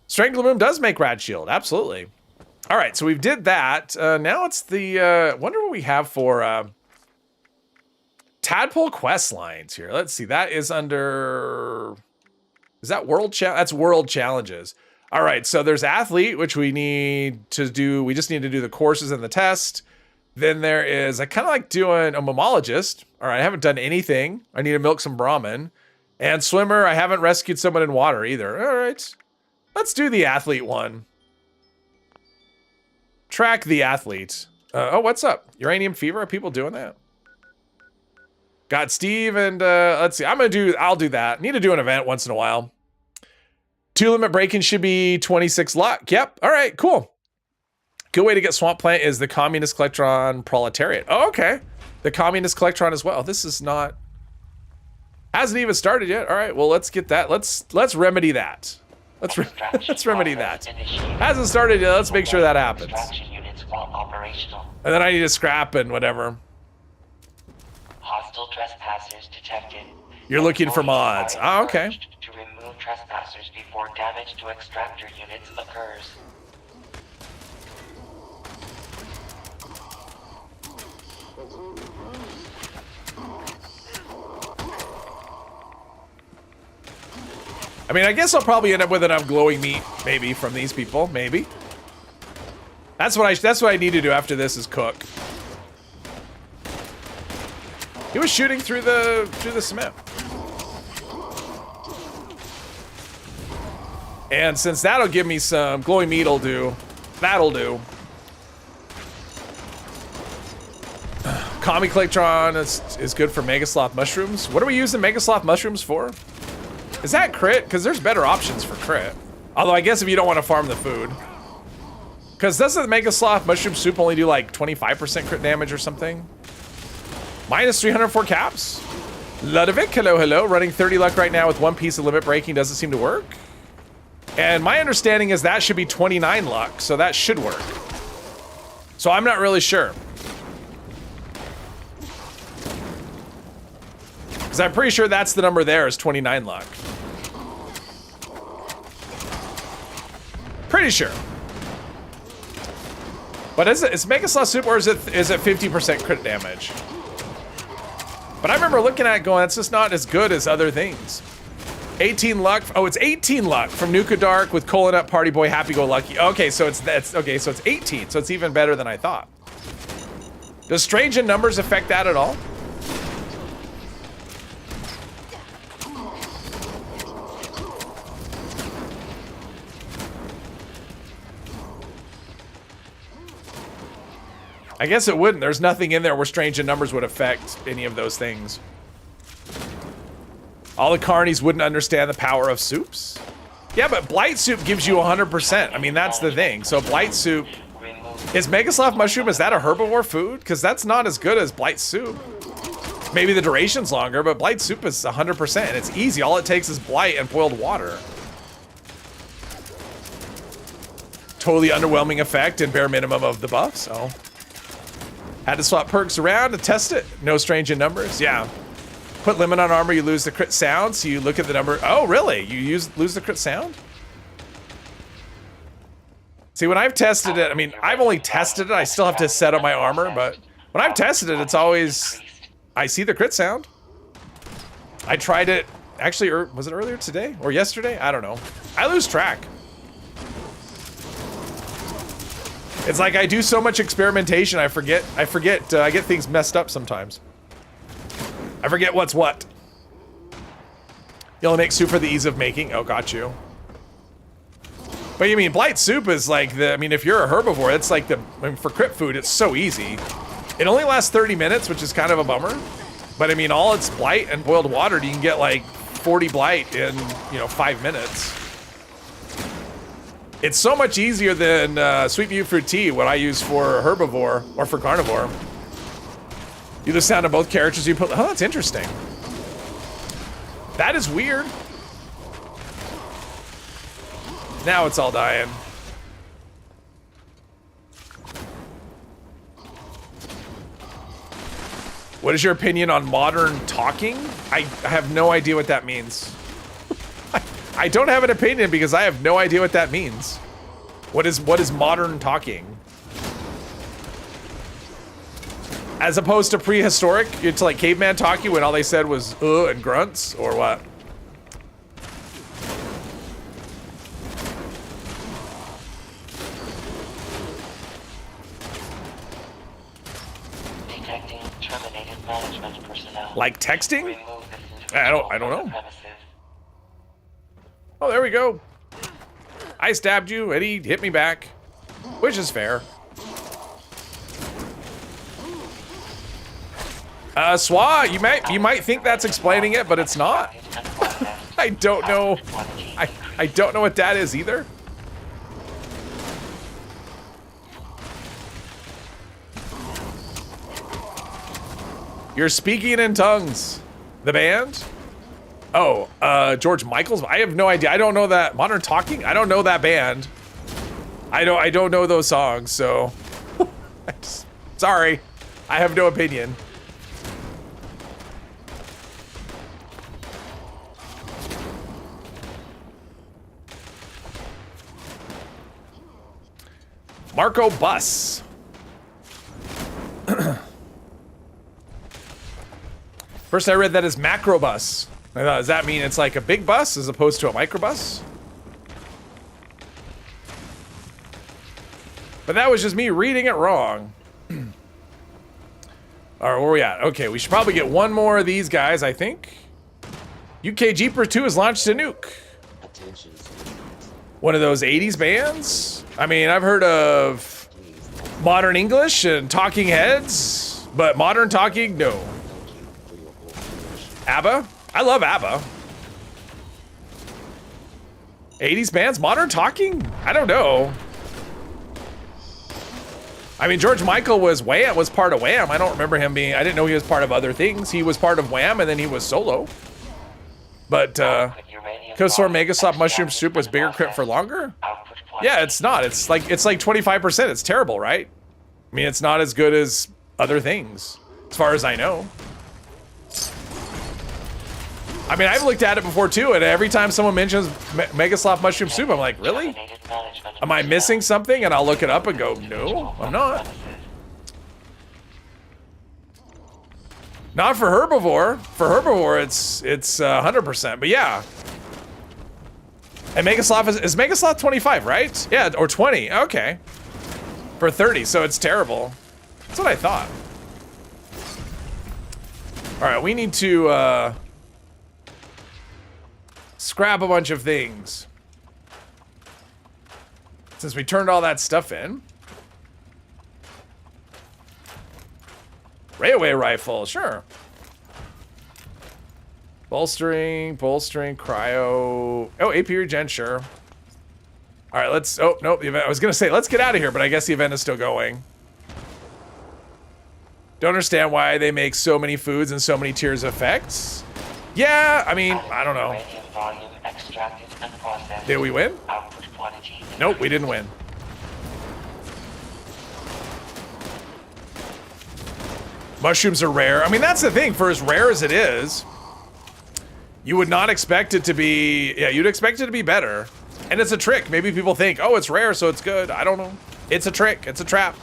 Speaker 1: Strangler Bloom does make Rad Shield, absolutely. All right, so we've did that. Now it's the, wonder what we have for Tadpole quest lines here. Let's see, that is under, is that World Challenge? That's World Challenges. All right, so there's Athlete, which we need to do, we just need to do the courses and the test. Then there is, I kind of like doing a Mammologist. All right, I haven't done anything. I need to milk some Brahmin. And Swimmer, I haven't rescued someone in water either. All right. Let's do the Athlete one. Track the Athlete. Oh, what's up? Uranium Fever? Are people doing that? Got Steve and let's see. I'll do that. Need to do an event once in a while. 2 limit break-in should be 26 luck. Yep. All right, cool. Good way to get Swamp Plant is the Communist Collectron Proletariat. Oh, okay. The Communist Collectron as well. This is not, hasn't even started yet. All right, well, let's get that. Let's remedy that. Let's remedy that. Hasn't started yet. Let's make sure that happens. And then I need to scrap and whatever.
Speaker 7: Hostile trespassers detected.
Speaker 1: You're looking for mods. Oh, okay.
Speaker 7: To remove trespassers before damage to extractor units occurs.
Speaker 1: I mean, I guess I'll probably end up with enough glowing meat, maybe, from these people, maybe. That's what I need to do after this is cook. He was shooting through the cement. And since that'll give me some glowing meat, that'll do. Kami Collectron is good for Mega Sloth mushrooms. What are we using Mega Sloth mushrooms for? Is that crit? Because there's better options for crit. Although I guess if you don't want to farm the food. Because doesn't the Mega Sloth mushroom soup only do like 25% crit damage or something? Minus 304 caps? Ludovic, hello. Running 30 luck right now with one piece of limit breaking doesn't seem to work. And my understanding is that should be 29 luck, so that should work. So I'm not really sure. Because I'm pretty sure that's the number there is 29 luck. Pretty sure. But is it Mega Slaw Soup or is it 50% crit damage? But I remember looking at it going, it's just not as good as other things. 18 luck. Oh, it's 18 luck from Nuka Dark with Cola Nut Party Boy Happy Go Lucky. Okay, so it's 18. So it's even better than I thought. Does Strange in Numbers affect that at all? I guess it wouldn't. There's nothing in there where Strange in Numbers would affect any of those things. All the carnies wouldn't understand the power of soups. Yeah, but Blight Soup gives you 100%. I mean, that's the thing. So Blight Soup... Is Megaslav Mushroom, is that a herbivore food? Because that's not as good as Blight Soup. Maybe the duration's longer, but Blight Soup is 100%. And it's easy. All it takes is Blight and boiled water. Totally underwhelming effect and bare minimum of the buff, so... Had to swap perks around to test it. No Strange in Numbers. Yeah. Put limit on armor, you lose the crit sound, so you look at the number. Oh, really? You lose the crit sound? See, when I've tested it, I mean, I've only tested it. I still have to set up my armor, but when I've tested it, it's always... I see the crit sound. I tried it, actually, was it earlier today? Or yesterday? I don't know. I lose track. It's like I do so much experimentation, I forget, I get things messed up sometimes. I forget what's what. You only make soup for the ease of making. Oh, got you. But you mean, Blight Soup is like the, I mean, if you're a herbivore, it's like the, I mean, for crit food, it's so easy. It only lasts 30 minutes, which is kind of a bummer. But I mean, all it's Blight and boiled water, you can get like 40 Blight in, 5 minutes. It's so much easier than Sweet Mute Fruit Tea, what I use for herbivore or for carnivore. You the sound of both characters you put. Oh, that's interesting. That is weird. Now it's all dying. What is your opinion on modern talking? I have no idea what that means. I don't have an opinion because I have no idea what that means. What is modern talking? As opposed to prehistoric, it's like caveman talking when all they said was and grunts, or what?
Speaker 7: Detecting terminated management personnel.
Speaker 1: Like texting?
Speaker 7: Remove this
Speaker 1: I don't
Speaker 7: individual
Speaker 1: know.
Speaker 7: from the premises.
Speaker 1: Oh, there we go. I stabbed you and he hit me back, which is fair. Swa, you might think that's explaining it, but it's not. I don't know. I don't know what that is either. You're speaking in tongues. The band? Oh, George Michael's. I have no idea. I don't know that. Modern Talking? I don't know that band. I don't know those songs, so sorry. I have no opinion. Marco Bus. First I read that as macrobus. I thought, does that mean it's like a big bus as opposed to a microbus? But that was just me reading it wrong. All right, where are we at? Okay, we should probably get one more of these guys, I think. UK Jeepers 2 has launched a nuke. One of those 80s bands? I mean, I've heard of Modern English and Talking Heads, but Modern Talking, no. ABBA? I love ABBA. 80s bands? Modern Talking? I don't know. I mean, George Michael was Wham, was part of Wham. I don't remember him being, I didn't know he was part of other things. He was part of Wham, and then he was solo. But, Kosaur Mega Slop Mushroom Soup was bigger crit for longer? Yeah, it's not. It's like 25%. It's terrible, right? I mean, it's not as good as other things, as far as I know. I mean, I've looked at it before too, and every time someone mentions Mega Slop Mushroom Soup, I'm like, really? Am I missing something? And I'll look it up and go, no, I'm not. Not for herbivore. For herbivore, it's 100%. But yeah. And Mega Slop is Mega Slop 25, right? Yeah, or 20. Okay. For 30, so it's terrible. That's what I thought. All right, we need to scrap a bunch of things. Since we turned all that stuff in. Railway rifle, sure. Bolstering, cryo. Oh, AP regen, sure. All right, let's, oh, nope, the event, I was gonna say, let's get out of here, but I guess the event is still going. Don't understand why they make so many foods and so many tiers of effects. Yeah, I mean, I don't know. Did we win? Nope, we didn't win. Mushrooms are rare. I mean, that's the thing. For as rare as it is, you would not expect it to be... Yeah, you'd expect it to be better. And it's a trick. Maybe people think, oh, it's rare, so it's good. I don't know. It's a trick. It's a trap.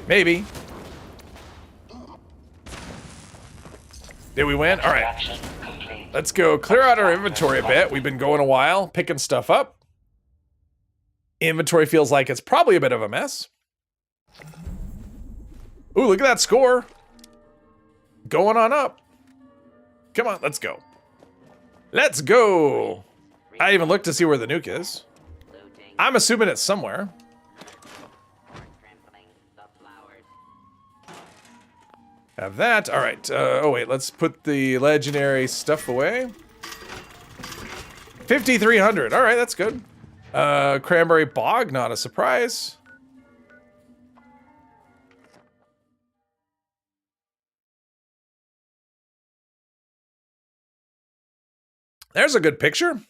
Speaker 1: Maybe. Did we win? All right. Let's go clear out our inventory a bit. We've been going a while, picking stuff up. Inventory feels like it's probably a bit of a mess. Ooh, look at that score. Going on up. Come on, let's go. Let's go. I didn't even look to see where the nuke is. I'm assuming it's somewhere. Have that. All right. Oh, wait. Let's put the legendary stuff away. 5,300. All right. That's good. Cranberry Bog. Not a surprise. There's a good picture.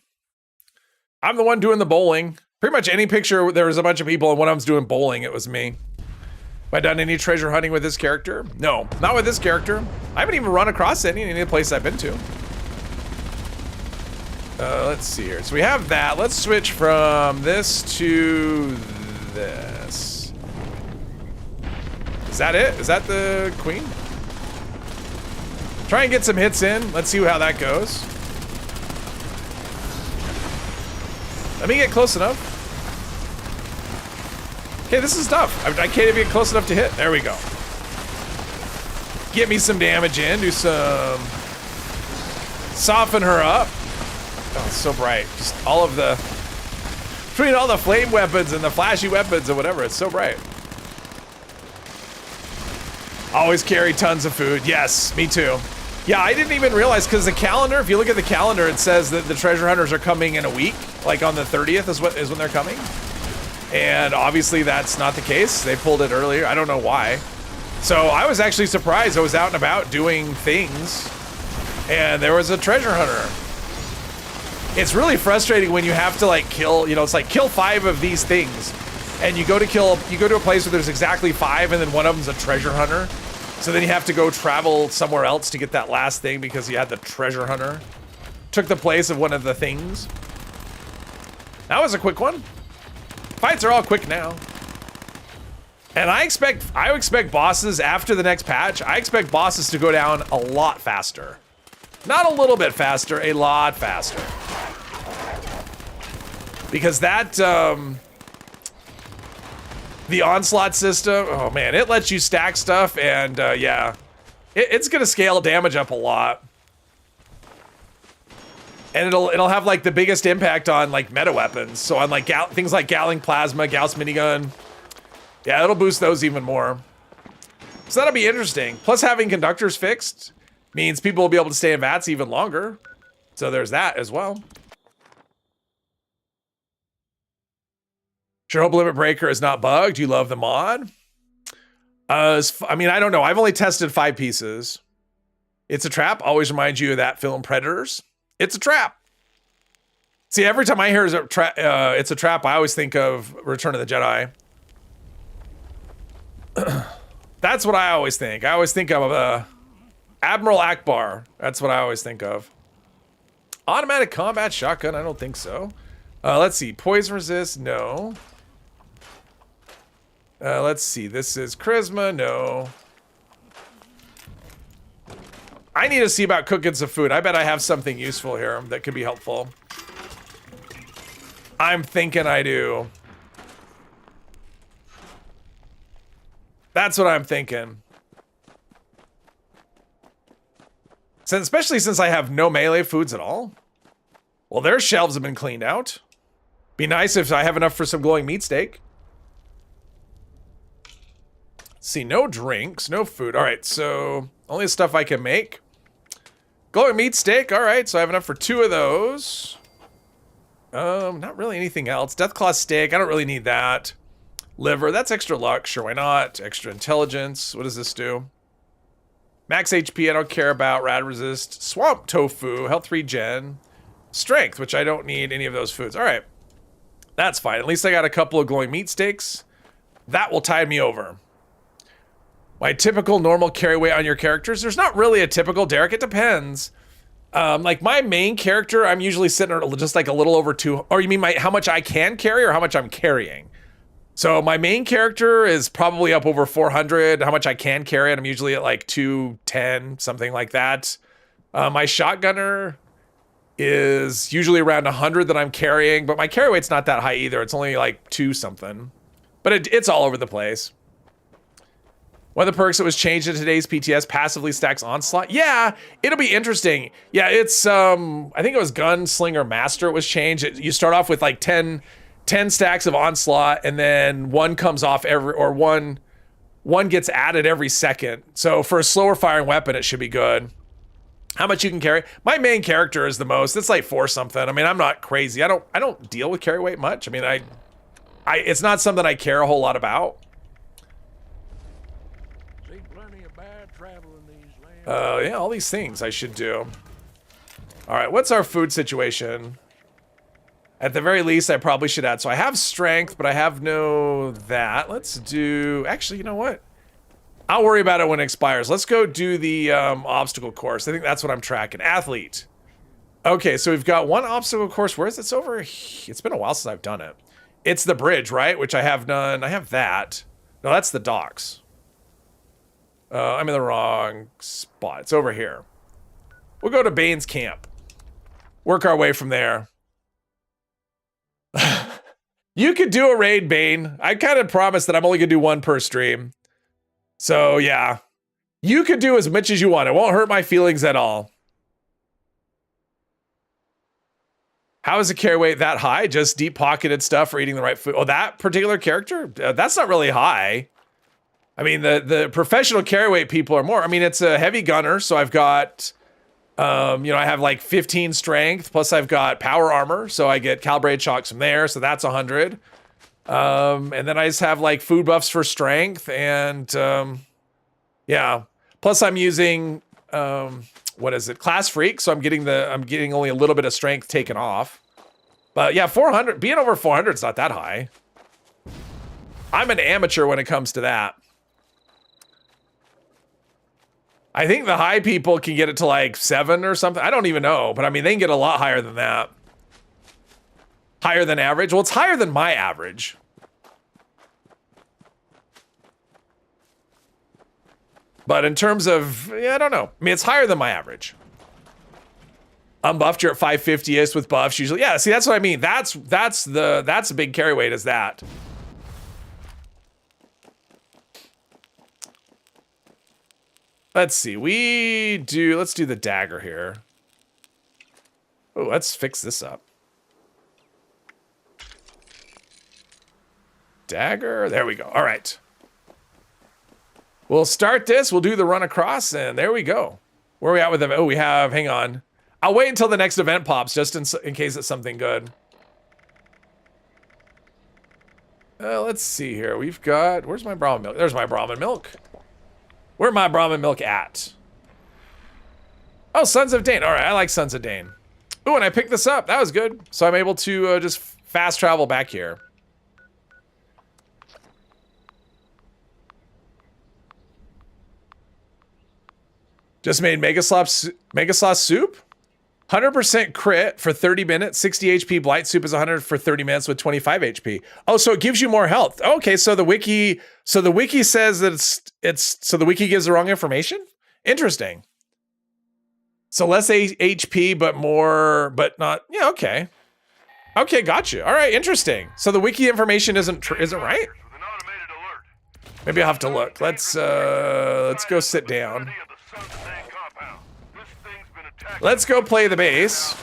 Speaker 1: I'm the one doing the bowling. Pretty much any picture, there was a bunch of people and one of them's doing bowling. It was me. Have I done any treasure hunting with this character? No, not with this character. I haven't even run across any of the places I've been to. Let's see here. So we have that. Let's switch from this to this. Is that it? Is that the queen? Try and get some hits in. Let's see how that goes. Let me get close enough. Okay, this is tough. I can't even get close enough to hit. There we go. Get me some damage in. Do some... Soften her up. Oh, it's so bright. Just all of the... Between all the flame weapons and the flashy weapons and whatever, it's so bright. Always carry tons of food. Yes, me too. Yeah, I didn't even realize, because the calendar, if you look at the calendar, it says that the treasure hunters are coming in a week. Like on the 30th is when they're coming. And obviously that's not the case. They pulled it earlier. I don't know why. So I was actually surprised. I was out and about doing things, and there was a treasure hunter. It's really frustrating when you have to like kill, you know, it's like kill 5 of these things. And you go to a place where there's exactly 5 and then one of them's a treasure hunter. So then you have to go travel somewhere else to get that last thing because you had the treasure hunter. Took the place of one of the things. That was a quick one. Fights are all quick now. And I expect bosses after the next patch, I expect bosses to go down a lot faster. Not a little bit faster, a lot faster. Because that, the onslaught system, oh man, it lets you stack stuff and yeah, it's gonna scale damage up a lot. And it'll have like the biggest impact on like meta weapons. So on like things like Gallon Plasma, Gauss Minigun. Yeah, it'll boost those even more. So that'll be interesting. Plus having conductors fixed means people will be able to stay in VATS even longer. So there's that as well. Sure hope Limit Breaker is not bugged. You love the mod? I mean, I don't know. I've only tested 5 pieces. It's a trap. Always remind you of that film Predators. It's a trap. See, every time I hear it's a trap, I always think of Return of the Jedi. That's what I always think. I always think of Admiral Akbar. That's what I always think of. Automatic combat shotgun? I don't think so. Let's see. Poison resist? No. Let's see. This is charisma? No. I need to see about cooking some food. I bet I have something useful here that could be helpful. I'm thinking I do. That's what I'm thinking. Especially since I have no melee foods at all. Well, their shelves have been cleaned out. Be nice if I have enough for some glowing meat steak. See, no drinks, no food. All right, so only stuff I can make. Glowing meat steak. All right, so I have enough for 2 of those. Not really anything else. Deathclaw steak. I don't really need that. Liver. That's extra luck. Sure, why not? Extra intelligence. What does this do? Max HP. I don't care about. Rad resist. Swamp tofu. Health regen. Strength, which I don't need any of those foods. All right, that's fine. At least I got a couple of glowing meat steaks. That will tide me over. My typical normal carry weight on your characters? There's not really a typical, Derek. It depends. Like my main character, I'm usually sitting at just like a little over 2. Or you mean how much I can carry or how much I'm carrying? So my main character is probably up over 400. How much I can carry, and I'm usually at like 210, something like that. My shotgunner is usually around 100 that I'm carrying, but my carry weight's not that high either. It's only like 2 something. But it's all over the place. One of the perks that was changed in today's PTS passively stacks Onslaught. Yeah, it'll be interesting. Yeah, it's, I think it was Gunslinger Master it was changed. You start off with like 10 stacks of Onslaught, and then one comes off one gets added every second. So for a slower firing weapon, it should be good. How much you can carry? My main character is the most. It's like 4 something. I mean, I'm not crazy. I don't deal with carry weight much. I mean, it's not something I care a whole lot about. Yeah, all these things I should do. All right, what's our food situation? At the very least, I probably should add. So I have strength, but I have no that. Let's do, actually, you know what? I'll worry about it when it expires. Let's go do the obstacle course. I think that's what I'm tracking. Athlete. Okay, so we've got 1 obstacle course. Where is it? It's over. It's been a while since I've done it. It's the bridge, right? Which I have done. I have that. No, that's the docks. I'm in the wrong spot. It's over here. We'll go to Bane's camp. Work our way from there. You could do a raid, Bane. I kind of promised that I'm only going to do 1 per stream. So, yeah. You could do as much as you want. It won't hurt my feelings at all. How is the carry weight that high? Just deep-pocketed stuff or eating the right food? Oh, that particular character? That's not really high. I mean, the professional carry weight people are more. I mean, it's a heavy gunner, so I've got, I have like 15 strength, plus I've got power armor, so I get calibrated shocks from there, so that's 100. And then I just have like food buffs for strength, and yeah. Plus I'm using what is it? Class Freak, so I'm getting only a little bit of strength taken off. But yeah, 400, being over 400 is not that high. I'm an amateur when it comes to that. I think the high people can get it to like 7 or something. I don't even know, but I mean, they can get a lot higher than that. Higher than average? Well, it's higher than my average. But in terms of, yeah, I don't know. I mean, it's higher than my average. Unbuffed, you're at 550th with buffs usually. Yeah, see, that's what I mean. That's a big carry weight is that. Let's see, let's do the dagger here. Oh, let's fix this up. Dagger, there we go, all right. We'll start this, we'll do the run across, and there we go. Where are we at with them? Oh, we have, hang on. I'll wait until the next event pops, just in case it's something good. Let's see here. We've got, where's my Brahmin milk? There's my Brahmin milk. Where's my Brahmin milk at? Oh, Sons of Dane. All right, I like Sons of Dane. Ooh, and I picked this up. That was good. So I'm able to just fast travel back here. Just made Mega Sloth soup. 100% crit for 30 minutes. 60 HP. Blight soup is 100 for 30 minutes with 25 HP. Oh, so it gives you more health. Okay, so the wiki says that so the wiki gives the wrong information? Interesting. So less HP, but more, but not, yeah, okay. Okay, gotcha. All right, interesting. So the wiki information isn't right? Maybe I'll have to look. Let's go sit down. Let's go play the bass.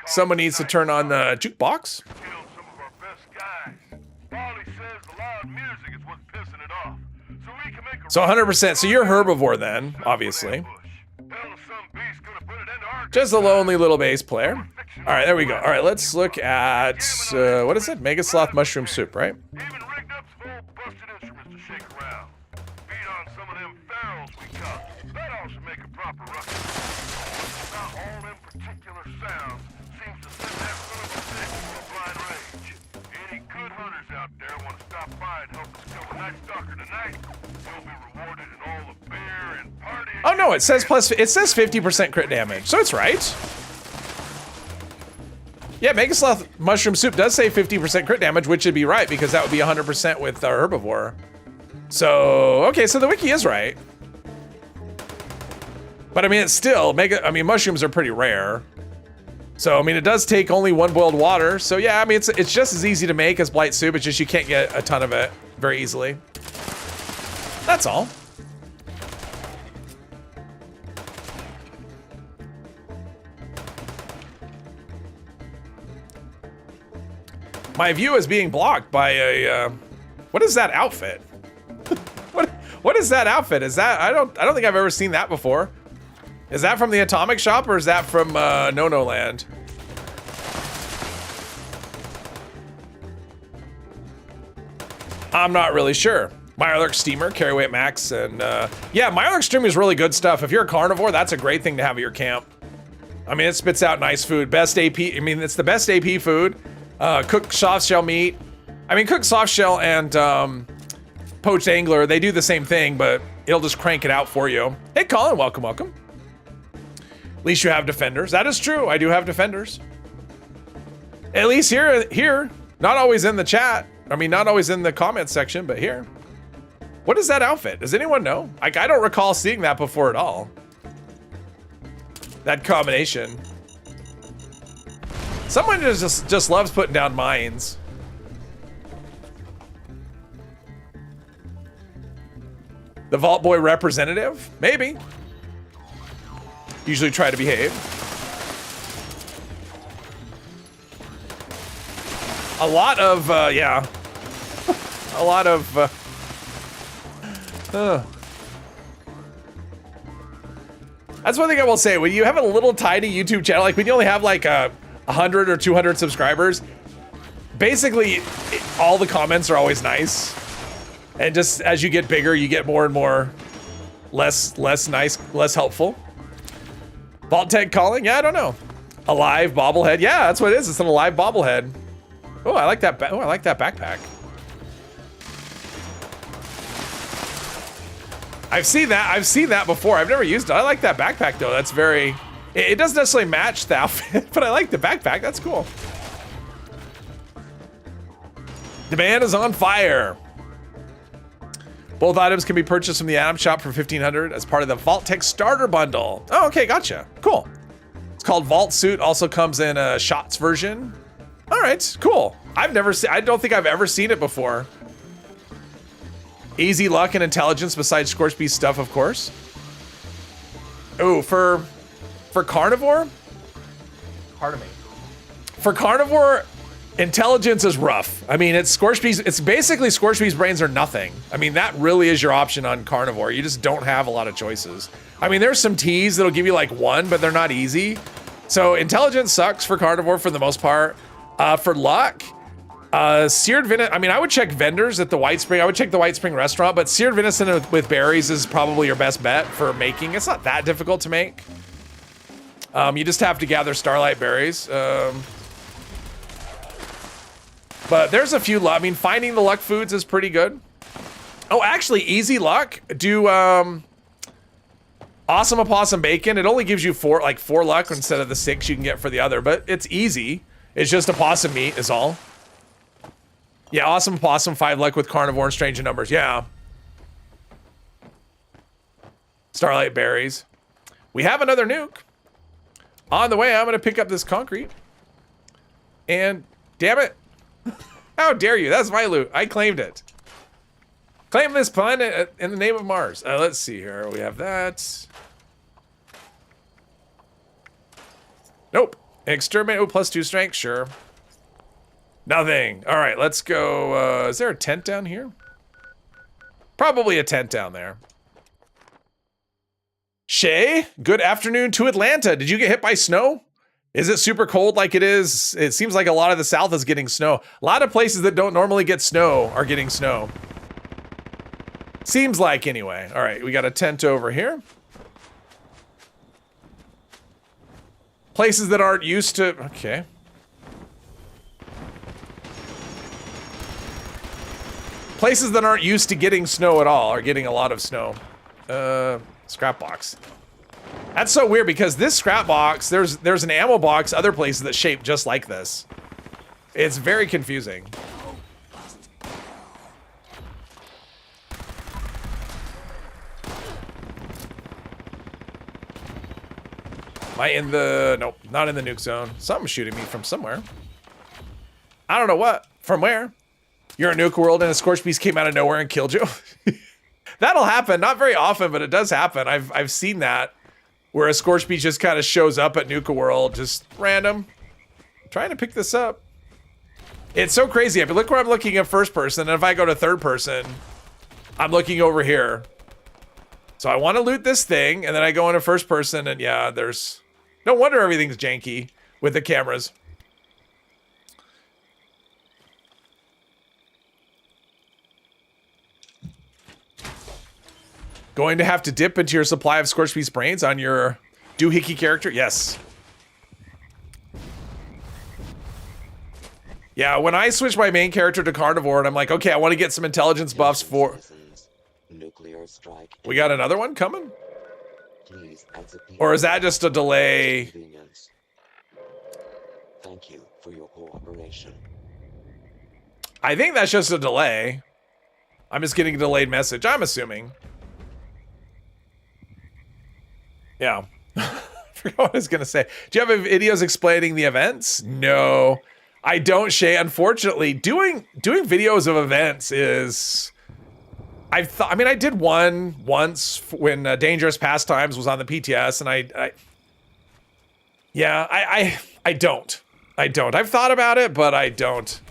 Speaker 1: Someone needs to turn on the jukebox. So 100%. So you're herbivore then, obviously. Just a lonely little bass player. All right, there we go. All right, let's look at, what is it? Mega Sloth mushroom soup, right? Oh no, it says 50% crit damage, so it's right. Yeah, Mega Sloth mushroom soup does say 50% crit damage, which would be right because that would be 100% with our herbivore. So, okay, so the wiki is right. But I mean, it's still, mushrooms are pretty rare. So, I mean, it does take only 1 boiled water. So yeah, I mean, it's just as easy to make as blight soup. It's just you can't get a ton of it very easily. That's all. My view is being blocked by a, what is that outfit? What is that outfit? Is that, I don't think I've ever seen that before. Is that from the Atomic Shop or is that from No Land? I'm not really sure. Mirelurk Steamer, carry weight max, and yeah, Mirelurk Steamer is really good stuff. If you're a carnivore, that's a great thing to have at your camp. I mean, it spits out nice food. Best AP, I mean, it's the best AP food. Cooked soft shell meat. I mean, cooked soft shell and poached angler, they do the same thing, but it'll just crank it out for you. Hey, Colin, welcome, welcome. At least you have defenders. That is true. I do have defenders. At least here, not always in the chat. I mean, not always in the comments section, but here. What is that outfit? Does anyone know? Like, I don't recall seeing that before at all. That combination. Someone just loves putting down mines. The Vault Boy representative? Maybe. Usually try to behave. A lot of, yeah. A lot of, That's one thing I will say. When you have a little tiny YouTube channel, like when you only have like 100 or 200 subscribers, basically all the comments are always nice. And just as you get bigger, you get more and more less nice, less helpful. Vault Tech calling? Yeah, I don't know. Alive bobblehead? Yeah, that's what it is. It's an alive bobblehead. Oh, I like that. Oh, I like that backpack. I've seen that before. I've never used it. I like that backpack though. That's very. It doesn't necessarily match the outfit, but I like the backpack. That's cool. Demand is on fire. Both items can be purchased from the Atom Shop for $1,500 as part of the Vault Tech Starter Bundle. Oh, okay, gotcha. Cool. It's called Vault Suit. Also comes in a Shots version. All right, cool. I don't think I've ever seen it before. Easy luck and intelligence besides Scorch Beast stuff, of course. Oh, for carnivore? Pardon me. For carnivore, intelligence is rough. I mean, it's basically Scorch Beast brains or nothing. I mean, that really is your option on carnivore. You just don't have a lot of choices. I mean, there's some teas that'll give you like 1, but they're not easy. So intelligence sucks for carnivore for the most part. For luck, Seared venison. I mean, I would check vendors at the White Spring. I would check the White Spring restaurant, but seared venison with berries is probably your best bet for making. It's not that difficult to make. You just have to gather starlight berries. But there's a few. I mean, finding the luck foods is pretty good. Oh, actually, easy luck. Do awesome opossum bacon. It only gives you 4 luck instead of the 6 you can get for the other, but it's easy. It's just opossum meat is all. Yeah, awesome opossum, 5 luck with carnivore and strange in numbers. Yeah. Starlight berries. We have another nuke. On the way, I'm gonna pick up this concrete. And damn it. How dare you? That's my loot. I claimed it. Claim this planet in the name of Mars. Let's see here. We have that. Nope. Exterminate. Oh, +2 strength. Sure. Nothing. All right, let's go. Is there a tent down here? Probably a tent down there. Shay, good afternoon to Atlanta. Did you get hit by snow? Is it super cold like it is? It seems like a lot of the South is getting snow. A lot of places that don't normally get snow are getting snow. Seems like anyway. All right, we got a tent over here. Places that aren't used to, okay. Places that aren't used to getting snow at all are getting a lot of snow. Scrap box. That's so weird because this scrap box, there's an ammo box other places that shape just like this. It's very confusing. Am I in the, nope, not in the nuke zone. Something's shooting me from somewhere. I don't know what, from where? You're a nuke world and a scorch beast came out of nowhere and killed you. That'll happen, not very often, but it does happen. I've seen that, where a scorch beast just kind of shows up at Nuka World, just random. Trying to pick this up. It's so crazy. I mean, look where I'm looking at first person, and if I go to third person, I'm looking over here. So I want to loot this thing, and then I go into first person, and yeah, there's... No wonder everything's janky with the cameras. Going to have to dip into your supply of Scorch Beast brains on your doohickey character? Yes. Yeah, when I switch my main character to carnivore and I'm like, okay, I want to get some intelligence buffs for...
Speaker 8: Nuclear strike.
Speaker 1: We got another one coming?
Speaker 8: Please execute.
Speaker 1: Or is that just a delay?
Speaker 8: Thank you for your cooperation.
Speaker 1: I think that's just a delay. I'm just getting a delayed message, I'm assuming. Yeah. I forgot what I was gonna say. Do you have videos explaining the events? No, I don't, Shay. Unfortunately, doing videos of events is... I mean, I did one once when Dangerous Pastimes was on the PTS, and I don't. I've thought about it, but I don't.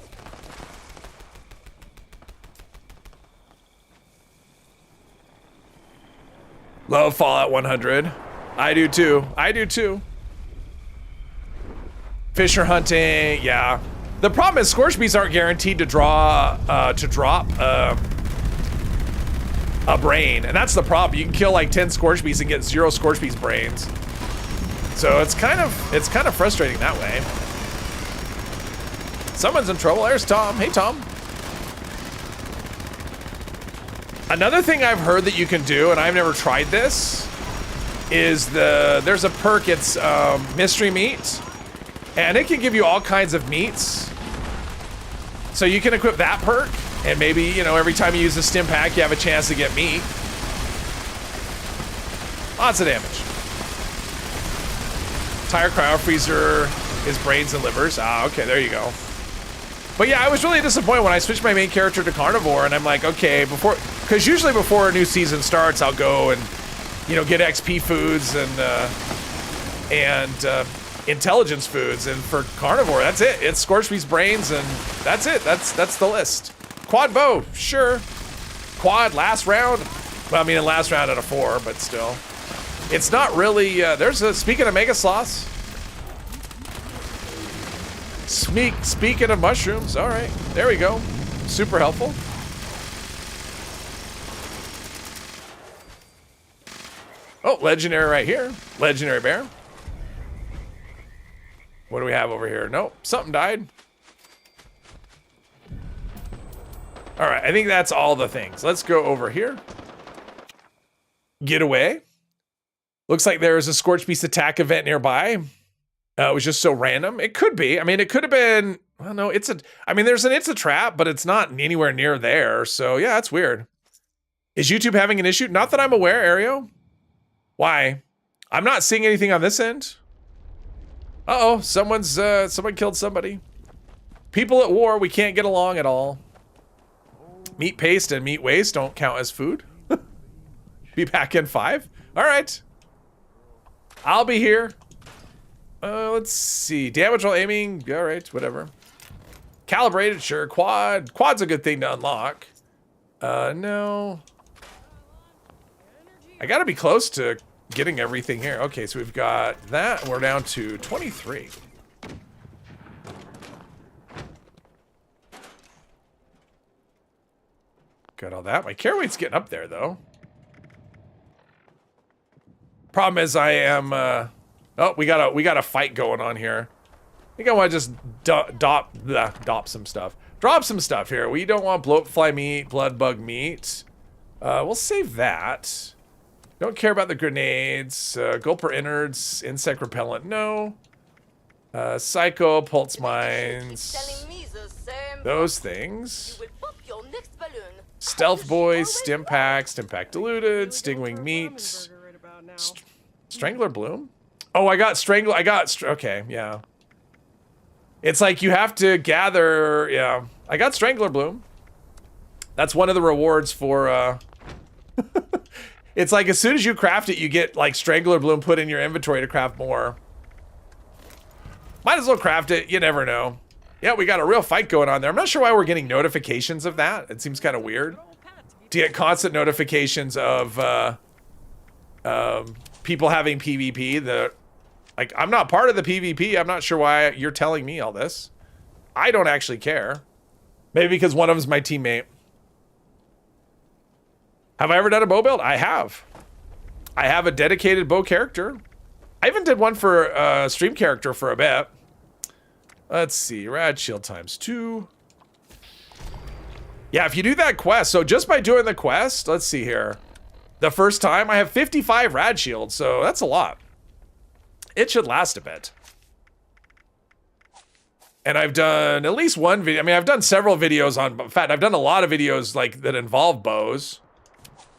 Speaker 1: Love Fallout 100. I do too. Fisher hunting, yeah. The problem is Scorch Beasts aren't guaranteed to drop a brain, and that's the problem. You can kill like 10 Scorch Beasts and get 0 Scorch Beast brains. So it's kind of frustrating that way. Someone's in trouble. There's Tom. Hey, Tom. Another thing I've heard that you can do, and I've never tried this, is there's a perk, it's mystery meat, and it can give you all kinds of meats. So you can equip that perk, and maybe, you know, every time you use the stim pack, you have a chance to get meat. Lots of damage. Tire cryo freezer is brains and livers. Ah, okay, there you go. But yeah, I was really disappointed when I switched my main character to carnivore, and I'm like, okay, because usually before a new season starts, I'll go and, you know, get XP foods and intelligence foods, and for carnivore, that's it. It's Scorch Beast brains, and that's it. That's the list. Quad bow, sure. Quad last round. Well, I mean, last round out of 4, but still, it's not really. Speaking of mega sloths. Speaking of mushrooms, all right, there we go. Super helpful. Oh, legendary right here. Legendary bear. What do we have over here? Nope, something died. All right, I think that's all the things. Let's go over here. Get away. Looks like there is a Scorch Beast attack event nearby. It was just so random. It could be. I mean, it could have been. Well, no, it's a. I mean, it's a trap, but it's not anywhere near there. So yeah, that's weird. Is YouTube having an issue? Not that I'm aware, Ario. Why? I'm not seeing anything on this end. Uh-oh, someone killed somebody. People at war, we can't get along at all. Meat paste and meat waste don't count as food. Be back in 5. All right. I'll be here. Let's see. Damage while aiming. All right, whatever. Calibrated, sure. Quad. Quad's a good thing to unlock. No. I gotta be close to getting everything here. Okay, so we've got that. We're down to 23. Got all that. My care weight's getting up there, though. Problem is, I am. Oh, we got a fight going on here. I think I want to just drop some stuff. Drop some stuff here. We don't want bloatfly meat, blood bug meat. We'll save that. Don't care about the grenades. Gulper innards, insect repellent, no. Psycho, pulse mines. Those things. Stealth boys, stim pack diluted, stingwing meat. Strangler bloom? Oh, I got strangler. Okay, yeah. It's like you have to gather. Yeah, I got strangler bloom. That's one of the rewards for. It's like as soon as you craft it, you get like strangler bloom put in your inventory to craft more. Might as well craft it. You never know. Yeah, we got a real fight going on there. I'm not sure why we're getting notifications of that. It seems kind of weird to get constant notifications of people having PvP. Like, I'm not part of the PvP. I'm not sure why you're telling me all this. I don't actually care. Maybe because one of them's my teammate. Have I ever done a bow build? I have. I have a dedicated bow character. I even did one for stream character for a bit. Let's see, rad shield ×2. Yeah, if you do that quest, so just by doing the quest, let's see here. The first time, I have 55 rad shields, so that's a lot. It should last a bit. And I've done at least one video. I mean, I've done several videos on, in fact, I've done a lot of videos like that involve bows.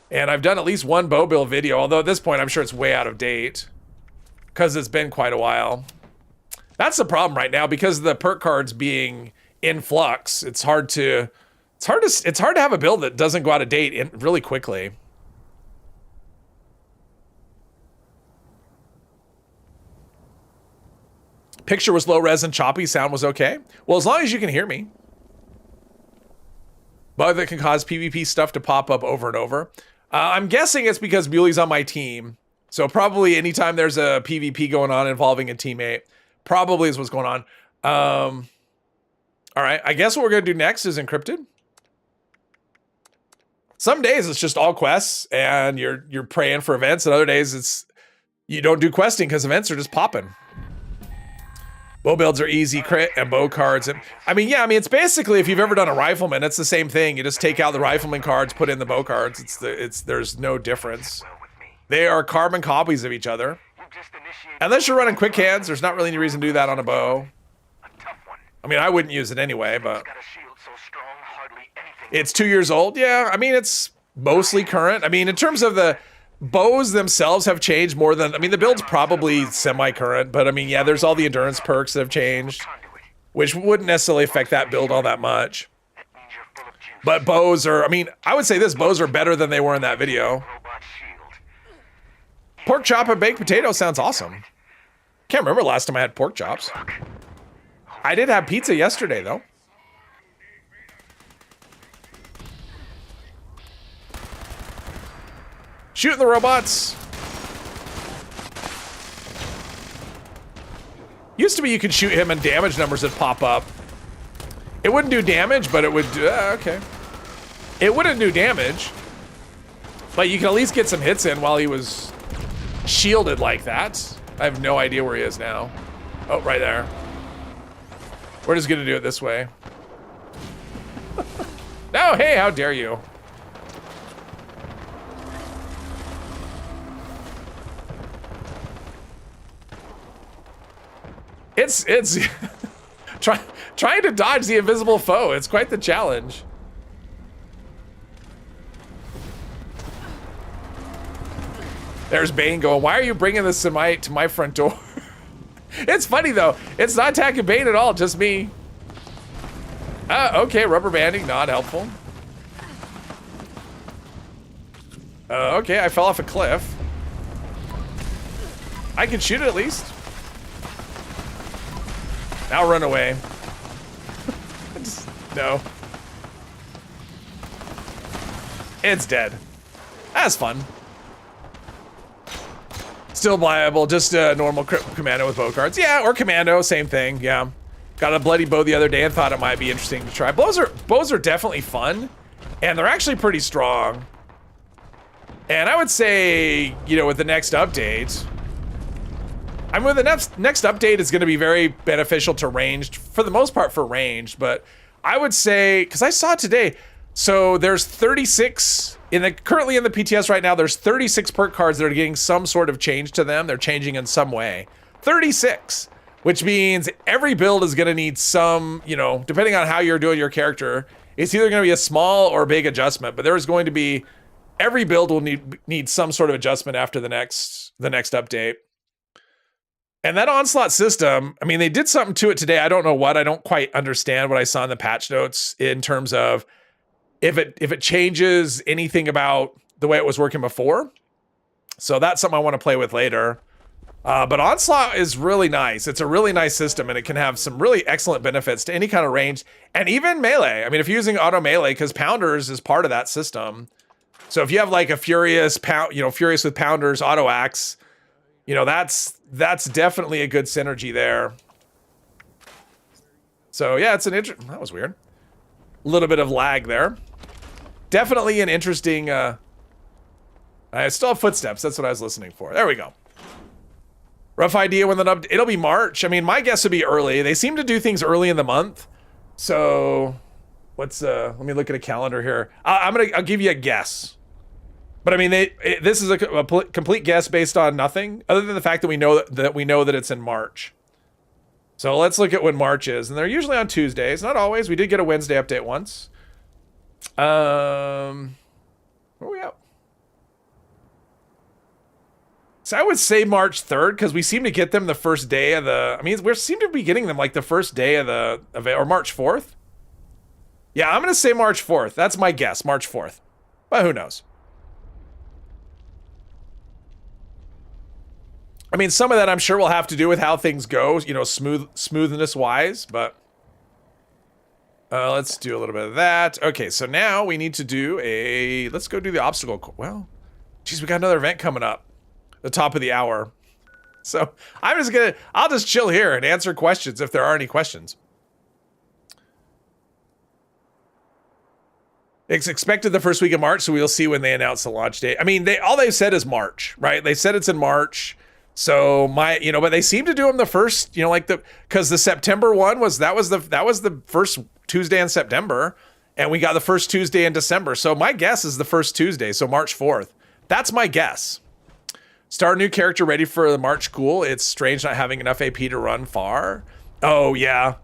Speaker 1: And I've done at least one bow build video, although at this point, I'm sure it's way out of date. Because it's been quite a while. That's the problem right now, because of the perk cards being in flux. It's hard to have a build that doesn't go out of date really quickly. Picture was low res and choppy, sound was okay. Well, as long as you can hear me. Bug that can cause PvP stuff to pop up over and over. I'm guessing it's because Muley's on my team. So probably anytime there's a PvP going on involving a teammate, probably is what's going on. All right, I guess what we're gonna do next is encrypted. Some days it's just all quests and you're praying for events, and other days it's you don't do questing because events are just popping. Bow builds are easy, crit and bow cards. I mean, it's basically, if you've ever done a rifleman, it's the same thing. You just take out the rifleman cards, put in the bow cards. There's no difference. They are carbon copies of each other. Unless you're running quick hands, there's not really any reason to do that on a bow. I mean, I wouldn't use it anyway, but it's 2 years old. Yeah, I mean, it's mostly current. I mean, in terms of the bows themselves have changed more than, I mean, the build's probably semi-current, but I mean, yeah, there's all the endurance perks that have changed, which wouldn't necessarily affect that build all that much. But bows are, I mean, I would say this, bows are better than they were in that video. Pork chop and baked potato sounds awesome. Can't remember last time I had pork chops. I did have pizza yesterday, though. Shooting the robots. Used to be you could shoot him and damage numbers would pop up. It wouldn't do damage, but it would do, okay. It wouldn't do damage, but you can at least get some hits in while he was shielded like that. I have no idea where he is now. Oh, right there. We're just gonna do it this way. No, hey, how dare you? It's trying to dodge the invisible foe. It's quite the challenge. There's Bane going, why are you bringing this to my front door? It's funny though. It's not attacking Bane at all, just me. Okay, rubber banding, not helpful. Okay, I fell off a cliff. I can shoot it at least. Now run away. No. It's dead. That's fun. Still viable, just a normal commando with bow cards. Yeah, or commando, same thing, yeah. Got a bloody bow the other day and thought it might be interesting to try. Bows are definitely fun, and they're actually pretty strong. And I would say, you know, with the next update, with the next update is going to be very beneficial to ranged, for the most part for ranged, but I would say, because I saw today, so there's 36, currently in the PTS right now, there's 36 perk cards that are getting some sort of change to them. They're changing in some way. 36, which means every build is going to need some, you know, depending on how you're doing your character, it's either going to be a small or big adjustment, but there is going to be, every build will need some sort of adjustment after the next update. And that onslaught system, I mean, they did something to it today. I don't know what. I don't quite understand what I saw in the patch notes in terms of if it changes anything about the way it was working before. So that's something I want to play with later. But onslaught is really nice. It's a really nice system, and it can have some really excellent benefits to any kind of range and even melee. I mean, if you're using auto melee, because pounders is part of that system. So if you have like a furious with pounders auto axe, you know, that's definitely a good synergy there. So yeah, it's that was weird. A little bit of lag there. Definitely an interesting, I still have footsteps. That's what I was listening for. There we go. Rough idea when it'll be March. I mean, my guess would be early. They seem to do things early in the month. So let me look at a calendar here. I'll give you a guess. But I mean, this is a complete guess based on nothing other than the fact that we know that it's in March. So let's look at when March is, and they're usually on Tuesdays, not always. We did get a Wednesday update once. Where are we at? So I would say March 3rd because we seem to get them the first day of the. I mean, we seem to be getting them like the first day of or March 4th. Yeah, I'm gonna say March 4th. That's my guess, March 4th. But who knows? I mean, some of that I'm sure will have to do with how things go, you know, smoothness wise, but let's do a little bit of that. Okay, so now we need to do let's go do the obstacle. Well, geez, we got another event coming up, the top of the hour. So I'll just chill here and answer questions if there are any questions. It's expected the first week of March, so we'll see when they announce the launch date. I mean, all they've said is March, right? They said it's in March. So but they seem to do them the first, you know, like because the September one was the first Tuesday in September, and we got the first Tuesday in December. So my guess is the first Tuesday, so March 4th. That's my guess. Start a new character ready for the March school. It's strange not having enough AP to run far. Oh yeah.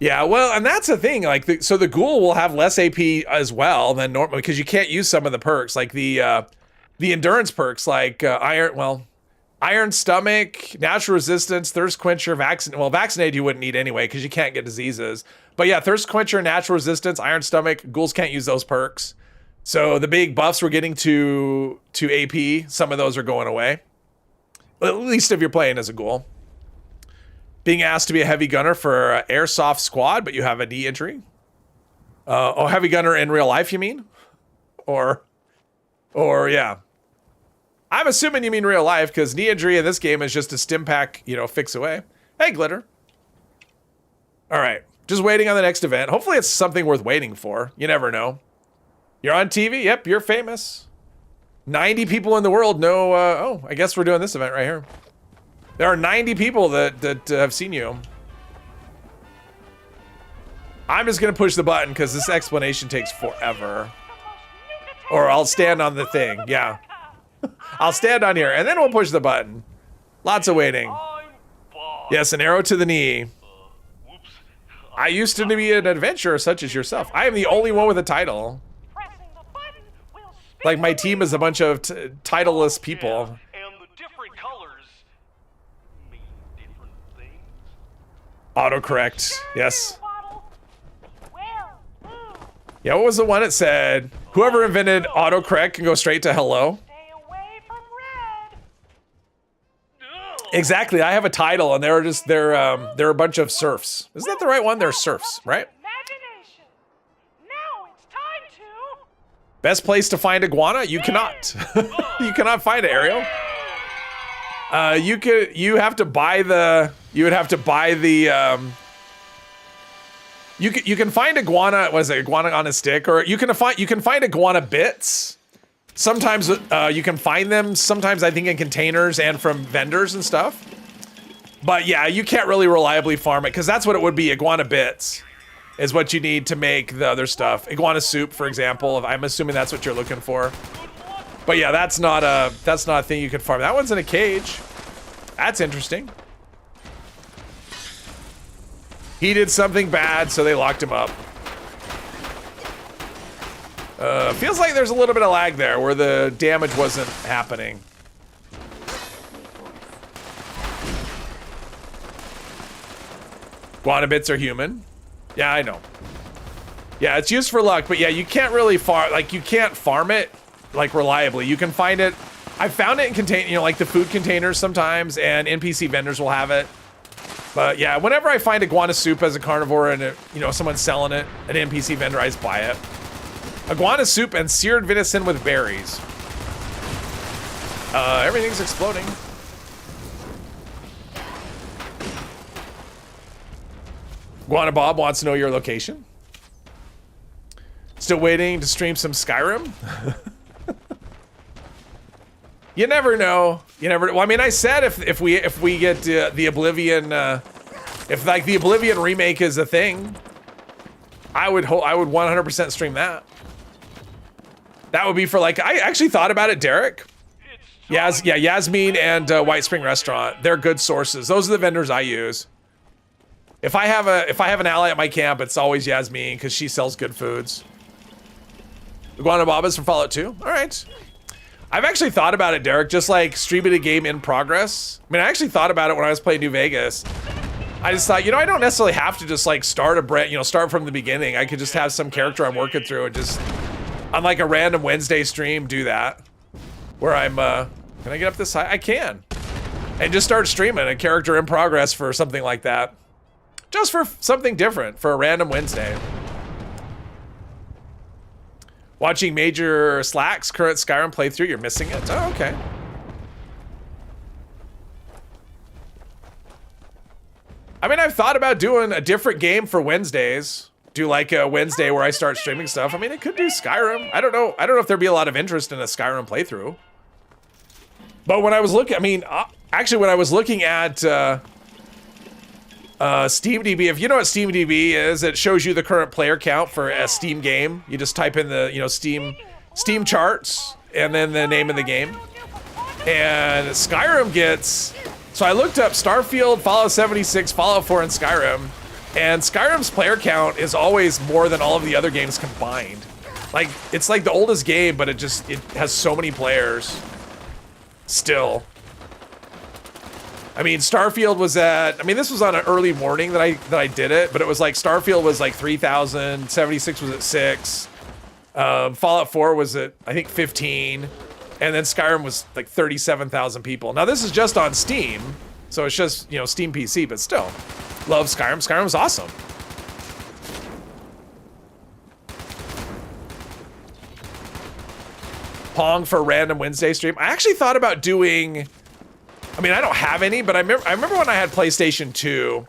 Speaker 1: Yeah, well, and that's the thing. Like, so the ghoul will have less AP as well than normal because you can't use some of the perks, like the endurance perks, like Iron Stomach, Natural Resistance, Thirst Quencher, Vaccinated you wouldn't need anyway because you can't get diseases. But yeah, Thirst Quencher, Natural Resistance, Iron Stomach, ghouls can't use those perks. So the big buffs we're getting to AP, some of those are going away. At least if you're playing as a ghoul. Being asked to be a heavy gunner for Airsoft Squad, but you have a knee injury. Heavy gunner in real life, you mean? Or yeah. I'm assuming you mean real life because knee injury in this game is just a stim pack, you know, fix away. Hey, Glitter. All right. Just waiting on the next event. Hopefully it's something worth waiting for. You never know. You're on TV? Yep, you're famous. 90 people in the world know, oh, I guess we're doing this event right here. There are 90 people that have seen you. I'm just gonna push the button because this explanation takes forever. Or I'll stand on the thing, yeah. I'll stand on here and then we'll push the button. Lots of waiting. Yes, an arrow to the knee. I used to be an adventurer such as yourself. I am the only one with a title. Like my team is a bunch of titleless people.
Speaker 9: And the different colors mean different things.
Speaker 1: Autocorrect, yes. Yeah, what was the one that said, whoever invented autocorrect can go straight to hello? Exactly, I have a title and they're a bunch of serfs. Isn't that the right one? They're serfs, right?
Speaker 5: Now it's time to...
Speaker 1: Best place to find iguana? You cannot. You cannot find it, Ariel. You have to buy the, you would have to buy the, you can find iguana, what is it, iguana on a stick, or you can find iguana bits. Sometimes you can find them, sometimes I think in containers and from vendors and stuff. But yeah, you can't really reliably farm it, because that's what it would be, iguana bits is what you need to make the other stuff. Iguana soup, for example, I'm assuming that's what you're looking for. But yeah, that's not a thing you can farm. That one's in a cage. That's interesting. He did something bad, so they locked him up. Feels like there's a little bit of lag there where the damage wasn't happening. Iguana bits are human. Yeah, I know. Yeah, it's used for luck, but yeah, you can't really farm, like you can't farm it like reliably. You can find it. I found it in contain, you know, like the food containers sometimes, and NPC vendors will have it. But yeah, whenever I find iguana soup as a carnivore and you know someone's selling it, an NPC vendor, I just buy it. Iguana soup and seared venison with berries. Everything's exploding. Iguana Bob wants to know your location. Still waiting to stream some Skyrim? You never know. You never. Well, I mean, I said if we get the Oblivion, if like the Oblivion remake is a thing, I would 100% stream that. That would be for like, I actually thought about it, Derek. Yasmin and White Spring Restaurant. They're good sources. Those are the vendors I use. If I have an ally at my camp, it's always Yasmin because she sells good foods. Iguana Bob is from Fallout 2. All right. I've actually thought about it, Derek, just like streaming a game in progress. I mean, I actually thought about it when I was playing New Vegas. I just thought, you know, I don't necessarily have to just like start from the beginning. I could just have some character I'm working through and just on like a random Wednesday stream do that. Where I'm, can I get up this high? I can. And just start streaming a character in progress for something like that. Just for something different, for a random Wednesday. Watching Major Slack's current Skyrim playthrough, you're missing it? Oh, okay. I mean, I've thought about doing a different game for Wednesdays. Do like a Wednesday where I start streaming stuff. I mean, it could do Skyrim. I don't know if there'd be a lot of interest in a Skyrim playthrough. But when I was looking, I mean, actually when I was looking at SteamDB, if you know what SteamDB is, it shows you the current player count for a Steam game. You just type in the, you know, Steam charts and then the name of the game. And Skyrim gets, so I looked up Starfield, Fallout 76, Fallout 4, and Skyrim. And Skyrim's player count is always more than all of the other games combined. Like, it's like the oldest game, but it has so many players still. I mean, Starfield was at, I mean, this was on an early morning that I did it, but it was like, Starfield was like 3,000, 76 was at 6, Fallout 4 was at, I think, 15, and then Skyrim was like 37,000 people. Now, this is just on Steam, so it's just, you know, Steam PC, but still, love Skyrim. Skyrim was awesome. Pong for a random Wednesday stream. I actually thought about doing I mean, I don't have any, but I remember when I had PlayStation 2,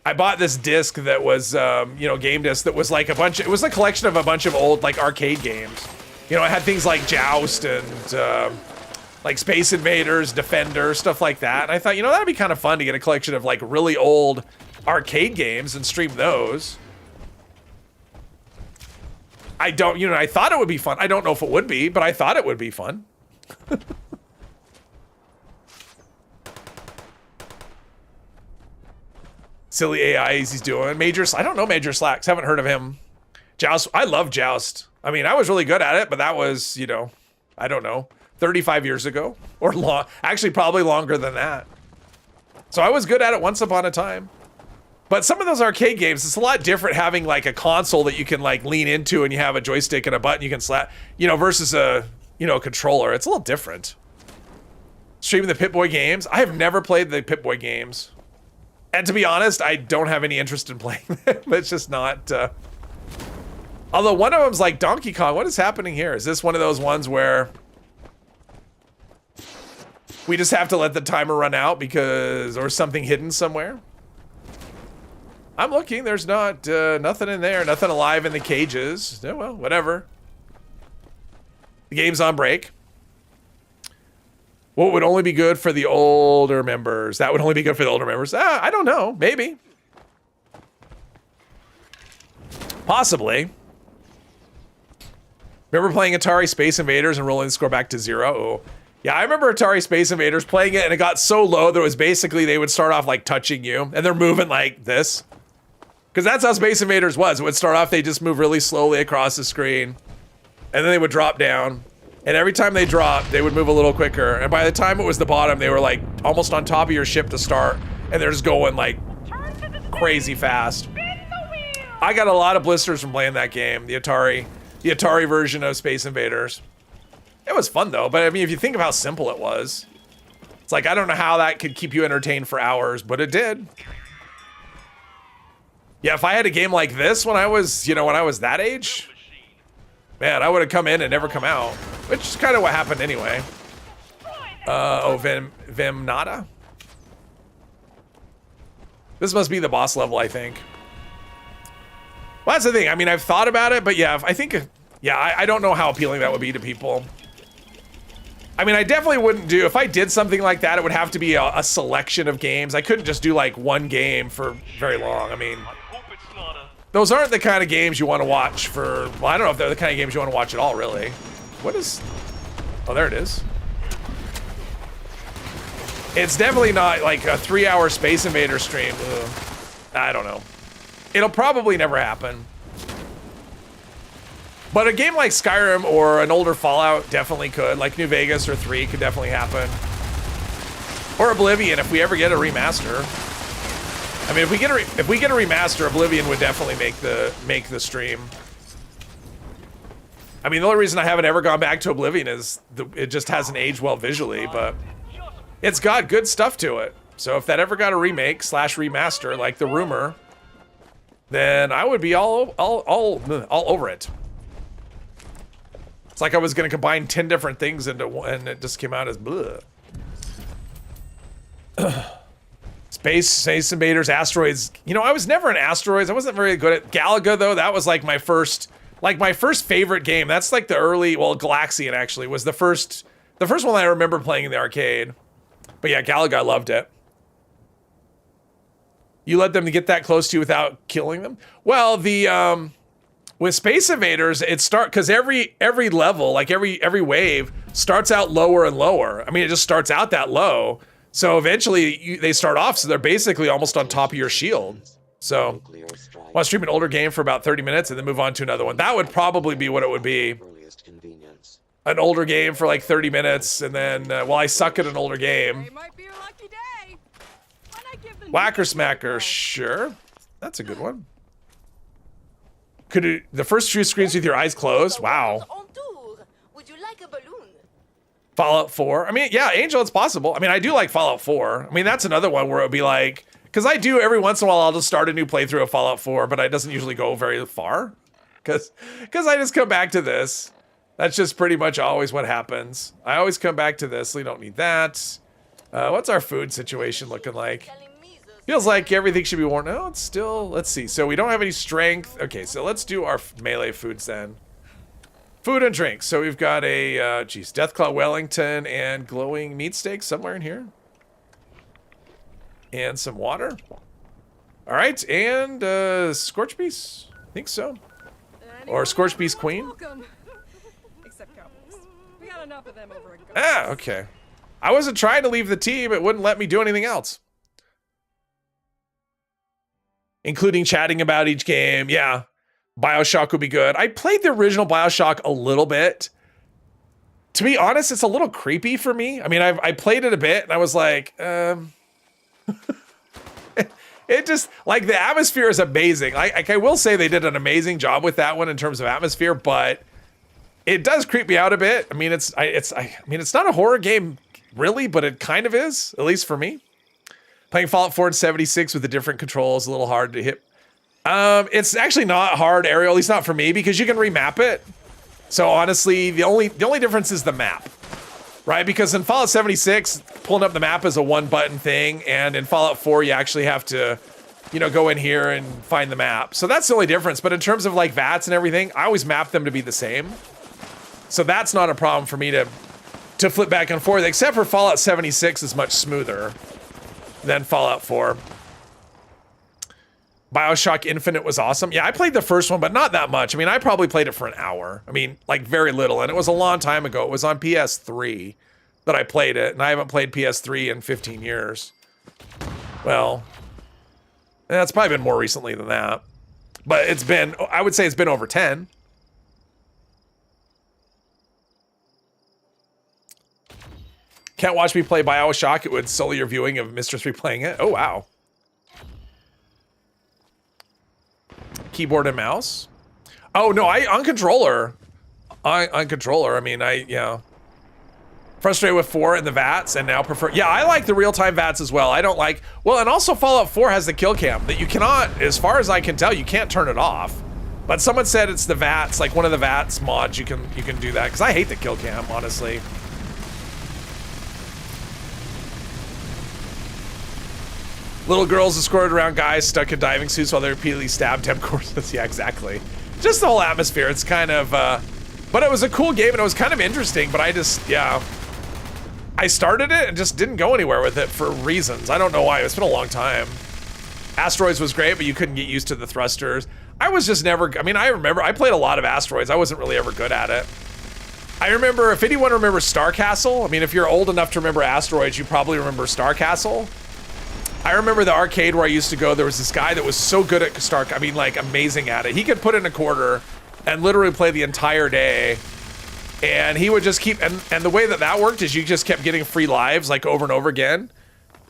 Speaker 1: I bought this disc that was, you know, game disc that was like it was a collection of a bunch of old, like, arcade games. You know, it had things like Joust and, like Space Invaders, Defender, stuff like that. And I thought, you know, that'd be kind of fun to get a collection of, like, really old arcade games and stream those. I thought it would be fun. I don't know if it would be, but I thought it would be fun. Silly AIs he's doing. I don't know Major Slacks. Haven't heard of him. Joust. I love Joust. I mean, I was really good at it, but that was, you know, I don't know, 35 years ago or long. Actually, probably longer than that. So I was good at it once upon a time. But some of those arcade games, it's a lot different having like a console that you can like lean into and you have a joystick and a button you can slap, you know, versus a, you know, controller. It's a little different. Streaming the Pip-Boy games. I have never played the Pip-Boy games. And to be honest, I don't have any interest in playing them. It's just not, although one of them's like Donkey Kong. What is happening here? Is this one of those ones where we just have to let the timer run out because, or something hidden somewhere? I'm looking, there's not, nothing in there, nothing alive in the cages. Yeah, well, whatever. The game's on break. What would only be good for the older members? That would only be good for the older members. I don't know, maybe. Possibly. Remember playing Atari Space Invaders and rolling the score back to 0? Oh. Yeah, I remember Atari Space Invaders playing it and it got so low that it was basically they would start off like touching you and they're moving like this. Because that's how Space Invaders was. It would start off, they just move really slowly across the screen. And then they would drop down. And every time they dropped, they would move a little quicker. And by the time it was the bottom, they were like almost on top of your ship to start. And they're just going like crazy fast. I got a lot of blisters from playing that game, the Atari version of Space Invaders. It was fun though, but I mean, if you think of how simple it was, it's like, I don't know how that could keep you entertained for hours, but it did. Yeah, if I had a game like this when I was, you know, when I was that age, man, I would have come in and never come out, which is kind of what happened anyway. Vim Nada? This must be the boss level, I think. Well, that's the thing. I mean, I've thought about it, but yeah, I think, yeah, I don't know how appealing that would be to people. I mean, I definitely wouldn't do, if I did something like that, it would have to be a selection of games. I couldn't just do like one game for very long. I mean, those aren't the kind of games you want to watch for, well, I don't know if they're the kind of games you want to watch at all, really. What is, oh, there it is. It's definitely not like a 3-hour Space Invader stream. Ugh. I don't know. It'll probably never happen. But a game like Skyrim or an older Fallout definitely could. Like New Vegas or 3 could definitely happen. Or Oblivion if we ever get a remaster. I mean, if we get a remaster, Oblivion would definitely make the stream. I mean, the only reason I haven't ever gone back to Oblivion is it just hasn't aged well visually, but it's got good stuff to it. So if that ever got a remake / remaster, like the rumor, then I would be all over it. It's like I was gonna combine 10 different things into one, and it just came out as bleh. Space Invaders, Asteroids. You know, I was never an Asteroids. I wasn't very good at Galaga though. That was like my first favorite game. That's like the early, well, Galaxian actually was the first one I remember playing in the arcade. But yeah, Galaga, I loved it. You let them get that close to you without killing them? Well, the with Space Invaders, because every level, like every wave starts out lower and lower. I mean, it just starts out that low. So eventually they start off, so they're basically almost on top of your shield. So I want to stream an older game for about 30 minutes and then move on to another one. That would probably be what it would be. An older game for like 30 minutes and then, well, I suck at an older game. Whacker Smacker, sure. That's a good one. Could it, the first few screens with your eyes closed? Wow.
Speaker 5: Would you like a balloon?
Speaker 1: Fallout 4. I mean, yeah, Angel, it's possible. I mean, I do like Fallout 4. I mean, that's another one where it would be like, because I do every once in a while, I'll just start a new playthrough of Fallout 4, but it doesn't usually go very far. Because I just come back to this. That's just pretty much always what happens. I always come back to this. We don't need that. What's our food situation looking like? Feels like everything should be worn. No, it's still, let's see. So we don't have any strength. Okay, so let's do our melee foods then. Food and drink. So we've got a, Deathclaw Wellington and glowing meat steak somewhere in here. And some water. All right, and Scorch Beast. I think so. Or Scorch Beast Queen.
Speaker 10: Welcome. Except cowboys. We got enough of them over at
Speaker 1: Ah, okay. I wasn't trying to leave the team. It wouldn't let me do anything else. Including chatting about each game. Yeah. BioShock would be good. I played the original BioShock a little bit. To be honest, it's a little creepy for me. I mean, I played it a bit and I was like, it just, like, the atmosphere is amazing. I will say they did an amazing job with that one in terms of atmosphere, but it does creep me out a bit. I mean, it's not a horror game really, but it kind of is, at least for me. Playing Fallout 4 and 76 with the different controls, a little hard to hit. It's actually not hard, Ariel, at least not for me, because you can remap it. So honestly, the only difference is the map, right? Because in Fallout 76, pulling up the map is a one-button thing, and in Fallout 4, you actually have to, you know, go in here and find the map. So that's the only difference. But in terms of like VATS and everything, I always map them to be the same. So that's not a problem for me to flip back and forth, except for Fallout 76 is much smoother than Fallout 4. BioShock Infinite was awesome. Yeah, I played the first one, but not that much. I mean, I probably played it for an hour. I mean, like very little, and it was a long time ago. It was on PS3 that I played it, and I haven't played PS3 in 15 years. Well, that's probably been more recently than that. But it's been, I would say it's been over 10. Can't watch me play BioShock. It would sully your viewing of Mistress replaying it. Oh, wow. Keyboard and mouse. Oh, no, on controller. On controller, I mean, yeah. Frustrated with 4 and the VATS and now prefer. Yeah, I like the real-time VATS as well. I don't like, well, and also Fallout 4 has the kill cam that you cannot, as far as I can tell, you can't turn it off. But someone said it's the VATS, like one of the VATS mods, you can do that, because I hate the kill cam, honestly. Little girls escorted around guys stuck in diving suits while they repeatedly stabbed temp courses. Yeah, exactly. Just the whole atmosphere. It's kind of, but it was a cool game and it was kind of interesting, but I just, yeah. I started it and just didn't go anywhere with it for reasons. I don't know why. It's been a long time. Asteroids was great, but you couldn't get used to the thrusters. I was just never, I mean, I remember, I played a lot of Asteroids. I wasn't really ever good at it. I remember, if anyone remembers Star Castle, I mean, if you're old enough to remember Asteroids, you probably remember Star Castle. I remember the arcade where I used to go, there was this guy that was so good at Star, I mean, like, amazing at it. He could put in a quarter and literally play the entire day. And he would just keep, and the way that worked is you just kept getting free lives, like, over and over again.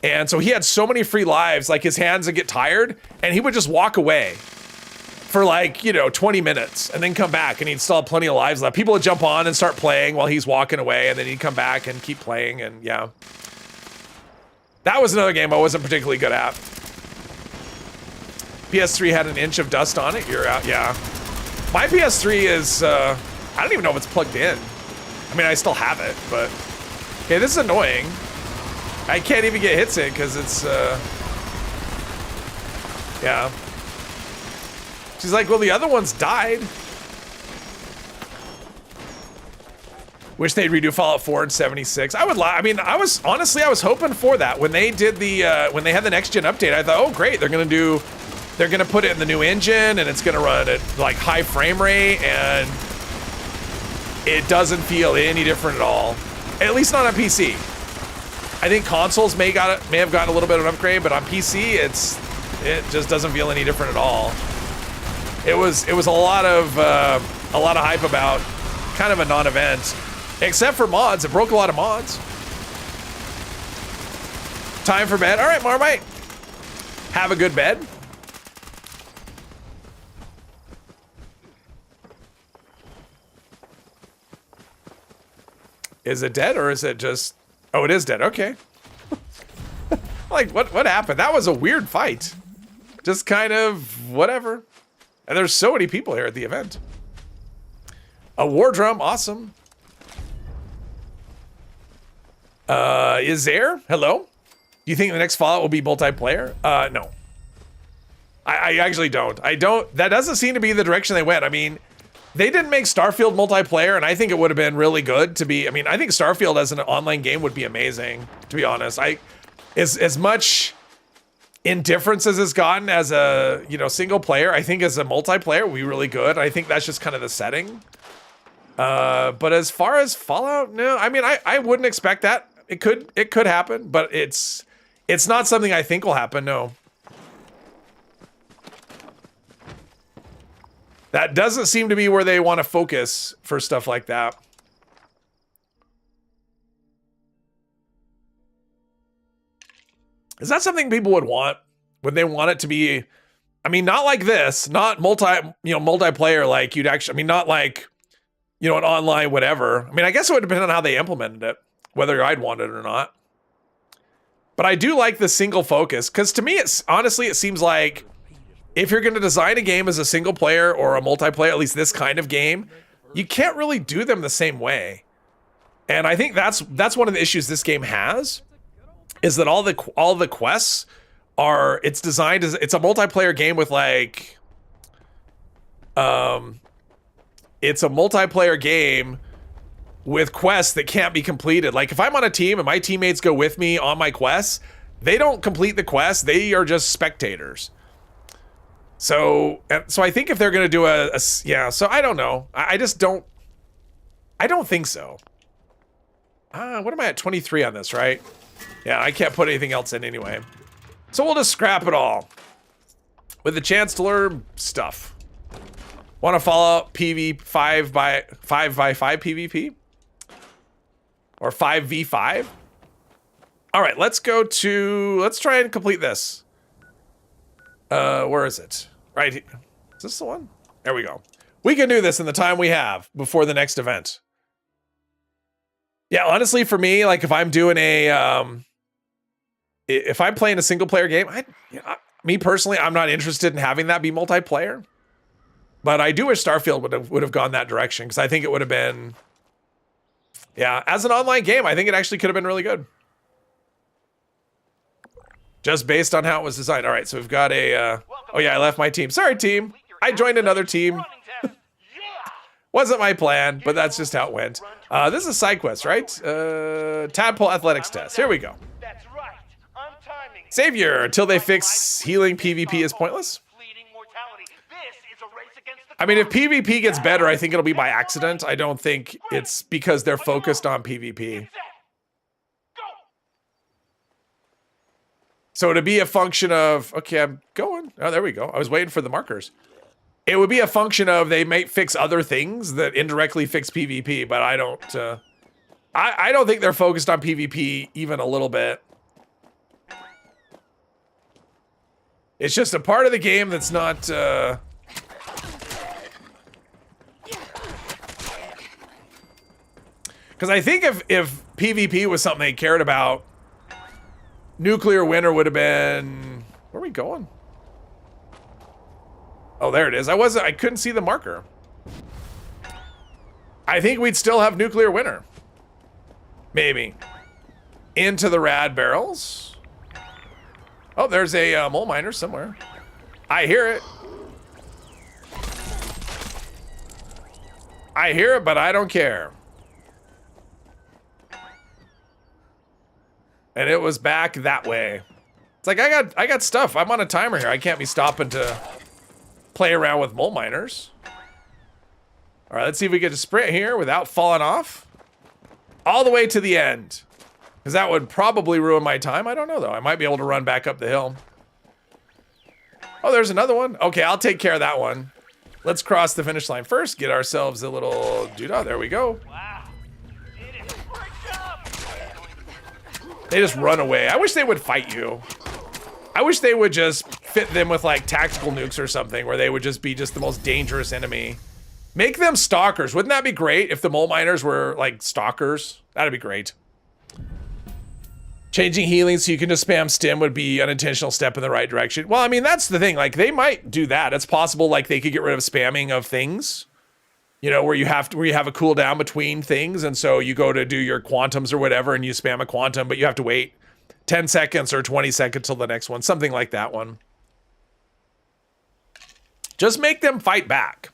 Speaker 1: And so he had so many free lives, like, his hands would get tired, and he would just walk away for, like, you know, 20 minutes, and then come back, and he'd still have plenty of lives left. People would jump on and start playing while he's walking away, and then he'd come back and keep playing, and yeah. That was another game I wasn't particularly good at. PS3 had an inch of dust on it. You're out, yeah. My PS3 is, I don't even know if it's plugged in. I mean, I still have it, but... Okay, this is annoying. I can't even get hits in because it's, yeah. She's like, well, the other ones died. Wish they'd redo Fallout 4 and 76. I would lie. I mean, I was hoping for that. When they did the, when they had the next gen update, I thought, oh great, they're gonna put it in the new engine and it's gonna run at like high frame rate, and it doesn't feel any different at all. At least not on PC. I think consoles may have gotten a little bit of an upgrade, but on PC, it just doesn't feel any different at all. It was a lot of hype about kind of a non-event. Except for mods, it broke a lot of mods. Time for bed. All right, Marmite. Have a good bed. Is it dead or is it just... Oh, it is dead. Okay. Like, what happened? That was a weird fight. Just kind of whatever. And there's so many people here at the event. A war drum. Awesome. Is there? Hello? Do you think the next Fallout will be multiplayer? No. I actually don't. That doesn't seem to be the direction they went. I mean, they didn't make Starfield multiplayer, and I think it would have been really good to be. I mean, I think Starfield as an online game would be amazing, to be honest. As much indifference as it's gotten as a, single player, I think as a multiplayer would be really good. I think that's just kind of the setting. But as far as Fallout, no. I mean, I wouldn't expect that. It could happen, but it's not something I think will happen, no. That doesn't seem to be where they want to focus for stuff like that. Is that something people would want? Would they want it to be, I mean, not like this, not multiplayer, like you'd actually, I mean, not like, an online whatever. I mean, I guess it would depend on how they implemented it, whether I'd want it or not. But I do like the single focus, because to me, it seems like if you're going to design a game as a single player or a multiplayer, at least this kind of game, you can't really do them the same way. And I think that's one of the issues this game has, is that all the quests are, it's designed as, it's a multiplayer game with like, it's a multiplayer game with quests that can't be completed. Like if I'm on a team and my teammates go with me on my quests, they don't complete the quest. They are just spectators. So I think if they're going to do so I don't know. I don't think so. What am I at? 23 on this, right? Yeah, I can't put anything else in anyway. So we'll just scrap it all with a chance to learn stuff. Want to follow up PV 5x5 PvP? Or 5v5? All right, let's try and complete this. Where is it? Right here. Is this the one? There we go. We can do this in the time we have before the next event. Yeah, honestly, for me, like if I'm doing if I'm playing a single player game, me personally, I'm not interested in having that be multiplayer. But I do wish Starfield would have gone that direction, because I think it would have been, as an online game, I think it actually could have been really good. Just based on how it was designed. All right, so we've got I left my team. Sorry, team. I joined another team. Wasn't my plan, but that's just how it went. This is a side quest, right? Tadpole athletics test. Here we go.
Speaker 9: That's right. I'm timing.
Speaker 1: Savior, until they fix healing PvP is pointless. I mean, if PvP gets better, I think it'll be by accident. I don't think it's because they're focused on PvP. So it'd be a function of, okay, I'm going. Oh, there we go. I was waiting for the markers. It would be a function of they might fix other things that indirectly fix PvP, but I don't think they're focused on PvP even a little bit. It's just a part of the game that's not, because I think if PvP was something they cared about, nuclear winter would have been, where are we going? Oh, there it is. I couldn't see the marker. I think we'd still have nuclear winter. Maybe. Into the rad barrels. Oh, there's a mole miner somewhere. I hear it. I hear it, but I don't care. And it was back that way. It's like I got stuff. I'm on a timer here. I can't be stopping to play around with mole miners. All right, let's see if we get to sprint here without falling off. All the way to the end. Because that would probably ruin my time. I don't know, though. I might be able to run back up the hill. Oh, there's another one. Okay, I'll take care of that one. Let's cross the finish line first. Get ourselves a little doodah. There we go.
Speaker 9: Wow. Did it. Great job.
Speaker 1: They just run away. I wish they would fight you. I wish they would just fit them with like tactical nukes or something, where they would just be the most dangerous enemy. Make them stalkers. Wouldn't that be great if the mole miners were like stalkers? That'd be great. Changing healing so you can just spam stim would be an intentional step in the right direction. Well, I mean, that's the thing. Like, they might do that. It's possible, like, they could get rid of spamming of things. You know, where you have a cooldown between things, and so you go to do your quantums or whatever, and you spam a quantum, but you have to wait 10 seconds or 20 seconds till the next one, something like that one. Just make them fight back.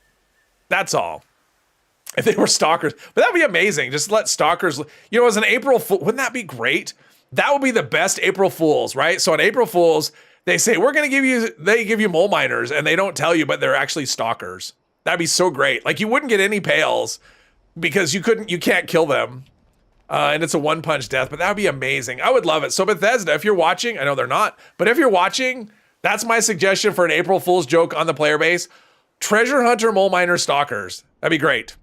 Speaker 1: That's all. If they were stalkers, but that'd be amazing. Just let stalkers, you know, as an April Fool, wouldn't that be great? That would be the best April Fools, right? So on April Fools, they say, we're going to give you, they give you mole miners, and they don't tell you, but they're actually stalkers. That'd be so great. Like, you wouldn't get any pails because you can't kill them. And it's a one-punch death, but that would be amazing. I would love it. So Bethesda, if you're watching, I know they're not, but if you're watching, that's my suggestion for an April Fool's joke on the player base. Treasure hunter, mole miner, stalkers. That'd be great.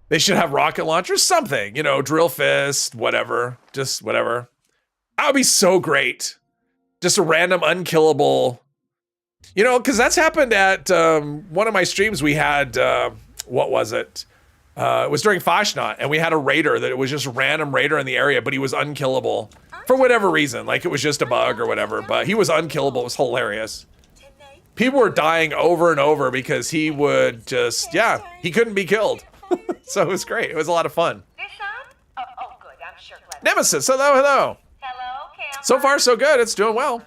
Speaker 1: They should have rocket launchers, something, you know, drill fist, whatever, just whatever. That would be so great. Just a random unkillable, you know, because that's happened at one of my streams. We had, what was it? It was during Fashnot, and we had a raider that it was just a random raider in the area, but he was unkillable for whatever reason. Like, it was just a bug or whatever, but he was unkillable. It was hilarious. People were dying over and over because he would just, yeah, he couldn't be killed. So it was great. It was a lot of fun.
Speaker 5: This on? Oh, good. I'm sure glad.
Speaker 1: Nemesis, hello, hello.
Speaker 5: Hello, Camp.
Speaker 1: So far, so good. It's doing well.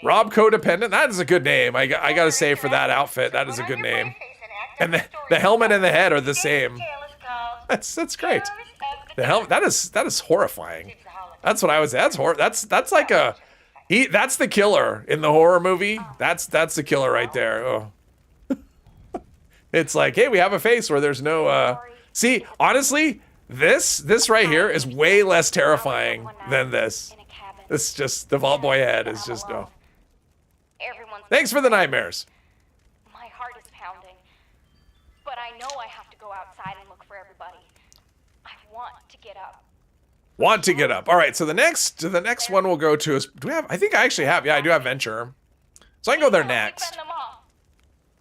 Speaker 1: Rob Codependent, that is a good name. I gotta say, for that outfit, that is a good name. And the helmet and the head are the same. That's great. The helmet, that is horrifying. That's what I was. That's like a, that's the killer in the horror movie. That's the killer right there. Oh. It's like, hey, we have a face where there's no, see, honestly, this right here is way less terrifying than this. It's just, the Vault Boy head is just, oh. Thanks for the nightmares.
Speaker 4: My heart is pounding, but I know I have to go outside and look for everybody. I want to get up.
Speaker 1: Want to get up. All right, so the next one we'll go to is, do we have, I think I actually have, yeah, I do have Venture. So I can go there next.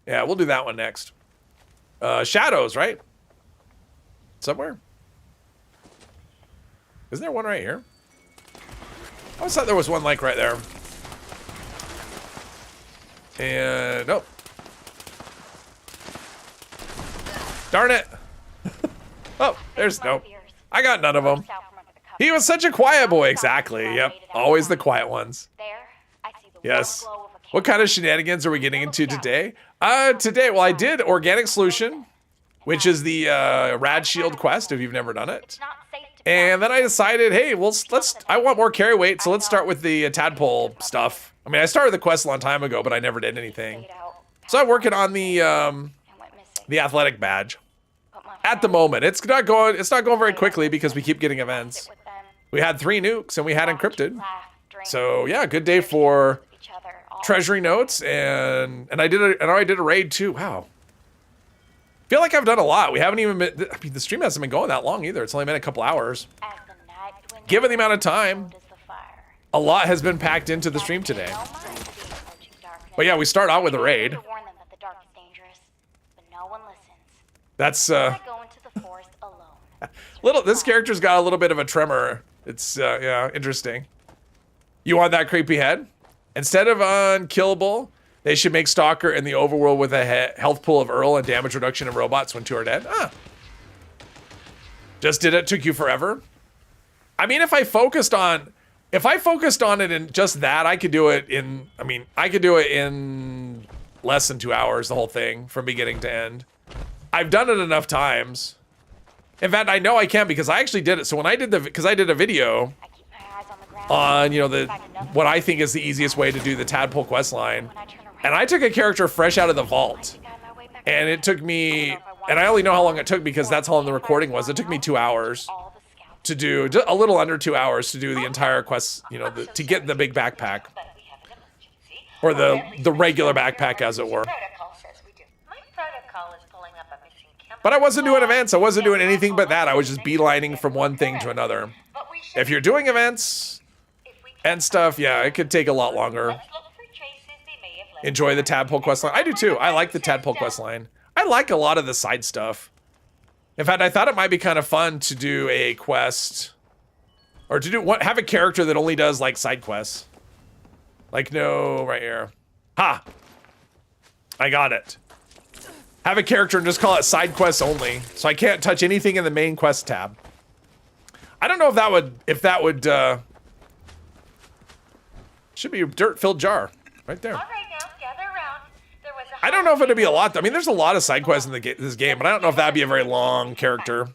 Speaker 1: Yeah, we'll do that one next. Shadows, right? Somewhere? Isn't there one right here? I always thought there was one like right there. And nope. Darn it. Oh, there's nope. I got none of them. He was such a quiet boy. Exactly. Yep. Always the quiet ones. Yes. What kind of shenanigans are we getting into today? Today, well, I did Organic Solution, which is the Rad Shield quest, if you've never done it. And then I decided, hey, well, I want more carry weight, so let's start with the tadpole stuff. I mean, I started the quest a long time ago, but I never did anything. So I'm working on the athletic badge. At the moment, it's not going very quickly because we keep getting events. We had 3 nukes and we had encrypted. So yeah, good day for treasury notes, and I already did a raid too. Wow. Feel like I've done a lot. We haven't even been, I mean, the stream hasn't been going that long either. It's only been a couple hours. Given the amount of time, a lot has been packed into the stream today. But yeah, we start out with a raid. That's this character's got a little bit of a tremor. It's yeah, interesting. You want that creepy head? Instead of unkillable, they should make Stalker in the overworld with a health pool of Earl and damage reduction of robots when 2 are dead. Ah. Just did it, took you forever. I mean, if I focused on it in just that, I could do it in, I could do it in less than 2 hours, the whole thing, from beginning to end. I've done it enough times. In fact, I know I can because I actually did it. So when I did because I did a video on, you know, what I think is the easiest way to do the tadpole quest line, and I took a character fresh out of the vault, and it took me, and I only know how long it took because that's how long the recording was. It took me 2 hours to do, a little under 2 hours to do the entire quest, you know, to get the big backpack, or the regular backpack, as it were. But I wasn't doing events. I wasn't doing anything but that. I was just beelining from one thing to another. If you're doing events and stuff, yeah, it could take a lot longer. Enjoy the tadpole quest line. I do too. I like the tadpole quest line. I like a lot of the side stuff. In fact, I thought it might be kind of fun to do a quest, or to have a character that only does like side quests. Like, no, right here. Ha! I got it. Have a character and just call it side quests only. So I can't touch anything in the main quest tab. I don't know if that would, should be a dirt-filled jar right there.
Speaker 5: All right, now gather around. There was a
Speaker 1: I don't know if it'd be a lot. I mean, there's a lot of side quests in this game, but I don't know if that'd be a very long character.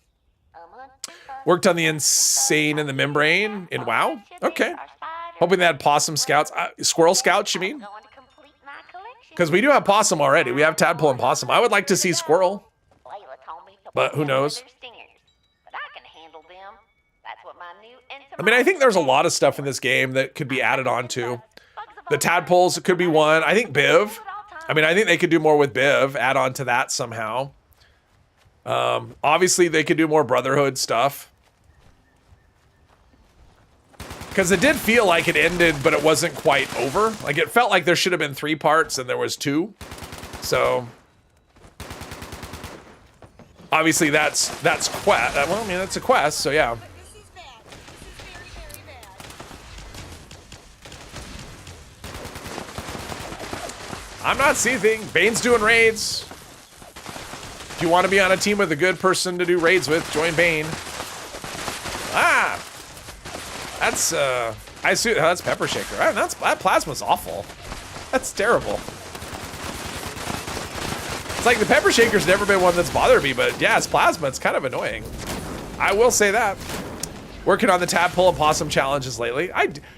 Speaker 1: Worked on the insane in the membrane in WoW. Okay. Hoping they had possum scouts. Squirrel scouts, you mean? Because we do have possum already. We have tadpole and possum. I would like to see squirrel. But who knows? I mean, I think there's a lot of stuff in this game that could be added on to. The tadpoles could be one. I think Biv. I mean, I think they could do more with Biv. Add on to that somehow. Obviously, they could do more Brotherhood stuff. Because it did feel like it ended, but it wasn't quite over. Like, it felt like there should have been 3 parts and there was 2. So, obviously that's quest. Well, I mean, that's a quest, so yeah.
Speaker 10: This is bad. This is very, very bad.
Speaker 1: I'm not seething. Bane's doing raids. If you want to be on a team with a good person to do raids with, join Bane. Ah! That's, I assume, oh, that's Pepper Shaker. That plasma's awful. That's terrible. It's like the Pepper Shaker's never been one that's bothered me, but yeah, it's plasma. It's kind of annoying. I will say that. Working on the tadpole and possum challenges lately.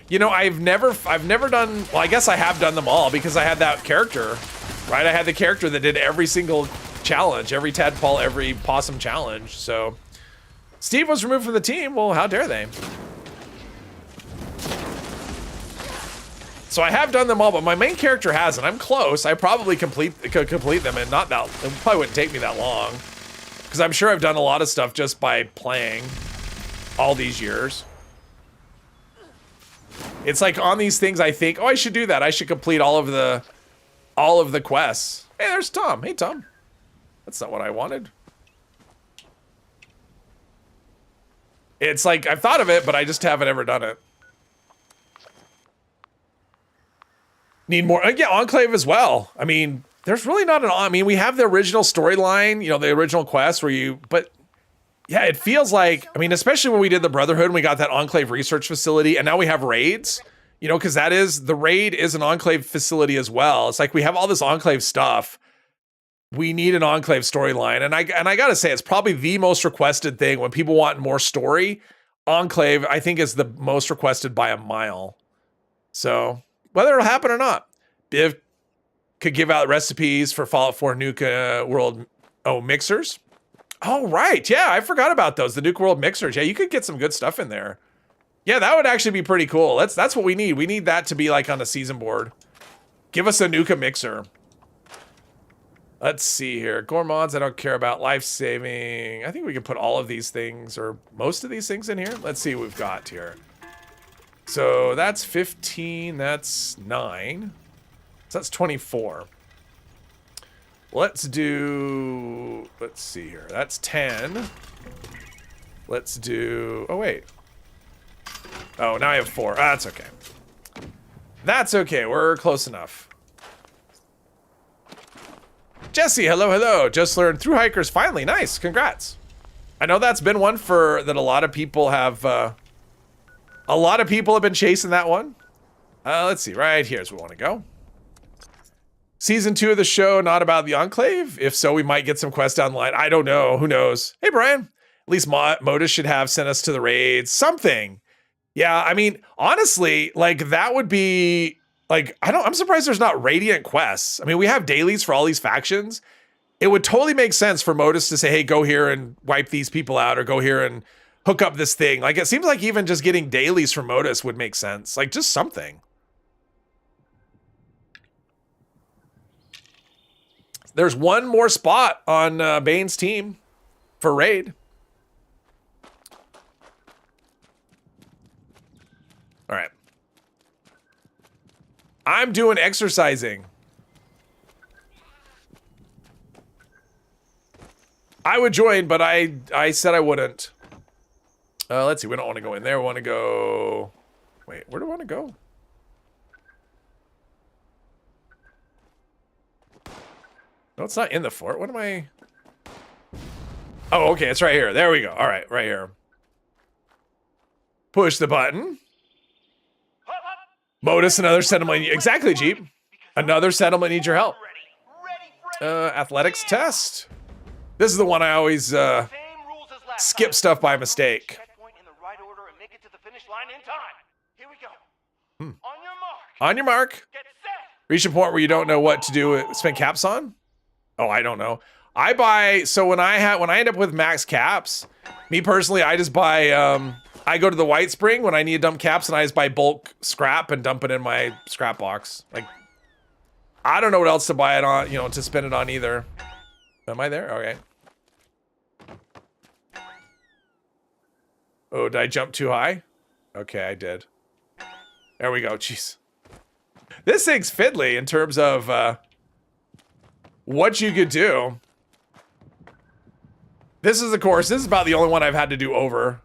Speaker 1: You know, I've never done, well, I guess I have done them all because I had that character, right? I had the character that did every single challenge, every tadpole, every possum challenge. So Steve was removed from the team. Well, how dare they? So I have done them all, but my main character hasn't. I'm close. I probably could complete them, and it probably wouldn't take me that long, because I'm sure I've done a lot of stuff just by playing all these years. It's like on these things I think, oh, I should do that. I should complete all of the quests. Hey, there's Tom. Hey, Tom. That's not what I wanted. It's like I've thought of it, but I just haven't ever done it. Need more. Yeah, Enclave as well. I mean, there's really not I mean, we have the original storyline, you know, the original quest but yeah, it feels like, I mean, especially when we did the Brotherhood and we got that Enclave research facility, and now we have raids, you know, because the raid is an Enclave facility as well. It's like we have all this Enclave stuff. We need an Enclave storyline, and I gotta say, it's probably the most requested thing when people want more story. Enclave, I think, is the most requested by a mile. So whether it'll happen or not, Biv could give out recipes for Fallout 4 Nuka World mixers. Oh, right. Yeah, I forgot about those. The Nuka World mixers. Yeah, you could get some good stuff in there. Yeah, that would actually be pretty cool. That's what we need. We need that to be like on a season board. Give us a Nuka mixer. Let's see here. Gourmands, I don't care about. Life saving. I think we can put all of these things, or most of these things in here. Let's see what we've got here. So that's 15, that's 9. So that's 24. Let's see here. That's 10. Let's do, oh wait. Oh, now I have 4. That's okay. That's okay, we're close enough. Jesse, hello, hello. Just learned Through Hikers finally. Nice, congrats. I know that's been one that a lot of people have, been chasing that one. Let's see, right here's where we want to go. Season 2 of the show, not about the Enclave? If so, we might get some quests down the line. I don't know, who knows? Hey, Brian. At least Modus should have sent us to the raids. Something. Yeah, I mean, honestly, like, that would be, like, I'm surprised there's not Radiant quests. I mean, we have dailies for all these factions. It would totally make sense for Modus to say, hey, go here and wipe these people out, or go here and hook up this thing. Like, it seems like even just getting dailies from Modus would make sense. Like, just something. There's one more spot on Bane's team for raid. All right. I'm doing exercising. I would join, but I said I wouldn't. Let's see. We don't want to go in there. We want to go... Wait, where do I want to go? No, it's not in the fort. What am I? Oh, okay. It's right here. There we go. All right, right here. Push the button. Modus, another settlement. Exactly, Jeep. Another settlement needs your help. Athletics test. This is the one I always skip stuff by mistake.
Speaker 9: Checkpoint in the right order and make it to the finish line in time. Here we go. On your mark.
Speaker 1: On your mark.
Speaker 9: Get set.
Speaker 1: Reach a point where you don't know what to do. Spend caps on? Oh, I don't know. I buy. So when I end up with max caps, me personally, I just buy. I go to the White Spring when I need to dump caps, and I just buy bulk scrap and dump it in my scrap box. Like, I don't know what else to buy it on. You know, to spend it on either. Am I there? Okay. Oh, did I jump too high? Okay, I did. There we go. Jeez. This thing's fiddly in terms of what you could do. This is, of course, this is about the only one I've had to do over.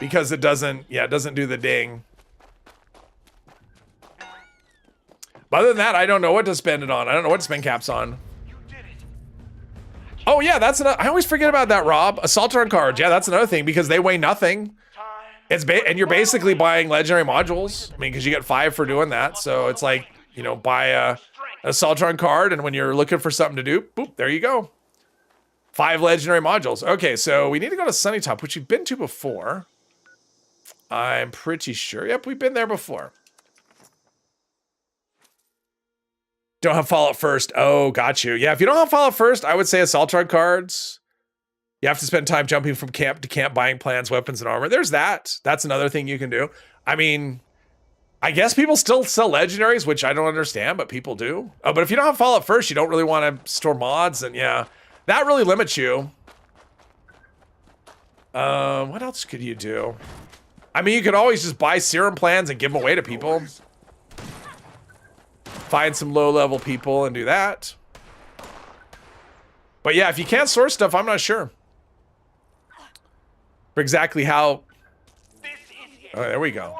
Speaker 1: Because it doesn't, it doesn't do the ding. But other than that, I don't know what to spend it on. I don't know what to spend caps on. Oh yeah, that's another, I always forget about that, Rob. Assault on cards, yeah, that's another thing because they weigh nothing. And you're basically buying legendary modules. I mean, because you get 5 for doing that. So it's like, you know, buy a Assaultron card, and when you're looking for something to do, boop, there you go. 5 legendary modules. Okay, so we need to go to Sunnytop, which we've been to before. I'm pretty sure. Yep, we've been there before. Don't have Fallout first. Oh, got you. Yeah, if you don't have Fallout first, I would say Assaultron cards. You have to spend time jumping from camp to camp, buying plans, weapons, and armor. There's that. That's another thing you can do. I mean, I guess people still sell legendaries, which I don't understand, but people do. Oh, but if you don't have Fallout first, you don't really want to store mods, and yeah, that really limits you. What else could you do? I mean, you could always just buy serum plans and give them away to people. Find some low-level people and do that. But yeah, if you can't source stuff, I'm not sure. For exactly how... Oh, there we go.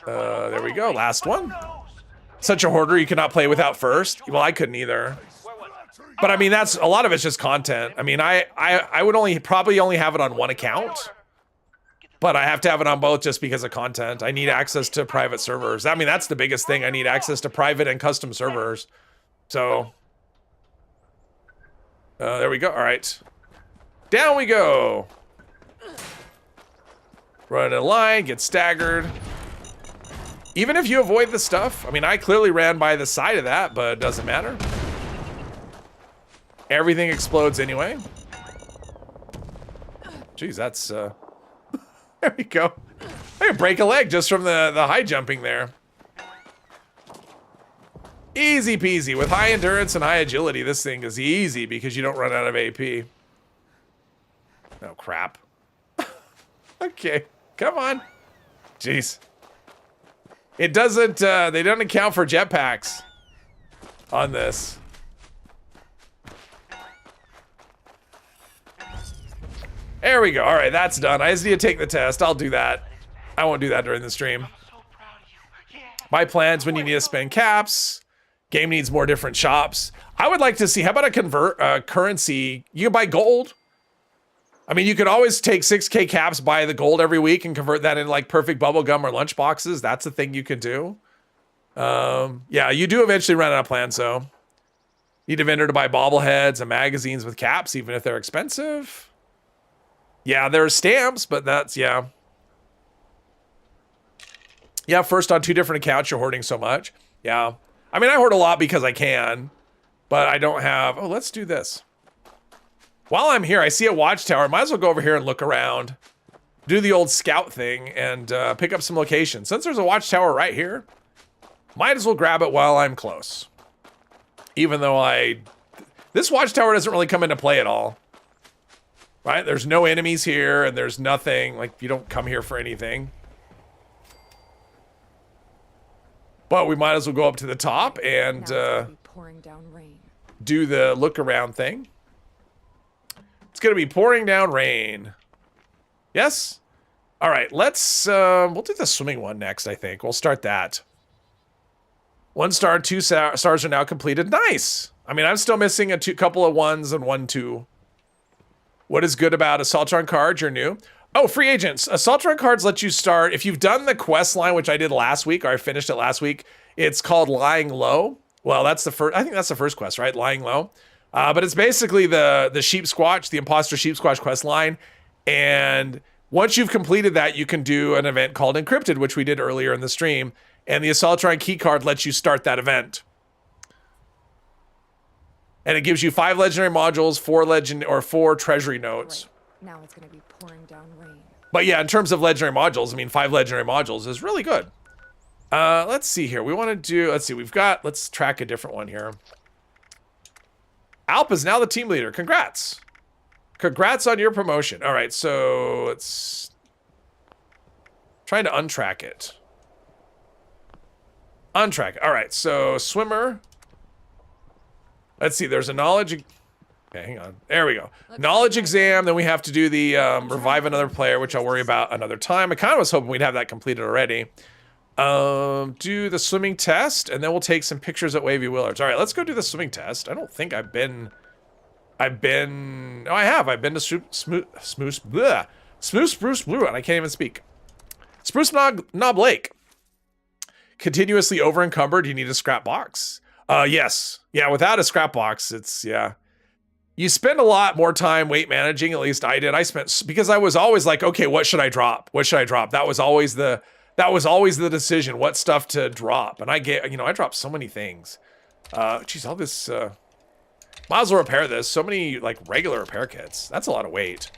Speaker 1: There we go. Last one. Such a hoarder you cannot play without first. Well, I couldn't either. But I mean, that's a lot of it's just content. I mean, I would probably only have it on one account. But I have to have it on both just because of content. I need access to private servers. I mean, that's the biggest thing. I need access to private and custom servers. So, there we go. All right. Down we go. Run in a line, get staggered. Even if you avoid the stuff, I mean, I clearly ran by the side of that, but it doesn't matter. Everything explodes anyway. Jeez, that's, there we go. I can break a leg just from the high jumping there. Easy peasy. With high endurance and high agility, this thing is easy because you don't run out of AP. Oh, crap. Okay, come on. Jeez. It doesn't, they don't account for jetpacks on this. There we go. All right, that's done. I just need to take the test. I'll do that. I won't do that during the stream. My plans when you need to spend caps. Game needs more different shops. I would like to see, how about a convert currency? You can buy gold. I mean, you could always take 6K caps, buy the gold every week, and convert that into like perfect bubble gum or lunch boxes. That's a thing you can do. Yeah, you do eventually run out of plans, though. Need a vendor to buy bobbleheads and magazines with caps, even if they're expensive. Yeah, there's stamps, but that's, yeah. Yeah, first on 2 different accounts, you're hoarding so much. Yeah. I mean, I hoard a lot because I can, but I don't have, oh, let's do this. While I'm here, I see a watchtower. Might as well go over here and look around. Do the old scout thing and pick up some locations. Since there's a watchtower right here, might as well grab it while I'm close. Even though this watchtower doesn't really come into play at all. Right? There's no enemies here and there's nothing, like you don't come here for anything. But we might as well go up to the top and
Speaker 10: pouring down rain.
Speaker 1: Do the look around thing. It's gonna be pouring down rain. Yes? All right, let's, we'll do the swimming one next, I think. We'll start that. 1 star, 2 stars are now completed. Nice. I mean, I'm still missing a couple of 1s and 1-2. What is good about Assaultron cards? You're new. Oh, free agents. Assaultron cards let you start. If you've done the quest line, which I did last week, or I finished it last week, it's called Lying Low. Well, that's the first, I think that's the first quest, right? Lying Low. But it's basically the Sheep Squatch, the Imposter Sheep Squatch quest line. And once you've completed that, you can do an event called Encrypted, which we did earlier in the stream. And the Assaultron key card lets you start that event. And it gives you 5 legendary modules, 4 treasury notes.
Speaker 10: Right. Now it's gonna be pouring down rain.
Speaker 1: But yeah, in terms of legendary modules, I mean, 5 legendary modules is really good. Let's see here. We want to do, let's see, let's track a different one here. Alp is now the team leader. Congrats. Congrats on your promotion. All right, so let's trying to untrack it. Untrack it. All right, so swimmer. Let's see, there's a knowledge. Okay, hang on. There we go. Knowledge exam. Then we have to do the revive another player, which I'll worry about another time. I kind of was hoping we'd have that completed already. Do the swimming test, and then we'll take some pictures at Wavy Willards. All right, let's go do the swimming test. I don't think I've been, oh, I have. I've been to Spruce Blue, and I can't even speak. Spruce Knob Lake. Continuously over encumbered, you need a scrap box. Yes. Yeah, without a scrap box, it's, yeah. You spend a lot more time weight managing, at least I did. I spent, because I was always like, okay, what should I drop? What should I drop? That was always the decision, what stuff to drop. And I dropped so many things. Geez, all this, might as well repair this. So many, like, regular repair kits. That's a lot of weight.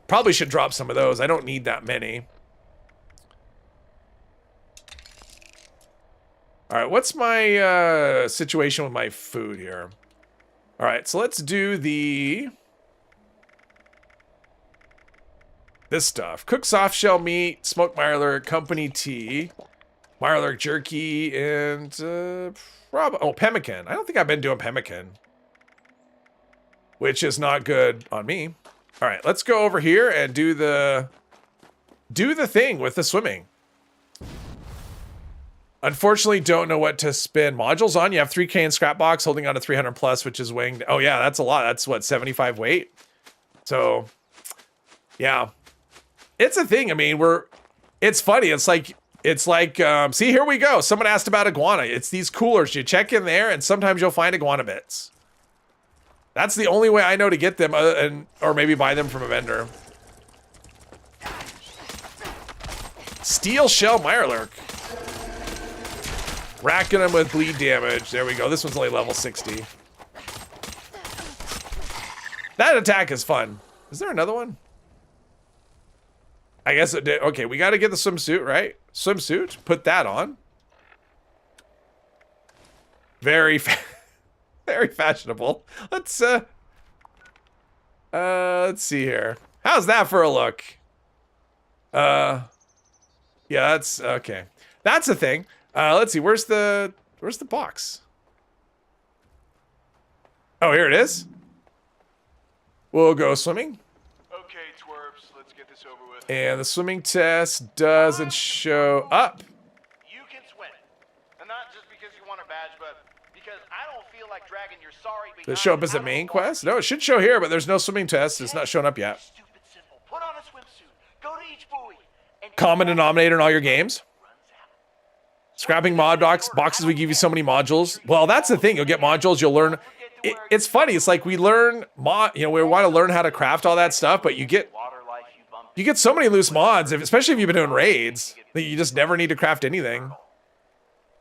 Speaker 1: Probably should drop some of those. I don't need that many. All right, what's my situation with my food here? All right, so let's do this stuff. Cook soft shell meat, smoked mirelurk, company tea, mirelurk jerky, and pemmican. I don't think I've been doing pemmican, which is not good on me. All right, let's go over here and do the thing with the swimming. Unfortunately, don't know what to spend modules on. You have 3K in scrap box, holding on to 300 plus, which is winged. Oh yeah, that's a lot. That's what, 75 weight. So, yeah, it's a thing. I mean, it's funny. It's like, see, here we go. Someone asked about iguana. It's these coolers. You check in there, and sometimes you'll find iguana bits. That's the only way I know to get them, or maybe buy them from a vendor. Steel shell mirelurk. Racking them with bleed damage. There we go. This one's only level 60. That attack is fun. Is there another one? I guess it did. Okay, we got to get the swimsuit, right? Swimsuit. Put that on. Very fashionable. Let's see here. How's that for a look? Yeah, that's okay. That's the thing. Let's see. Where's the box? Oh, here it is. We'll go swimming.
Speaker 9: Okay, twerps, let's get this over with.
Speaker 1: And the swimming test doesn't show up.
Speaker 9: You can swim. And not just because you want a badge, but because I don't feel like dragging your sorry behind.
Speaker 1: Does it show up as a main quest? No, it should show here, but there's no swimming test. It's not showing up yet.
Speaker 9: Stupid simple. Put on a swimsuit. Go to each buoy. And
Speaker 1: Common denominator in all your games. Scrapping mod boxes, we give you so many modules. Well, that's the thing. You'll get modules. You'll learn. It's funny. It's like we learn we want to learn how to craft all that stuff, but you get so many loose mods, especially if you've been doing raids, that you just never need to craft anything.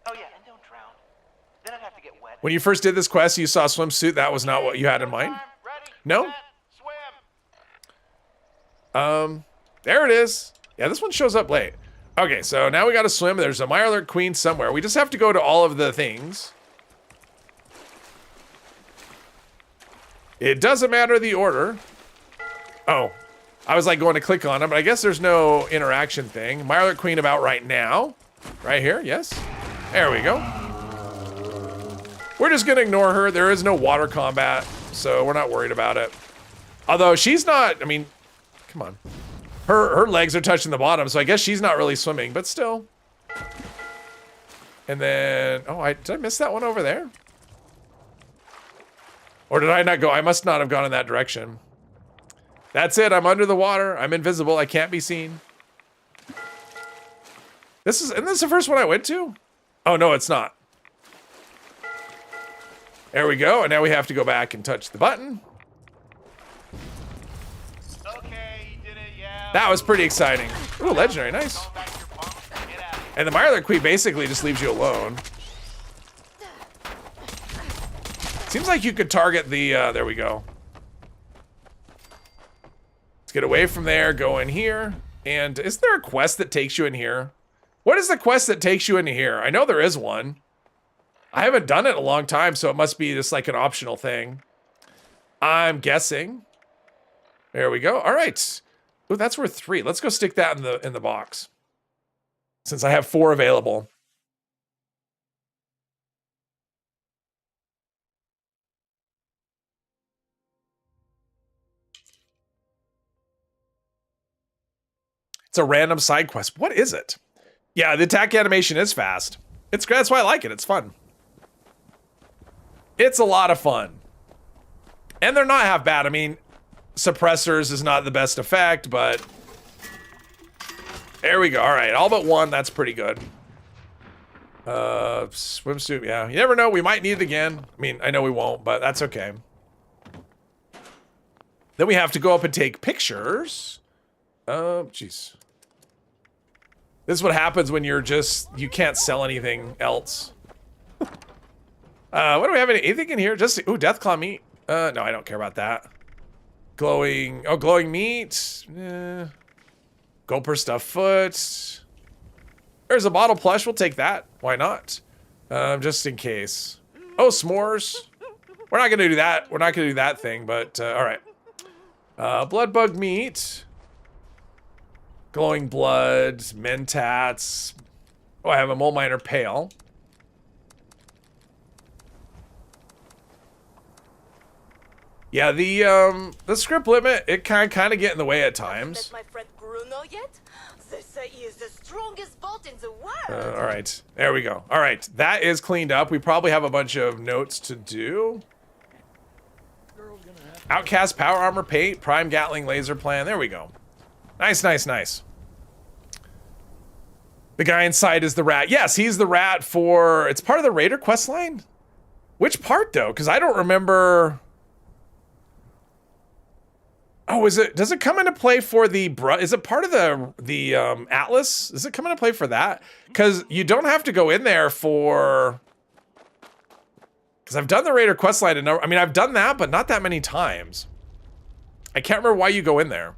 Speaker 9: Oh yeah, and don't drown. Then I'd have to get wet.
Speaker 1: When you first did this quest, you saw a swimsuit. That was not what you had in mind. No? There it is. Yeah, this one shows up late. Okay, so now we got to swim. There's a mirelurk queen somewhere. We just have to go to all of the things. It doesn't matter the order. Oh, I was like going to click on them, but I guess there's no interaction thing. Mirelurk queen about right now. Right here, yes. There we go. We're just gonna ignore her. There is no water combat, so we're not worried about it. Although she's not, I mean, come on. Her legs are touching the bottom, so I guess she's not really swimming, but still. And then, oh, did I miss that one over there? Or did I not go? I must not have gone in that direction. That's it. I'm under the water. I'm invisible. I can't be seen. Isn't this the first one I went to? Oh, no, it's not. There we go. And now we have to go back and touch the button.
Speaker 9: Okay, you did it, yeah.
Speaker 1: That was pretty exciting. Ooh, legendary. Nice.
Speaker 9: Call back your pump. Get out of here.
Speaker 1: And the Mirelurk Queen basically just leaves you alone. Seems like you could target the, there we go. Let's get away from there, go in here. And is there a quest that takes you in here? What is the quest that takes you into here? I know there is one. I haven't done it in a long time, so it must be just like an optional thing. I'm guessing. There we go. All right. Oh, that's worth 3. Let's go stick that in the box. Since I have 4 available. It's a random side quest. What is it? Yeah, the attack animation is fast. That's why I like it. It's fun. It's a lot of fun. And they're not half bad. I mean, suppressors is not the best effect, but there we go. All right, all but 1. That's pretty good. Swimsuit, yeah. You never know. We might need it again. I mean, I know we won't, but that's okay. Then we have to go up and take pictures. Jeez. This is what happens when you can't sell anything else. What do we have? Anything in here? Just, ooh, Deathclaw meat. No, I don't care about that. Glowing meat. Gulper stuffed foot. There's a bottle plush. We'll take that. Why not? Just in case. Oh, s'mores. We're not gonna do that. We're not gonna do that thing, but all right. Blood bug meat. Glowing blood, mentats. Oh, I have a mole miner pail. Yeah, the script limit, it kind of get in the way at times.
Speaker 5: Met my friend Bruno yet? They say he is the strongest bolt in the world.
Speaker 1: All right, there we go. All right, that is cleaned up. We probably have a bunch of notes to do. Outcast power armor paint, prime Gatling laser plan. There we go. Nice, nice, nice. The guy inside is the rat. Yes, he's the rat for... It's part of the Raider quest line? Which part, though? Because I don't remember... Oh, is it... Does it come into play for the... Is it part of the Atlas? Does it come into play for that? Because you don't have to go in there for... Because I've done the Raider quest line. I mean, I've done that, but not that many times. I can't remember why you go in there.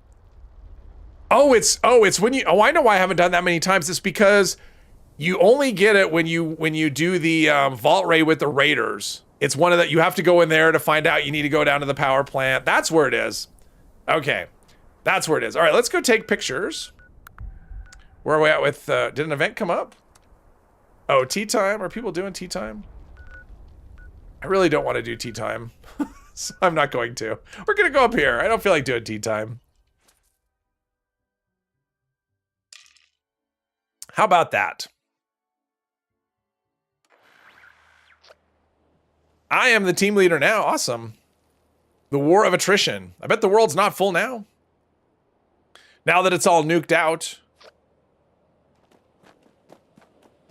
Speaker 1: Oh, it's when you... Oh, I know why I haven't done that many times. It's because you only get it when you do the vault raid with the Raiders. It's one of the... You have to go in there to find out you need to go down to the power plant. That's where it is. Okay. That's where it is. All right, let's go take pictures. Where are we at with... did an event come up? Oh, tea time? Are people doing tea time? I really don't want to do tea time. So I'm not going to. We're going to go up here. I don't feel like doing tea time. How about that? I am the team leader now. Awesome. The war of attrition. I bet the world's not full now. Now that it's all nuked out.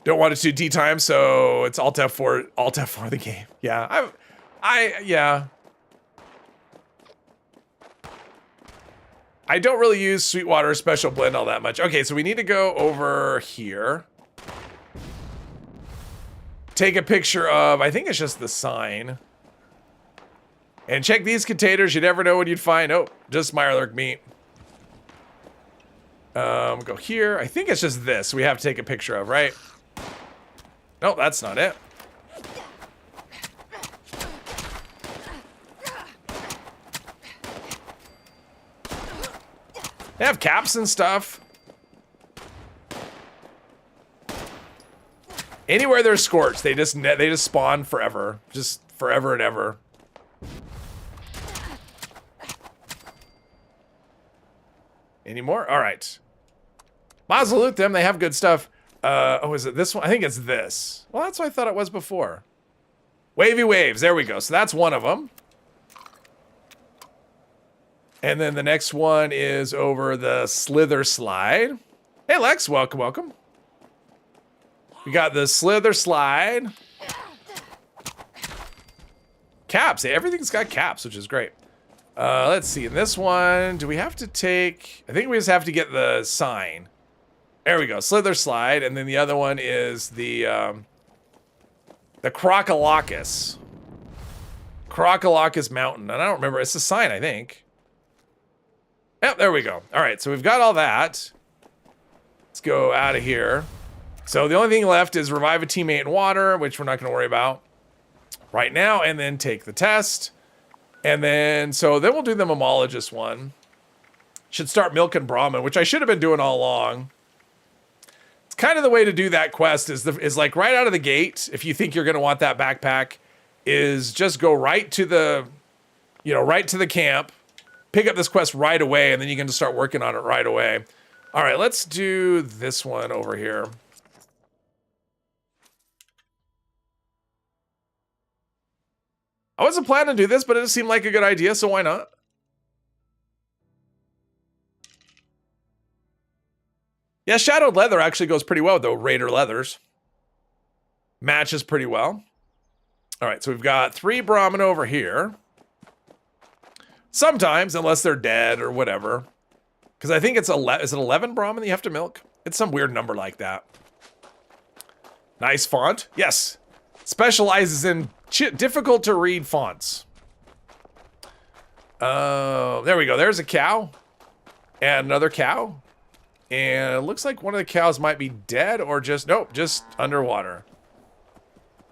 Speaker 1: Don't want to do tea time, so it's Alt F4 the game. Yeah, yeah. I don't really use Sweetwater Special Blend all that much. Okay, so we need to go over here. Take a picture of, I think it's just the sign. And check these containers. You never know what you'd find. Oh, just Mirelurk meat. Go here. I think it's just this we have to take a picture of, right? No, that's not it. They have caps and stuff. Anywhere there's scorch, they just spawn forever. Just forever and ever. Any more? All right. Might as well loot them. They have good stuff. Oh, is it this one? I think it's this. Well, that's what I thought it was before. Wavy waves. There we go. So that's one of them. And then the next one is over the Slither Slide. Hey, Lex, welcome, welcome. We got the Slither Slide. Caps, everything's got caps, which is great. Let's see, in this one, do we have to take, I think we just have to get the sign. There we go, Slither Slide, and then the other one is the Crocolochus. Crocolochus Mountain, and I don't remember, it's a sign, I think. Yep, there we go. All right, so we've got all that. Let's go out of here. So the only thing left is revive a teammate in water, which we're not gonna worry about right now, and then take the test. And then, so then we'll do the Mammologist one. Should start milking Brahmin, which I should have been doing all along. It's kind of the way to do that quest is like right out of the gate, if you think you're going to want that backpack, is just go right to the, right to the camp, pick up this quest right away, and then you can just start working on it right away. All right, let's do this one over here. I wasn't planning to do this, but it just seemed like a good idea, so why not? Yeah, Shadowed Leather actually goes pretty well, though. Raider Leathers. Matches pretty well. All right, so we've got 3 Brahmin over here. Sometimes, unless they're dead or whatever. Because I think it's, is it 11 Brahmin that you have to milk? It's some weird number like that. Nice font. Yes. Specializes in difficult to read fonts. There we go. There's a cow. And another cow. And it looks like one of the cows might be dead or just, nope, just underwater.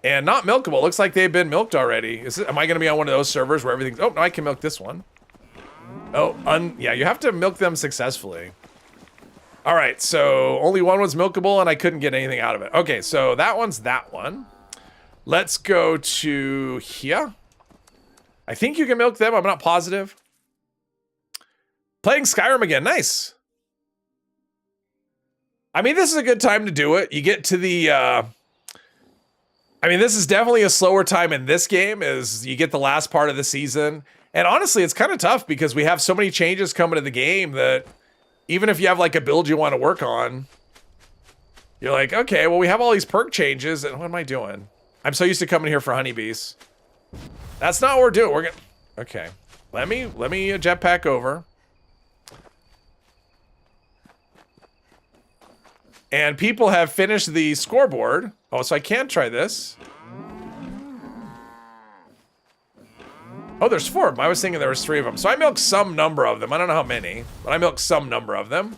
Speaker 1: And not milkable. Looks like they've been milked already. Am I going to be on one of those servers where everything's, oh, no, I can milk this one. Oh, yeah, you have to milk them successfully. All right, so only one was milkable and I couldn't get anything out of it. Okay, so that one's that one. Let's go to here. I think you can milk them. I'm not positive. Playing Skyrim again. Nice. I mean, this is a good time to do it. You get to the... I mean, this is definitely a slower time in this game as you get the last part of the season. And honestly, it's kind of tough because we have so many changes coming to the game that even if you have like a build you want to work on, you're like, okay, well, we have all these perk changes. And what am I doing? I'm so used to coming here for honeybees. That's not what we're doing. We're gonna, okay. Let me jetpack over. And people have finished the scoreboard. Oh, so I can try this. Oh, there's 4 of them. I was thinking there was 3 of them. So I milked some number of them. I don't know how many, but I milked some number of them.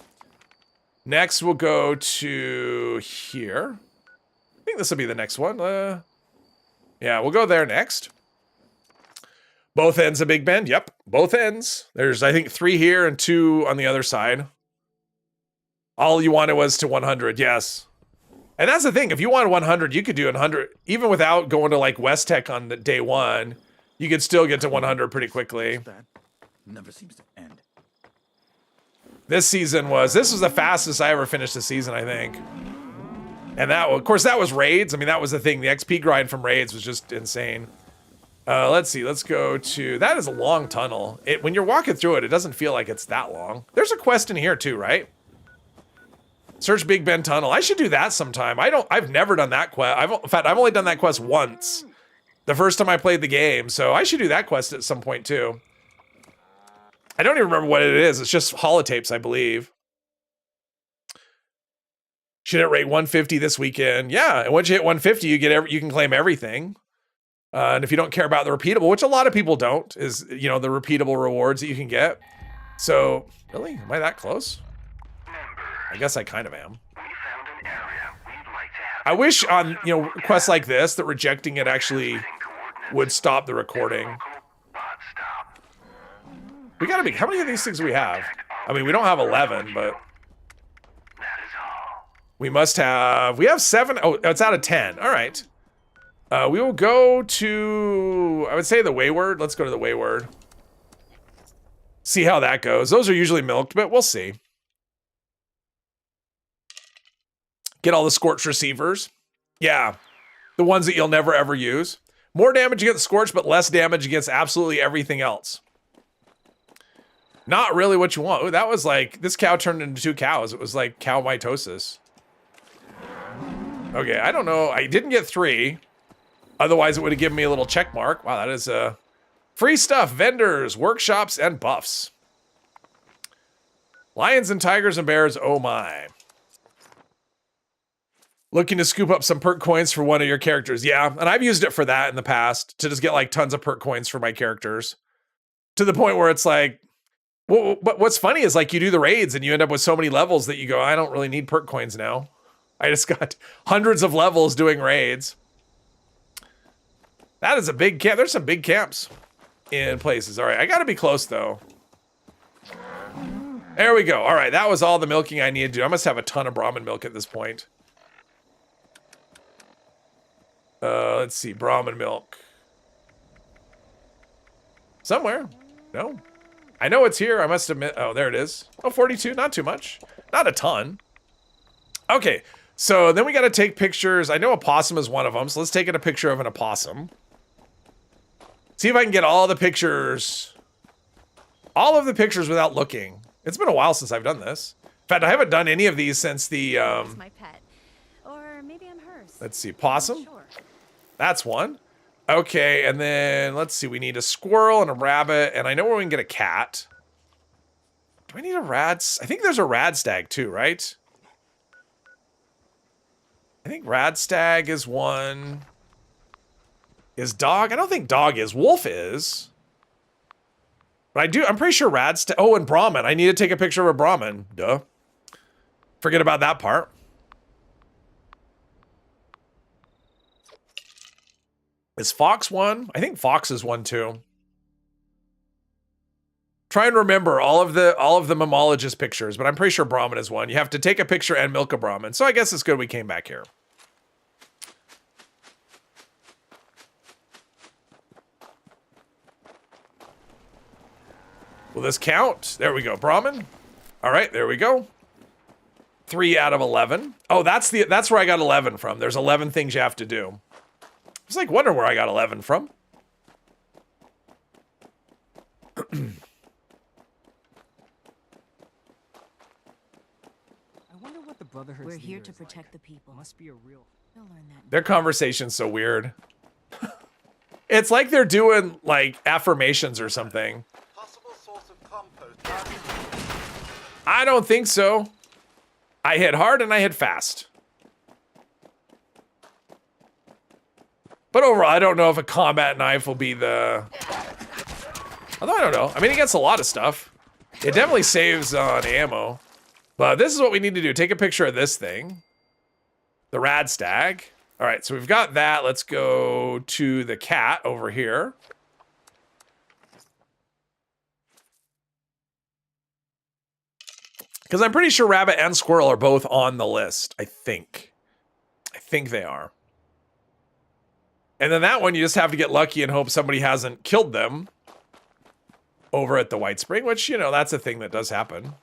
Speaker 1: Next, we'll go to here. I think this will be the next one. Yeah, we'll go there next. Both ends of Big Bend. Yep, both ends. There's, I think, 3 here and 2 on the other side. All you wanted was to 100, yes. And that's the thing. If you wanted 100, you could do 100. Even without going to, like, West Tech on the day 1, you could still get to 100 pretty quickly.
Speaker 3: That never seems to end.
Speaker 1: This was the fastest I ever finished a season, I think. And that, of course, that was raids. I mean, that was the thing. The XP grind from raids was just insane. Let's see. Let's go to... That is a long tunnel. When you're walking through it, it doesn't feel like it's that long. There's a quest in here, too, right? Search Big Bend Tunnel. I should do that sometime. I've never done that quest. In fact, I've only done that quest once. The first time I played the game. So I should do that quest at some point, too. I don't even remember what it is. It's just holotapes, I believe. Should it rate 150 this weekend? Yeah, and once you hit 150, you can claim everything. And if you don't care about the repeatable, which a lot of people don't, is the repeatable rewards that you can get. So, really? Am I that close? I guess I kind of am. I wish on, quests like this that rejecting it actually would stop the recording. We gotta be, how many of these things do we have? I mean, we don't have 11, but we must have, we have 7. Oh, it's out of 10. All right. We will go to, I would say the Wayward. Let's go to the Wayward. See how that goes. Those are usually milked, but we'll see. Get all the Scorched receivers. Yeah. The ones that you'll never ever use. More damage against Scorched, but less damage against absolutely everything else. not really what you want. Ooh, that was like, this cow turned into 2 cows. It was like cow mitosis. Okay, I don't know. I didn't get 3. Otherwise, it would have given me a little check mark. Wow, that is free stuff, vendors, workshops, and buffs. Lions and tigers and bears, oh my. Looking to scoop up some perk coins for one of your characters. Yeah, and I've used it for that in the past, to just get like tons of perk coins for my characters. To the point where it's like, well, but what's funny is like you do the raids and you end up with so many levels that you go, I don't really need perk coins now. I just got hundreds of levels doing raids. That is a big camp. There's some big camps in places. All right, I gotta be close though. There we go. All right, that was all the milking I needed to do. I must have a ton of Brahmin milk at this point. Let's see, Brahmin milk. Somewhere. No. I know it's here. I must admit. Oh, there it is. Oh, 42. Not too much. Not a ton. Okay. So then we got to take pictures. I know a possum is one of them. So let's take a picture of an opossum. See if I can get all the pictures. All of the pictures without looking. It's been a while since I've done this. In fact, I haven't done any of these since the...
Speaker 10: It's my pet. Or maybe I'm hers.
Speaker 1: Let's see. Possum.
Speaker 10: Sure.
Speaker 1: That's one. Okay, and then let's see. We need a squirrel and a rabbit, and I know where we can get a cat. Do I need a rad? I think there's a rad stag too, right? I think rad stag is one. Is dog? I don't think dog is. Wolf is. But I do. I'm pretty sure rad stag. Oh, and Brahmin. I need to take a picture of a Brahmin. Duh. Forget about that part. Is Fox one? I think Fox is one too. Try and remember all of the mammalogist pictures, but I'm pretty sure Brahmin is one. You have to take a picture and milk a Brahmin. So I guess it's good we came back here. Will this count? There we go. Brahmin. All right, there we go. 3 out of 11. Oh, that's where I got 11 from. There's 11 things you have to do. I was like wondering where I got 11 from.
Speaker 11: I wonder what the Brotherhood's
Speaker 12: We're here
Speaker 11: leader
Speaker 12: to
Speaker 11: is
Speaker 12: protect
Speaker 11: like.
Speaker 12: the people.
Speaker 11: Must be a real.
Speaker 12: You'll learn that.
Speaker 1: Their conversation's so weird. It's like they're doing like affirmations or something.
Speaker 9: Possible source of compost.
Speaker 1: I don't think so. I hit hard and I hit fast. But overall, I don't know if a combat knife will be the... Although I don't know. I mean, it gets a lot of stuff. It definitely saves on ammo. But this is what we need to do. Take a picture of this thing. The rad stag. All right, so we've got that. Let's go to the cat over here. Because I'm pretty sure rabbit and squirrel are both on the list, I think. I think they are. And then that one, you just have to get lucky and hope somebody hasn't killed them over at the White Spring, which, you know, that's a thing that does happen.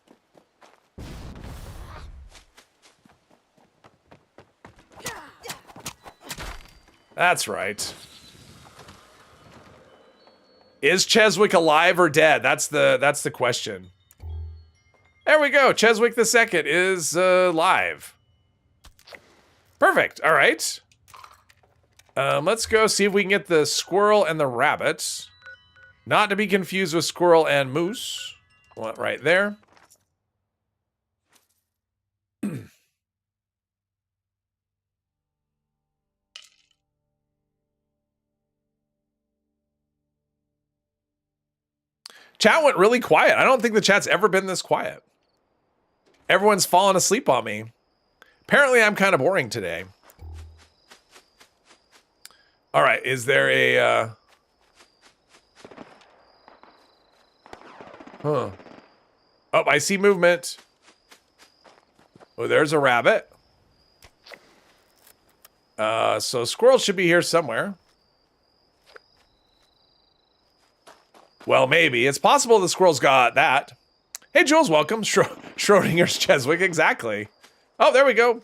Speaker 1: That's right. Is Cheswick alive or dead? That's the question. There we go. Cheswick the Second is live. Perfect. All right. Let's go see if we can get the squirrel and the rabbit. Not to be confused with squirrel and moose. Right there. Chat went really quiet. I don't think the chat's ever been this quiet. Everyone's fallen asleep on me. Apparently, I'm kind of boring today. All right, is there a... Huh. Oh, I see movement. Oh, there's a rabbit. So squirrel should be here somewhere. Well, maybe. It's possible the squirrel's got that. Hey, Jules, welcome. Schrodinger's Cheswick, exactly. Oh, there we go.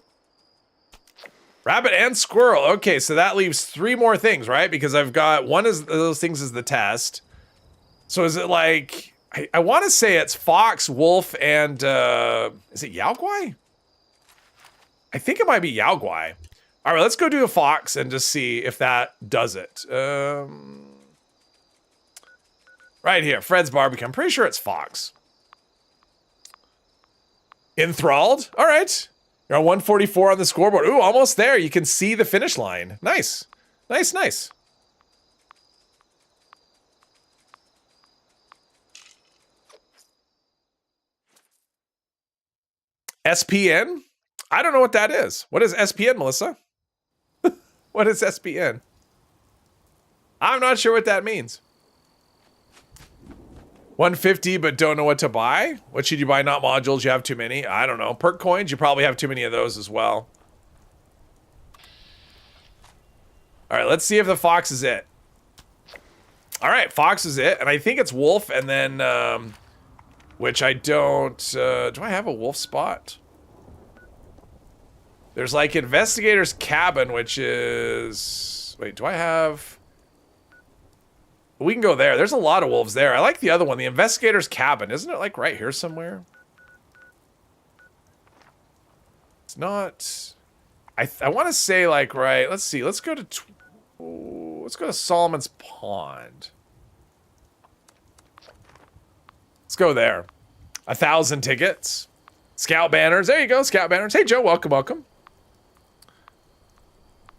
Speaker 1: Rabbit and squirrel. Okay, so that leaves 3 more things, right? Because I've got one of those things is the test. So is it like... I want to say it's fox, wolf, and is it Yao Guai? I think it might be Yao Guai. All right, let's go do a fox and just see if that does it. Right here, Fred's Barbecue. I'm pretty sure it's fox. Enthralled. All right. You're on 144 on the scoreboard. Ooh, almost there. You can see the finish line. Nice. Nice, nice. SPN? I don't know what that is. What is SPN, Melissa? What is SPN? I'm not sure what that means. 150, but don't know what to buy? What should you buy? Not modules, you have too many. I don't know. Perk coins, you probably have too many of those as well. All right, let's see if the fox is it. All right, fox is it. And I think it's wolf, and then, which I don't, do I have a wolf spot? There's like investigator's cabin, which is, wait, do I have? We can go there. There's a lot of wolves there. I like the other one, the investigator's cabin. Isn't it like right here somewhere? It's not. I want to say like right. Let's see. Let's go to Solomon's Pond. Let's go there. 1,000 tickets. Scout banners. There you go. Scout banners. Hey Joe, welcome, welcome.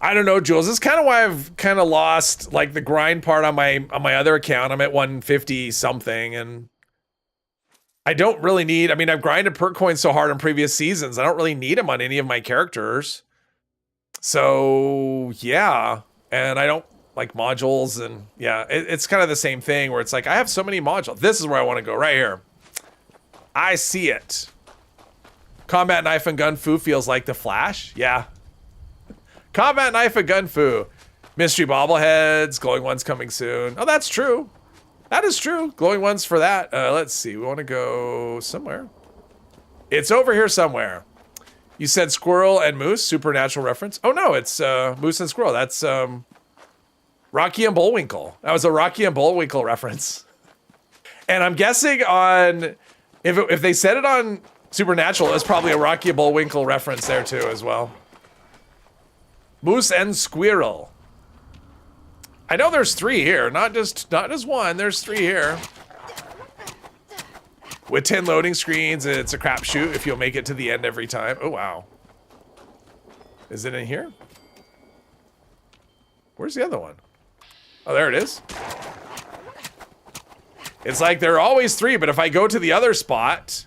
Speaker 1: I don't know, Jules. This is kind of why I've kind of lost like the grind part on my other account. I'm at 150 something, and I don't really need. I mean, I've grinded perk coins so hard in previous seasons. I don't really need them on any of my characters. So yeah, and I don't like modules, and yeah, it's kind of the same thing where it's like I have so many modules. This is where I want to go right here. I see it. Combat knife and gun fu feels like the Flash. Yeah. Combat knife and gun fu. Mystery bobbleheads. Glowing ones coming soon. Oh, that's true. That is true. Glowing ones for that. Let's see. We want to go somewhere. It's over here somewhere. You said squirrel and moose. Supernatural reference. Oh no, it's moose and squirrel. That's Rocky and Bullwinkle. That was a Rocky and Bullwinkle reference. And I'm guessing on if they said it on Supernatural, it's probably a Rocky and Bullwinkle reference there too as well. Moose and squirrel. I know there's 3 here, not just one. There's 3 here. With 10 loading screens, it's a crapshoot if you'll make it to the end every time. Oh wow. Is it in here? Where's the other one? Oh, there it is. It's like there are always 3, but if I go to the other spot,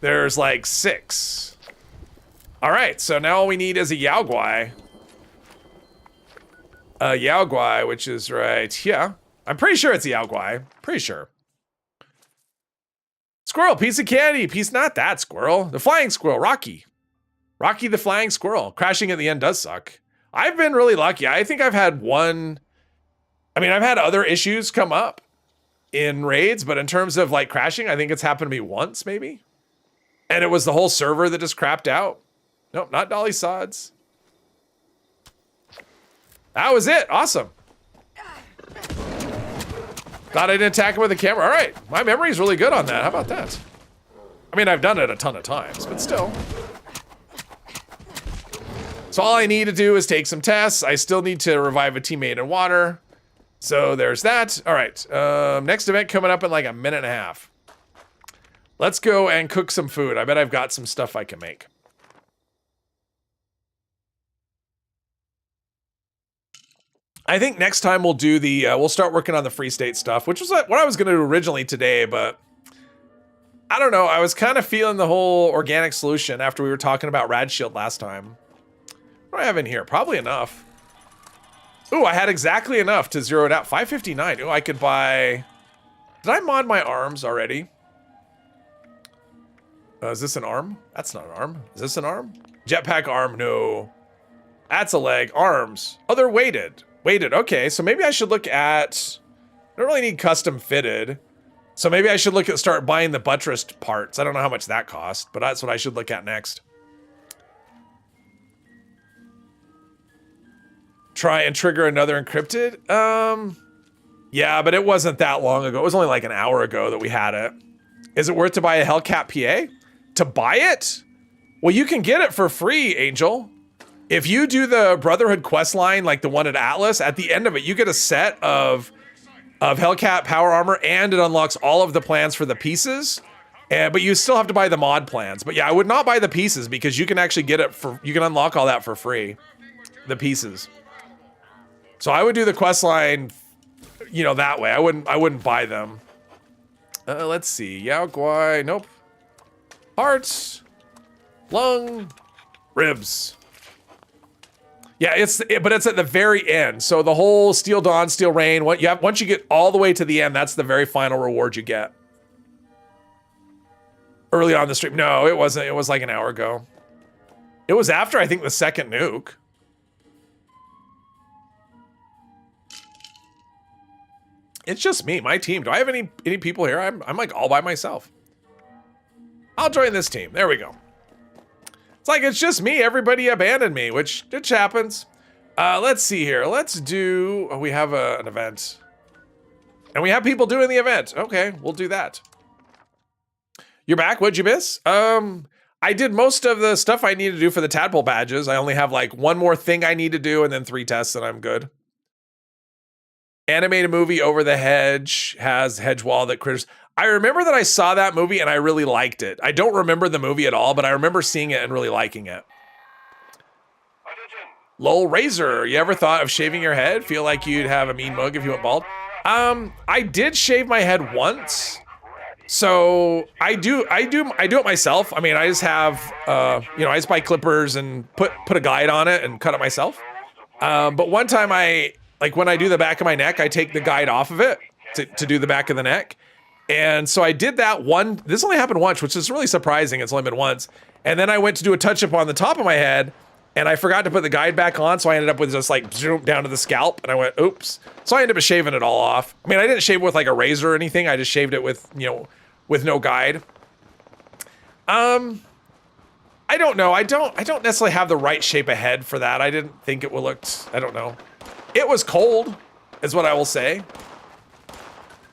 Speaker 1: there's like 6. All right, so now all we need is a Yao Guai. Yao Guai, which is right here. I'm pretty sure it's a Yao Guai. Pretty sure. Squirrel, piece of candy. Piece, not that squirrel. The flying squirrel, Rocky. Rocky the flying squirrel. Crashing at the end does suck. I've been really lucky. I think I've had one. I mean, I've had other issues come up in raids, but in terms of like crashing, I think it's happened to me once maybe. And it was the whole server that just crapped out. Nope, not Dolly Sods. That was it. Awesome. Glad I didn't attack him with a camera. All right. My memory's really good on that. How about that? I mean, I've done it a ton of times, but still. So all I need to do is take some tests. I still need to revive a teammate in water. So there's that. All right. Next event coming up in like a minute and a half. Let's go and cook some food. I bet I've got some stuff I can make. I think next time we'll do the, we'll start working on the Free State stuff, which was what I was going to do originally today, but I don't know. I was kind of feeling the whole organic solution after we were talking about Rad Shield last time. What do I have in here? Probably enough. Ooh, I had exactly enough to zero it out. 559. Ooh, I could buy... Did I mod my arms already? Is this an arm? That's not an arm. Is this an arm? Jetpack arm, no. That's a leg. Arms. Oh, they're weighted. Weighted, okay. So maybe I should look at... I don't really need custom fitted. So maybe I should look at start buying the buttressed parts. I don't know how much that costs, but that's what I should look at next. Try and trigger another encrypted. Yeah, but it wasn't that long ago. It was only like an hour ago that we had it. Is it worth to buy a Hellcat PA? To buy it? Well, you can get it for free, Angel. If you do the Brotherhood quest line, like the one at Atlas, at the end of it, you get a set of Hellcat power armor, and it unlocks all of the plans for the pieces. But you still have to buy the mod plans. But yeah, I would not buy the pieces because you can actually get it for, you can unlock all that for free. The pieces. So I would do the quest line, you know, that way. I wouldn't buy them. Let's see. Yao Guai, nope. Hearts, lung, ribs. Yeah, but it's at the very end. So the whole Steel Dawn, Steel Rain, once you get all the way to the end, that's the very final reward you get. Early on the stream. No, it wasn't. It was like an hour ago. It was after, I think, the second nuke. It's just me, my team. Do I have any people here? I'm like all by myself. I'll join this team. There we go. It's like it's just me. Everybody abandoned me, which happens. Let's see here. Let's do. Oh, we have an event, and we have people doing the event. Okay, we'll do that. You're back. What'd you miss? I did most of the stuff I need to do for the tadpole badges. I only have like one more thing I need to do, and then 3 tests, and I'm good. Animated movie Over the Hedge has hedge wall that critters. I remember that I saw that movie and I really liked it. I don't remember the movie at all, but I remember seeing it and really liking it. Lol Razor, you ever thought of shaving your head? Feel like you'd have a mean mug if you went bald? I did shave my head once. So I do it myself. I mean, I just have, you know, I just buy clippers and put a guide on it and cut it myself. But one time like when I do the back of my neck, I take the guide off of it to do the back of the neck. And so I did that one. This only happened once, which is really surprising. It's only been once. And then I went to do a touch up on the top of my head and I forgot to put the guide back on. So I ended up with just like zoom down to the scalp and I went, oops. So I ended up shaving it all off. I mean, I didn't shave it with like a razor or anything. I just shaved it with, you know, with no guide. I don't know. I don't necessarily have the right shape of head for that. I didn't think it would look, I don't know. It was cold, is what I will say.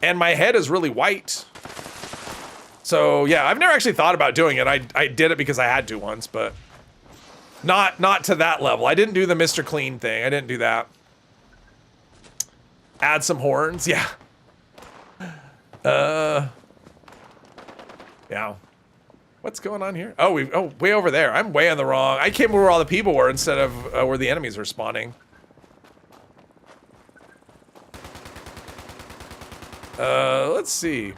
Speaker 1: And my head is really white. So yeah, I've never actually thought about doing it. I did it because I had to once, but not to that level. I didn't do the Mr. Clean thing. I didn't do that. Add some horns, yeah. Yeah. What's going on here? Oh, way over there. I'm way on the wrong. I came where all the people were instead of where the enemies were spawning. Let's see.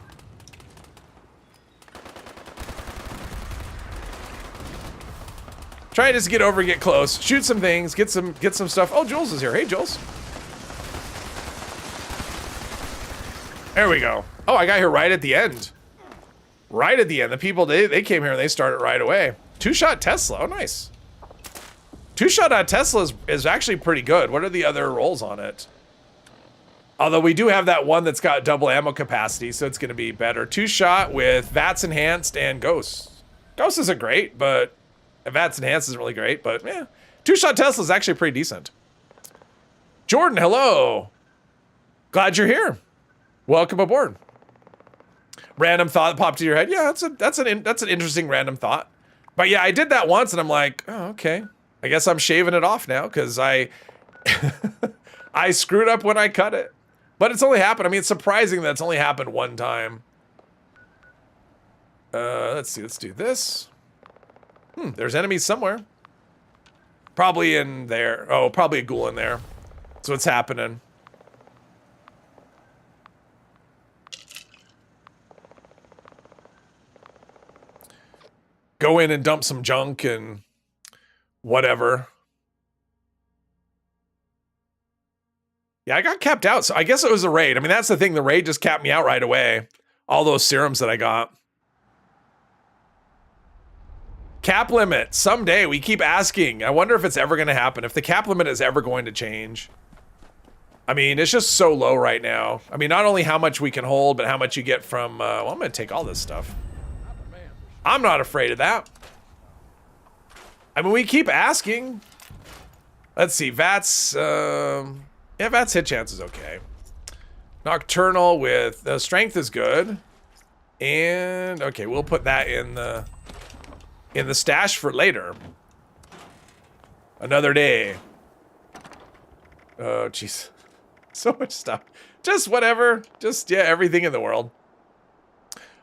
Speaker 1: Try to just get over and get close. Shoot some things, get some stuff. Oh, Jules is here. Hey, Jules. There we go. Oh, I got here right at the end. Right at the end. The people, they came here and they started right away. 2-shot Tesla. Oh, nice. 2-shot Tesla is actually pretty good. What are the other rolls on it? Although we do have that one that's got double ammo capacity, so it's going to be better. 2-shot with VATS enhanced and Ghosts. Ghosts isn't great, but VATS enhanced isn't really great, but yeah. 2-shot Tesla is actually pretty decent. Jordan, hello. Glad you're here. Welcome aboard. Random thought popped to your head. Yeah, that's an interesting random thought. But yeah, I did that once, and I'm like, oh, okay. I guess I'm shaving it off now because I screwed up when I cut it. But it's only happened. I mean, it's surprising that it's only happened one time. Let's see. Let's do this. There's enemies somewhere. Probably in there. Oh, probably a ghoul in there. That's what's happening. Go in and dump some junk and whatever. Yeah, I got capped out, so I guess it was a raid. I mean, that's the thing. The raid just capped me out right away. All those serums that I got. Cap limit. Someday, we keep asking. I wonder if it's ever going to happen. If the cap limit is ever going to change. I mean, it's just so low right now. I mean, not only how much we can hold, but how much you get from... well, I'm going to take all this stuff. I'm not afraid of that. I mean, we keep asking. Let's see. VATS... yeah, VATS hit chance is okay. Nocturnal with strength is good. And okay, we'll put that in the stash for later. Another day. Oh, jeez. So much stuff. Just whatever. Just, yeah, everything in the world.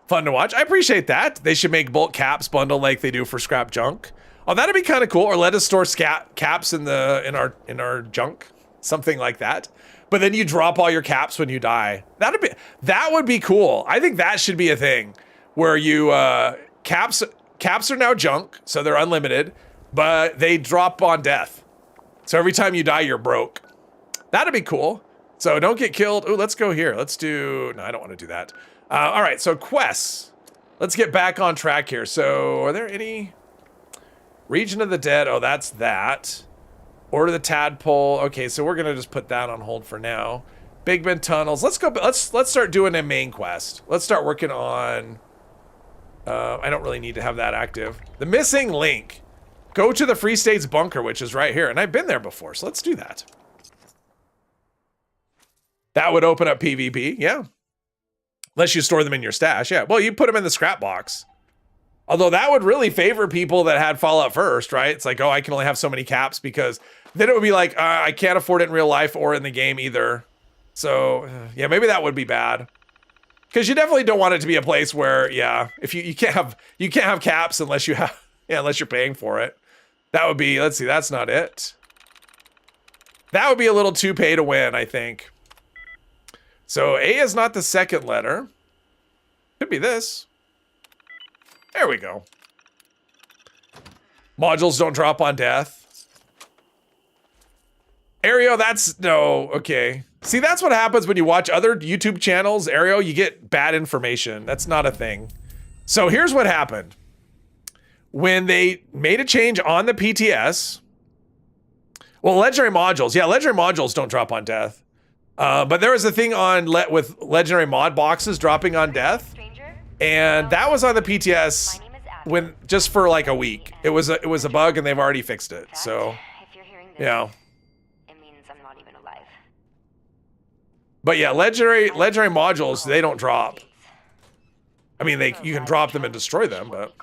Speaker 1: Fun to watch. I appreciate that. They should make bulk caps bundle like they do for scrap junk. Oh, that'd be kind of cool. Or let us store caps in our junk. Something like that. But then you drop all your caps when you die. That would be cool. I think that should be a thing where you caps are now junk, so they're unlimited, but they drop on death. So every time you die, you're broke. That'd be cool. So don't get killed. Oh, let's go here. Let's do. No, I don't want to do that. All right. So quests. Let's get back on track here. So are there any Region of the Dead? Oh, that's that. Order the Tadpole. Okay, so we're gonna just put that on hold for now. Big Ben Tunnels. Let's go. Let's start doing a main quest. Let's start working on. I don't really need to have that active. The Missing Link. Go to the Free States bunker, which is right here, and I've been there before, so let's do that. That would open up PvP, yeah. Unless you store them in your stash, yeah. Well, you put them in the scrap box. Although that would really favor people that had Fallout first, right? It's like, oh, I can only have so many caps because then it would be like, I can't afford it in real life or in the game either. So, yeah, maybe that would be bad. Because you definitely don't want it to be a place where, yeah, if you can't have caps unless you have, yeah, unless you're paying for it. That would be, let's see, that's not it. That would be a little too pay to win, I think. So A is not the second letter. Could be this. There we go. Modules don't drop on death. Aereo, that's, no, okay. See, that's what happens when you watch other YouTube channels, Aereo, you get bad information. That's not a thing. So here's what happened. When they made a change on the PTS, well, legendary modules, yeah, legendary modules don't drop on death. But there was a thing on with legendary mod boxes dropping on death. And that was on the PTS when just for like a week. It was a bug and they've already fixed it. So yeah.
Speaker 2: It means I'm not even alive.
Speaker 1: But yeah, legendary modules, they don't drop. I mean, you can drop them and destroy them, but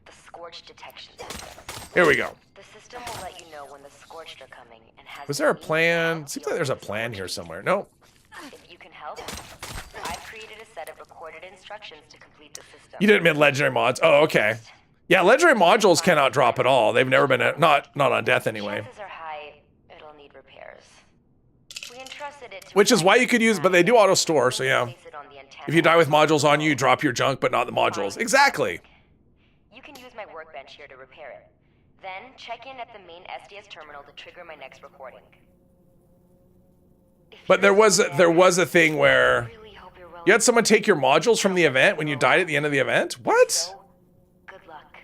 Speaker 2: The scorched detection system.
Speaker 1: here we go.
Speaker 2: The system will let you know when the scorched are coming and has.
Speaker 1: Was there a plan? Seems like there's a plan here somewhere. No.
Speaker 2: If you can help, I've created a set of recorded instructions to complete the system.
Speaker 1: You didn't mean legendary mods. Oh, okay. Yeah, legendary modules cannot drop at all. They've never been not on death anyway.
Speaker 2: Chances are high it'll need repairs. We entrusted it to
Speaker 1: Which is why you could use, but they do auto store, so yeah. If you die with modules on you, drop your junk, but not the modules. Exactly.
Speaker 2: You can use my workbench here to repair it. Then check in at the main SDS terminal to trigger my next recording.
Speaker 1: But there was a thing where you had someone take your modules from the event when you died at the end of the event? What?
Speaker 2: Good luck.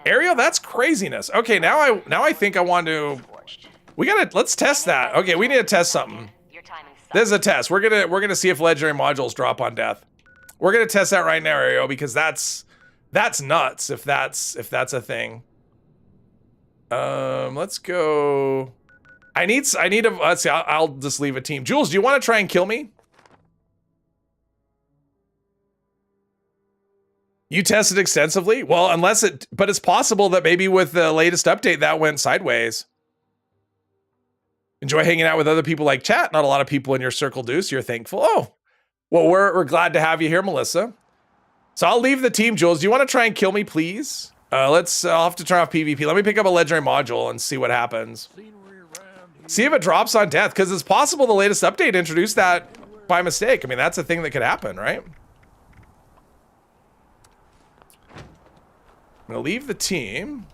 Speaker 1: Aerial, that's craziness. Okay, now I think I want to. Let's test that. Okay, we need to test something. This is a test. We're gonna see if legendary modules drop on death. We're gonna test that right now, Aerial, because that's nuts if that's a thing. Let's go. I need a, let's see, I'll just leave a team. Jules, do you want to try and kill me? You tested extensively? Well, but it's possible that maybe with the latest update that went sideways. Enjoy hanging out with other people like chat. Not a lot of people in your circle do, so you're thankful. Oh, well, we're glad to have you here, Melissa. So I'll leave the team, Jules. Do you want to try and kill me, please? I'll have to turn off PvP. Let me pick up a legendary module and see what happens. See if it drops on death, because it's possible the latest update introduced that by mistake. I mean, that's a thing that could happen, right? I'm gonna leave the team.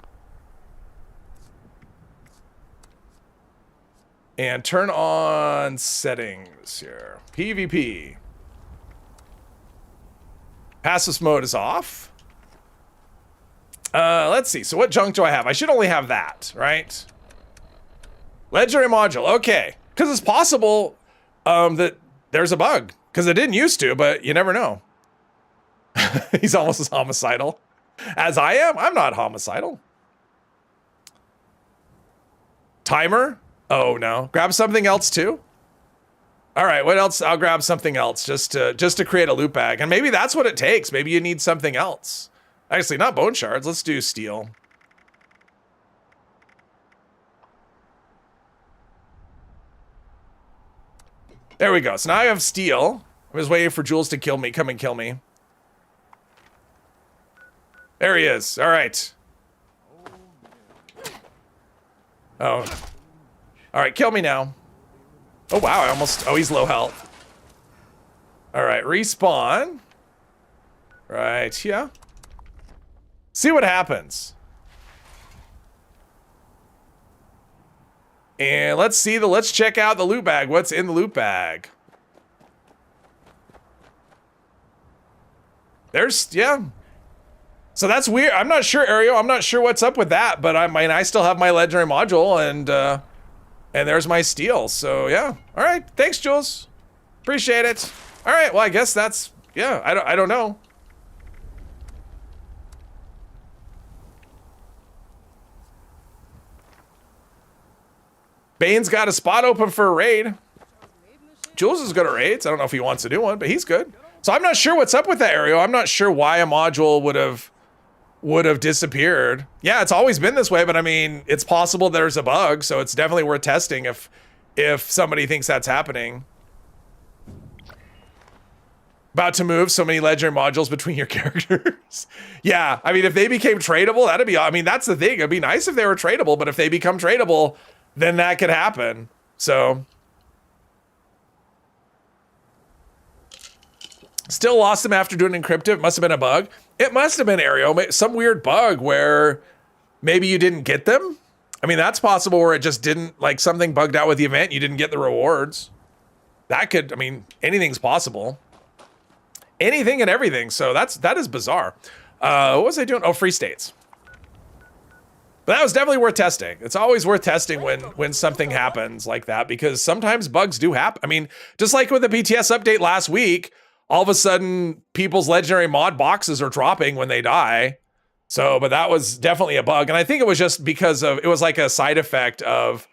Speaker 1: And turn on settings here. PvP. Passive mode is off. Let's see. So what junk do I have? I should only have that, right? Legendary module. Okay. Because it's possible that there's a bug. Because it didn't used to, but you never know. He's almost as homicidal as I am. I'm not homicidal. Timer. Oh, no. Grab something else, too. All right, what else? I'll grab something else just to create a loot bag. And maybe that's what it takes. Maybe you need something else. Actually, not bone shards. Let's do steel. There we go. So now I have steel. I was waiting for Jules to kill me. Come and kill me. There he is. All right. Oh. All right, kill me now. Oh, wow. I almost... Oh, he's low health. All right, respawn. Right, yeah. See what happens. And let's check out the loot bag. What's in the loot bag? Yeah. So that's weird. I'm not sure, Ariel. I'm not sure what's up with that, but I still have my legendary module and there's my steel. So yeah. All right. Thanks, Jules. Appreciate it. All right. Well, I guess that's, yeah, I don't know. Bane's got a spot open for a raid. Jules is good at raids. I don't know if he wants to do one, but he's good. So I'm not sure what's up with that, Ariel. I'm not sure why a module would have disappeared. Yeah, it's always been this way, but I mean, it's possible there's a bug, so it's definitely worth testing if somebody thinks that's happening. About to move so many legendary modules between your characters. Yeah, I mean, if they became tradable, that'd be, I mean, that's the thing. It'd be nice if they were tradable, but if they become tradable, then that could happen. So still lost them after doing encrypted. Must have been a bug. It must have been, Ariel, some weird bug where maybe you didn't get them. I mean, that's possible, where it just didn't, like, something bugged out with the event. You didn't get the rewards. That could, I mean, anything's possible. Anything and everything. So that is bizarre. What was I doing? Oh, free states. But that was definitely worth testing. It's always worth testing when something happens like that, because sometimes bugs do happen. I mean, just like with the BTS update last week, all of a sudden people's legendary mod boxes are dropping when they die. So, but that was definitely a bug. And I think it was just because of, it was like a side effect of,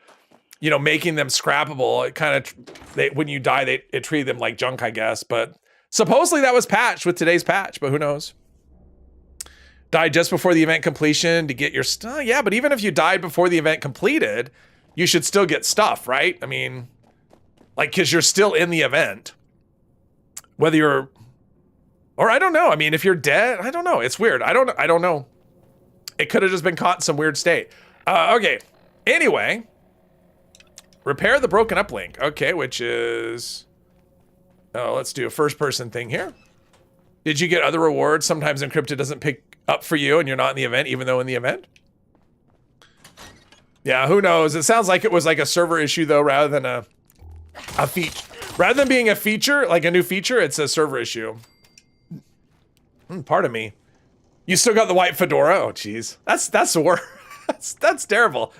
Speaker 1: you know, making them scrappable. It kind of, when you die, it treated them like junk, I guess. But supposedly that was patched with today's patch, but who knows? Died just before the event completion to get your stuff. Yeah, but even if you died before the event completed, you should still get stuff, right? I mean, like, because you're still in the event. Whether you're, or I don't know. I mean, if you're dead, I don't know. It's weird. I don't know. It could have just been caught in some weird state. Okay. Anyway, repair the broken uplink. Okay, which is, oh, let's do a first person thing here. Did you get other rewards? Sometimes encrypted doesn't pick up for you and you're not in the event, even though in the event. Yeah, who knows? It sounds like it was like a server issue though, rather than a feature. Rather than being a feature, like a new feature, it's a server issue. Pardon me. You still got the white fedora? Oh, geez. That's the worst. That's terrible.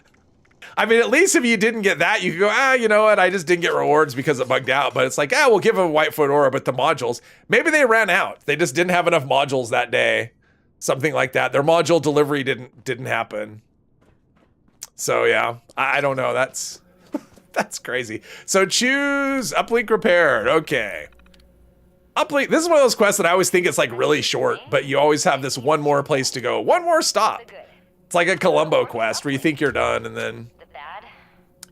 Speaker 1: I mean, at least if you didn't get that, you could go, you know what? I just didn't get rewards because it bugged out. But it's like, we'll give them a white fedora, but the modules, maybe they ran out. They just didn't have enough modules that day. Something like that. Their module delivery didn't happen. So yeah, I don't know. That's crazy. So choose uplink repaired. Okay. Uplink. This is one of those quests that I always think it's like really short, but you always have this one more place to go. One more stop. It's like a Columbo quest where you think you're done and then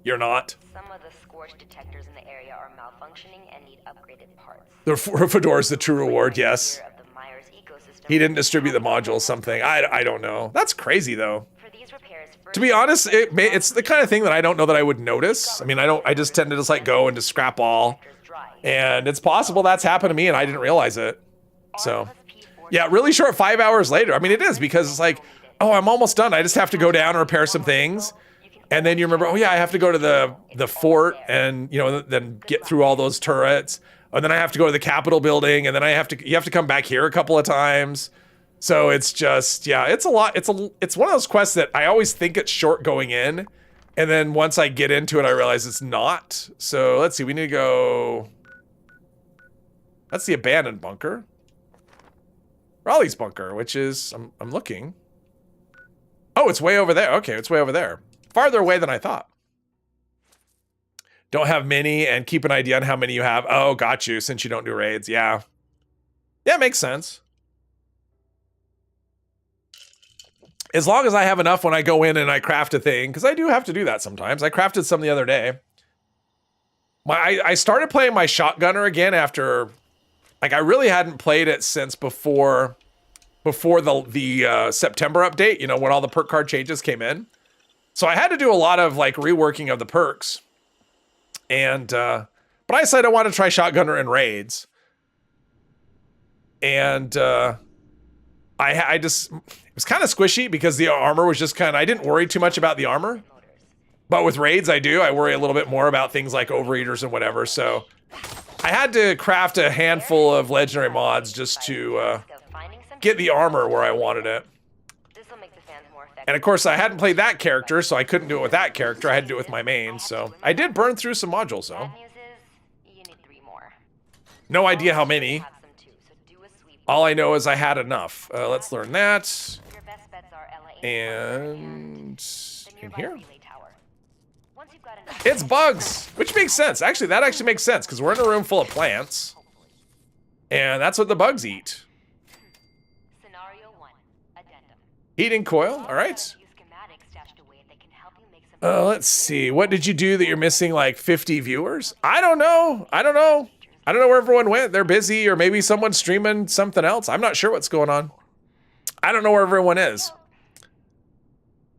Speaker 1: you're not.
Speaker 2: Some of the scorch detectors in the area are malfunctioning and need upgraded parts.
Speaker 1: The Fedora's the true reward, yes. He didn't distribute the module, something. I don't know. That's crazy though. To be honest, it's the kind of thing that I don't know that I would notice. I mean, I just tend to just like go and just scrap all. And it's possible that's happened to me and I didn't realize it. So yeah, really short 5 hours later. I mean, it is, because it's like, oh, I'm almost done. I just have to go down and repair some things. And then you remember, oh yeah, I have to go to the fort and, you know, then get through all those turrets. And then I have to go to the Capitol building, and then you have to come back here a couple of times. So it's just, yeah, it's a lot. It's one of those quests that I always think it's short going in. And then once I get into it, I realize it's not. So let's see, we need to go, that's the abandoned bunker. Raleigh's bunker, which is, I'm looking. Oh, it's way over there. Okay, it's way over there. Farther away than I thought. Don't have many and keep an idea on how many you have. Oh, got you, since you don't do raids. Yeah. Yeah, makes sense. As long as I have enough when I go in and I craft a thing, because I do have to do that sometimes. I crafted some the other day. I started playing my shotgunner again after, like, I really hadn't played it since before the September update, you know, when all the perk card changes came in. So I had to do a lot of like reworking of the perks. And but I decided I wanted to try shotgunner in raids. And I just, it was kind of squishy because the armor was just kind of, I didn't worry too much about the armor. But with raids I do. I worry a little bit more about things like overeaters and whatever. So I had to craft a handful of legendary mods just to get the armor where I wanted it. And of course I hadn't played that character, so I couldn't do it with that character. I had to do it with my main, so I did burn through some modules though. No idea how many. All I know is I had enough. Let's learn that. And in here. It's bugs, which makes sense. Actually, that actually makes sense because we're in a room full of plants. And that's what the bugs eat. Heating coil, all right. Let's see. What did you do that you're missing like 50 viewers? I don't know. I don't know where everyone went. They're busy, or maybe someone's streaming something else. I'm not sure what's going on. I don't know where everyone is.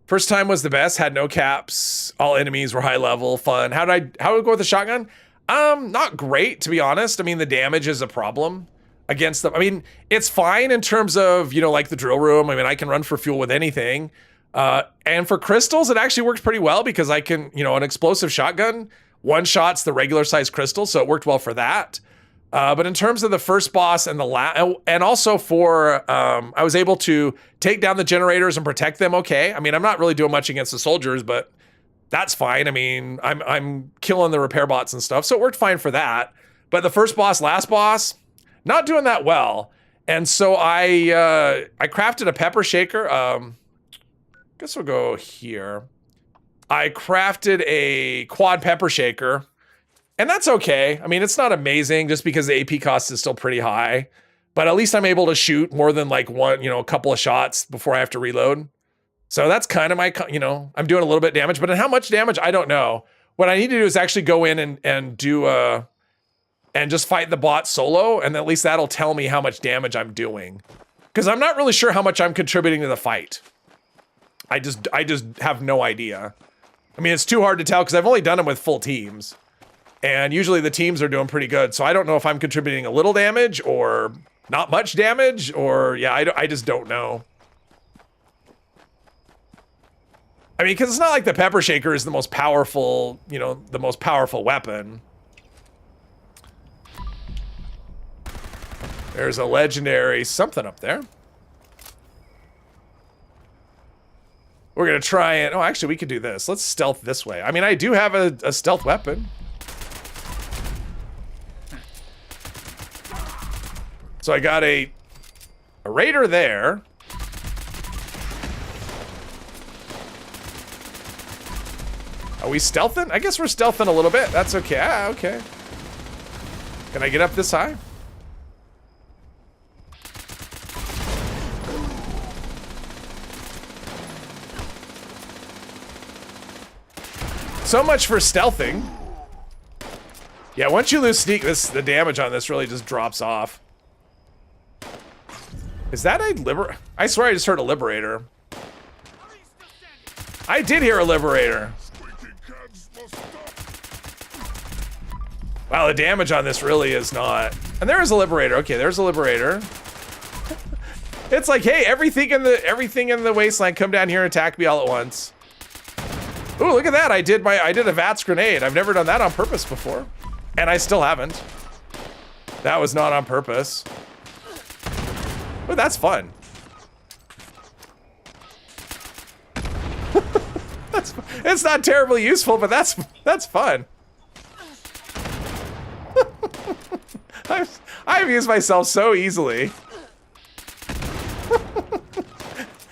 Speaker 1: First time was the best. Had no caps. All enemies were high level. Fun. How did I go with the shotgun? Not great, to be honest. I mean, the damage is a problem against them. I mean, it's fine in terms of, you know, like the drill room. I mean, I can run for fuel with anything. And for crystals, it actually works pretty well because I can, you know, an explosive shotgun one shots the regular size crystal, so it worked well for that. But in terms of the first boss and and also for, I was able to take down the generators and protect them. Okay. I mean, I'm not really doing much against the soldiers, but that's fine. I mean, I'm killing the repair bots and stuff, so it worked fine for that. But the first boss, last boss, not doing that well. And so I crafted a pepper shaker. Guess we'll go here. I crafted a quad pepper shaker, and that's okay. I mean, it's not amazing just because the AP cost is still pretty high, but at least I'm able to shoot more than like one, you know, a couple of shots before I have to reload. So that's kind of my, you know, I'm doing a little bit of damage, but how much damage, I don't know. What I need to do is actually go in and do and just fight the bot solo, and at least that'll tell me how much damage I'm doing. Because I'm not really sure how much I'm contributing to the fight. I just have no idea. I mean, it's too hard to tell because I've only done them with full teams. And usually the teams are doing pretty good. So I don't know if I'm contributing a little damage or not much damage, or yeah, I just don't know. I mean, because it's not like the pepper shaker is the most powerful, you know, the most powerful weapon. There's a legendary something up there. We're gonna try it. Oh, actually, we could do this. Let's stealth this way. I mean, I do have a stealth weapon. So I got a raider there. Are we stealthing? I guess we're stealthing a little bit. That's okay. Ah, okay. Can I get up this high? So much for stealthing. Yeah, once you lose sneak, the damage on this really just drops off. Is that a I swear I just heard a liberator. I did hear a liberator. Wow, the damage on this really is not. And there is a liberator. Okay, there's a liberator. It's like, hey, everything in the wasteland, come down here and attack me all at once. Ooh, look at that. I did a VATS grenade. I've never done that on purpose before. And I still haven't. That was not on purpose. Oh, that's fun. It's not terribly useful, but that's fun. I've used myself so easily.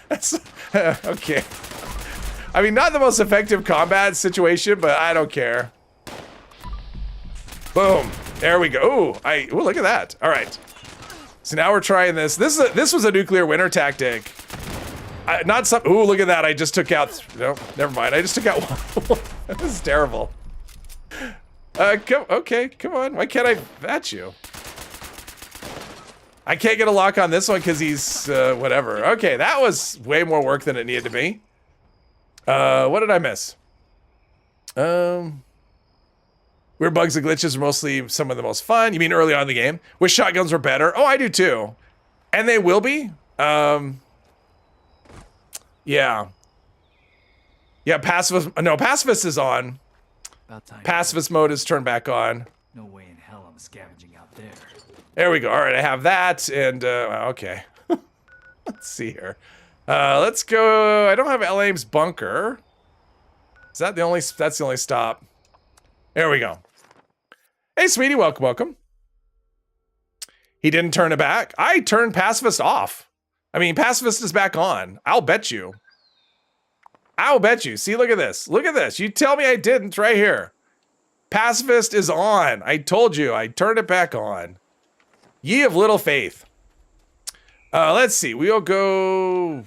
Speaker 1: That's okay. I mean, not the most effective combat situation, but I don't care. Boom. There we go. Ooh, look at that. All right. So now we're trying this. This was a nuclear winter tactic. Not some. Ooh, look at that. I just took out. No, never mind. I just took out one. This is terrible. Okay, come on. Why can't I match you? I can't get a lock on this one because he's whatever. Okay, that was way more work than it needed to be. What did I miss? Weird bugs and glitches are mostly some of the most fun. You mean early on in the game? Wish shotguns were better. Oh, I do too. And they will be. Yeah. Yeah, pacifist. No, pacifist is on.
Speaker 11: About time.
Speaker 1: Pacifist mode is turned back on.
Speaker 11: No way in hell I'm scavenging out there.
Speaker 1: There we go. All right, I have that. And, okay. Let's see here. Let's go. I don't have L. Aim's bunker. Is that the only, that's the only stop. There we go. Hey, sweetie, welcome, welcome. He didn't turn it back. I turned pacifist off. I mean, pacifist is back on. I'll bet you. I'll bet you. See, look at this. Look at this. You tell me I didn't right here. Pacifist is on. I told you. I turned it back on. Ye of little faith. Let's see. We'll go...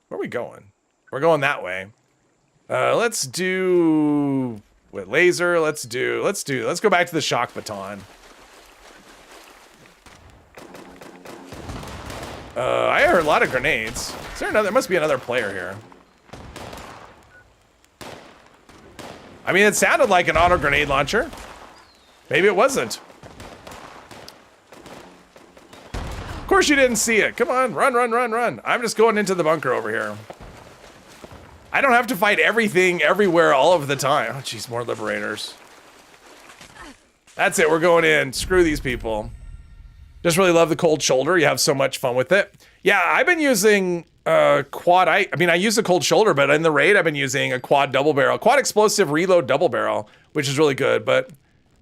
Speaker 1: Where are we going? We're going that way. Let's do... With laser, let's go back to the shock baton. I heard a lot of grenades. Is there another? There must be another player here. I mean, it sounded like an auto grenade launcher. Maybe it wasn't. Of course you didn't see it. Come on, run, run, run, run. I'm just going into the bunker over here. I don't have to fight everything, everywhere, all of the time. Oh, jeez, more liberators. That's it, we're going in. Screw these people. Just really love the cold shoulder. You have so much fun with it. Yeah, I've been using quad. I mean, I use the cold shoulder, but in the raid, I've been using a quad double barrel, quad explosive reload double barrel, which is really good. But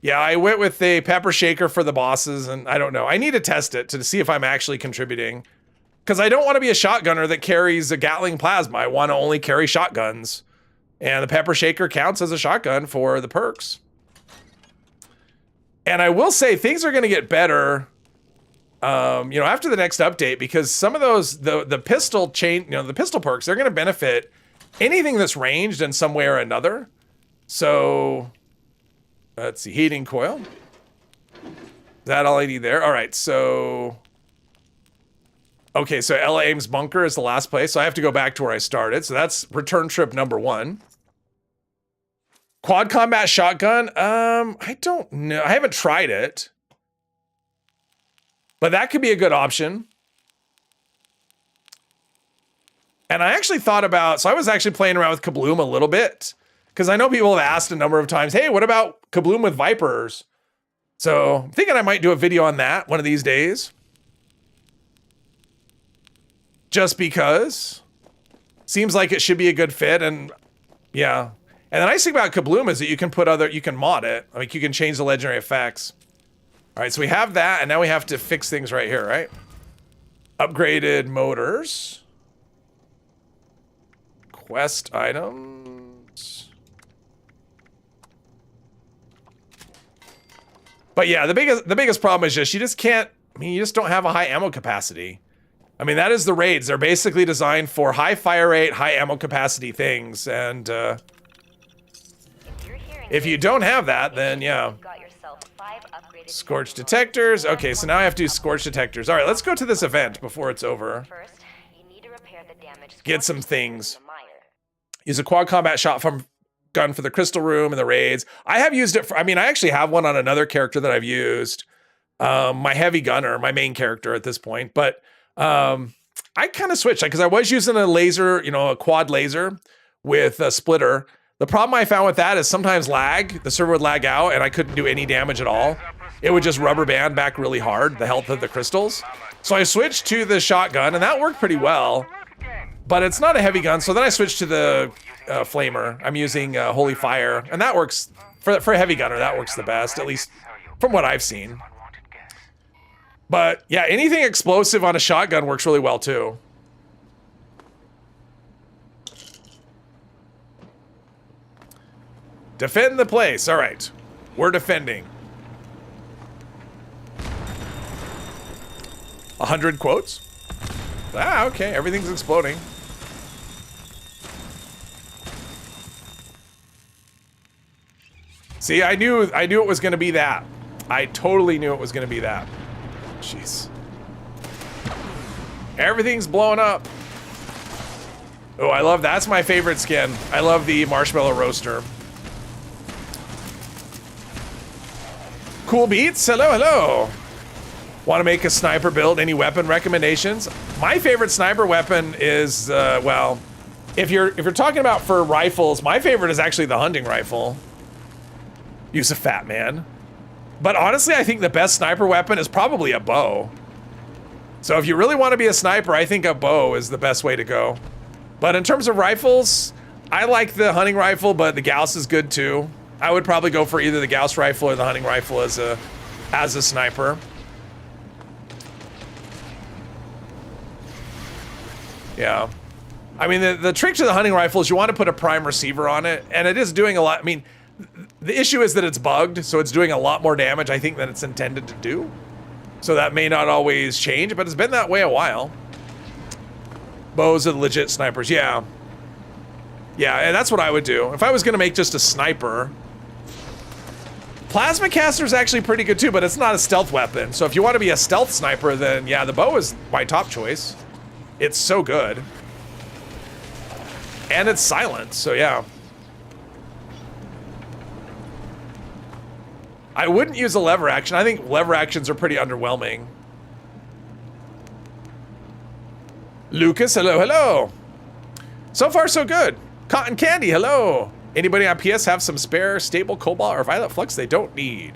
Speaker 1: yeah, I went with a pepper shaker for the bosses, and I don't know. I need to test it to see if I'm actually contributing. Because I don't want to be a shotgunner that carries a Gatling plasma. I want to only carry shotguns. And the pepper shaker counts as a shotgun for the perks. And I will say things are going to get better, you know, after the next update, because some of those, the pistol chain, you know, the pistol perks, they're going to benefit anything that's ranged in some way or another. So let's see, heating coil. Is that all I need there? All right, so... Okay, so Ella Ames bunker is the last place, so I have to go back to where I started. So that's return trip number 1. Quad combat shotgun? I don't know. I haven't tried it. But that could be a good option. And I actually thought about, so I was actually playing around with Kabloom a little bit. Because I know people have asked a number of times, hey, what about Kabloom with Vipers? So I'm thinking I might do a video on that one of these days. Just because seems like it should be a good fit, and yeah. And the nice thing about Kabloom is that you can put you can mod it. Like you can change the legendary effects. All right, so we have that, and now we have to fix things right here, right? Upgraded motors. Quest items. But yeah, the biggest problem is you just can't, I mean, you just don't have a high ammo capacity. I mean, that is the raids. They're basically designed for high fire rate, high ammo capacity things. And if you don't have that, then yeah. Scorch detectors. Okay, so now I have to do scorch detectors. All right, let's go to this event before it's over. Get some things. Use a quad combat shotgun for the crystal room and the raids. I have used it for, I mean, I actually have one on another character that I've used. My heavy gunner, my main character at this point. But I kind of switched because I was using a laser, you know, a quad laser with a splitter. The problem I found with that is sometimes the server would lag out and I couldn't do any damage at all. It would just rubber band back really hard, the health of the crystals. So I switched to the shotgun and that worked pretty well, but it's not a heavy gun. So then I switched to the flamer. I'm using Holy Fire, and that works for a heavy gunner. That works the best, at least from what I've seen. But yeah, anything explosive on a shotgun works really well too. Defend the place. All right. We're defending. 100 quotes. Ah, okay. Everything's exploding. See, I knew it was going to be that. I totally knew it was going to be that. Jeez. Everything's blowing up. Oh, I love, that's my favorite skin. I love the marshmallow roaster. Cool beats. Hello, hello. Want to make a sniper build? Any weapon recommendations? My favorite sniper weapon is, well, if you're talking about for rifles, my favorite is actually the hunting rifle. Use a fat man. But honestly, I think the best sniper weapon is probably a bow. So if you really want to be a sniper, I think a bow is the best way to go. But in terms of rifles, I like the hunting rifle, but the Gauss is good too. I would probably go for either the Gauss rifle or the hunting rifle as a sniper. Yeah. I mean, the trick to the hunting rifle is you want to put a prime receiver on it, and it is doing a lot. I mean, the issue is that it's bugged, so it's doing a lot more damage, I think, than it's intended to do. So that may not always change, but it's been that way a while. Bows are the legit snipers, yeah. Yeah, and that's what I would do. If I was gonna make just a sniper. Plasma caster is actually pretty good too, but it's not a stealth weapon. So if you want to be a stealth sniper, then yeah, the bow is my top choice. It's so good. And it's silent, so yeah. I wouldn't use a lever action. I think lever actions are pretty underwhelming. Lucas, hello, hello. So far, so good. Cotton Candy, hello. Anybody on PS have some spare stable cobalt or violet flux they don't need?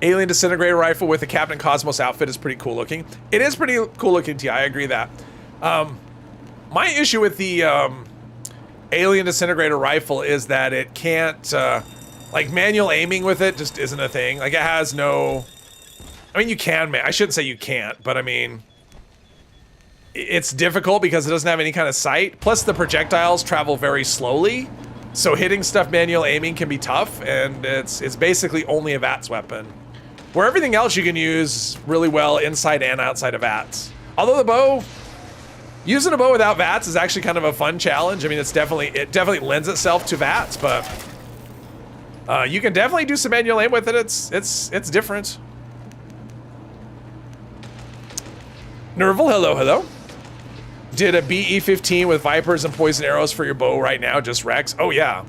Speaker 1: Alien disintegrator rifle with a Captain Cosmos outfit is pretty cool looking. It is pretty cool looking, T. I agree that. My issue with the alien disintegrator rifle is that it can't, like manual aiming with it just isn't a thing. Like it has no, I mean you can, I shouldn't say you can't, but I mean, it's difficult because it doesn't have any kind of sight. Plus the projectiles travel very slowly. So hitting stuff manual aiming can be tough, and it's basically only a VATS weapon. Where everything else you can use really well inside and outside of VATS. Although the bow, using a bow without VATS is actually kind of a fun challenge. I mean, it definitely lends itself to VATS, but you can definitely do some manual aim with it. It's different. Nerval, hello, hello. Did a BE-15 with Vipers and poison arrows for your bow right now, just Rex? Oh yeah.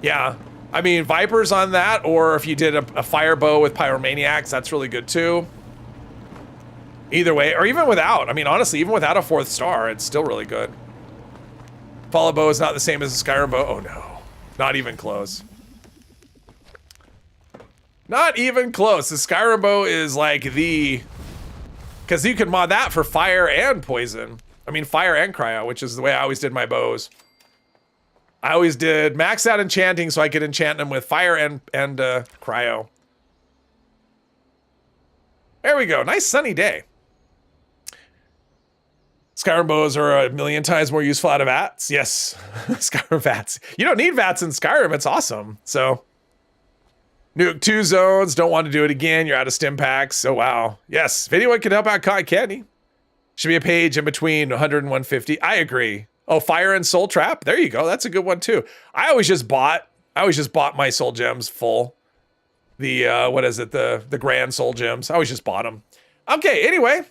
Speaker 1: Yeah. I mean, Vipers on that, or if you did a fire bow with Pyromaniacs, that's really good too. Either way, or even without. I mean, honestly, even without a 4th star, it's still really good. Follow bow is not the same as a Skyrim bow. Oh no, not even close. Not even close. The Skyrim bow is like the, because you can mod that for fire and poison. I mean, fire and cryo, which is the way I always did my bows. I always did max out enchanting so I could enchant them with fire and cryo. There we go. Nice sunny day. Skyrim bows are 1,000,000 times more useful out of VATS. Yes, Skyrim VATS. You don't need VATS in Skyrim. It's awesome. So, nuke 2 zones. Don't want to do it again. You're out of stim packs. Oh, wow. Yes, if anyone can help out Cotton Candy. Should be a page in between 100 and 150. I agree. Oh, Fire and Soul Trap. There you go. That's a good one too. I always just bought my soul gems full. The what is it? The grand soul gems. I always just bought them. Okay, anyway,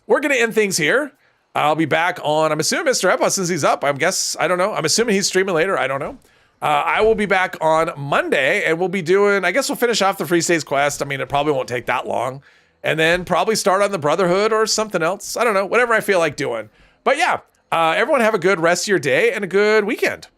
Speaker 1: we're gonna end things here. I'll be back on, I'm assuming Mr. Epa, since he's up, I don't know. I'm assuming he's streaming later, I don't know. I will be back on Monday, and we'll be doing, I guess we'll finish off the Free Stays quest. I mean, it probably won't take that long. And then probably start on the Brotherhood or something else. I don't know, whatever I feel like doing. But yeah, everyone have a good rest of your day and a good weekend.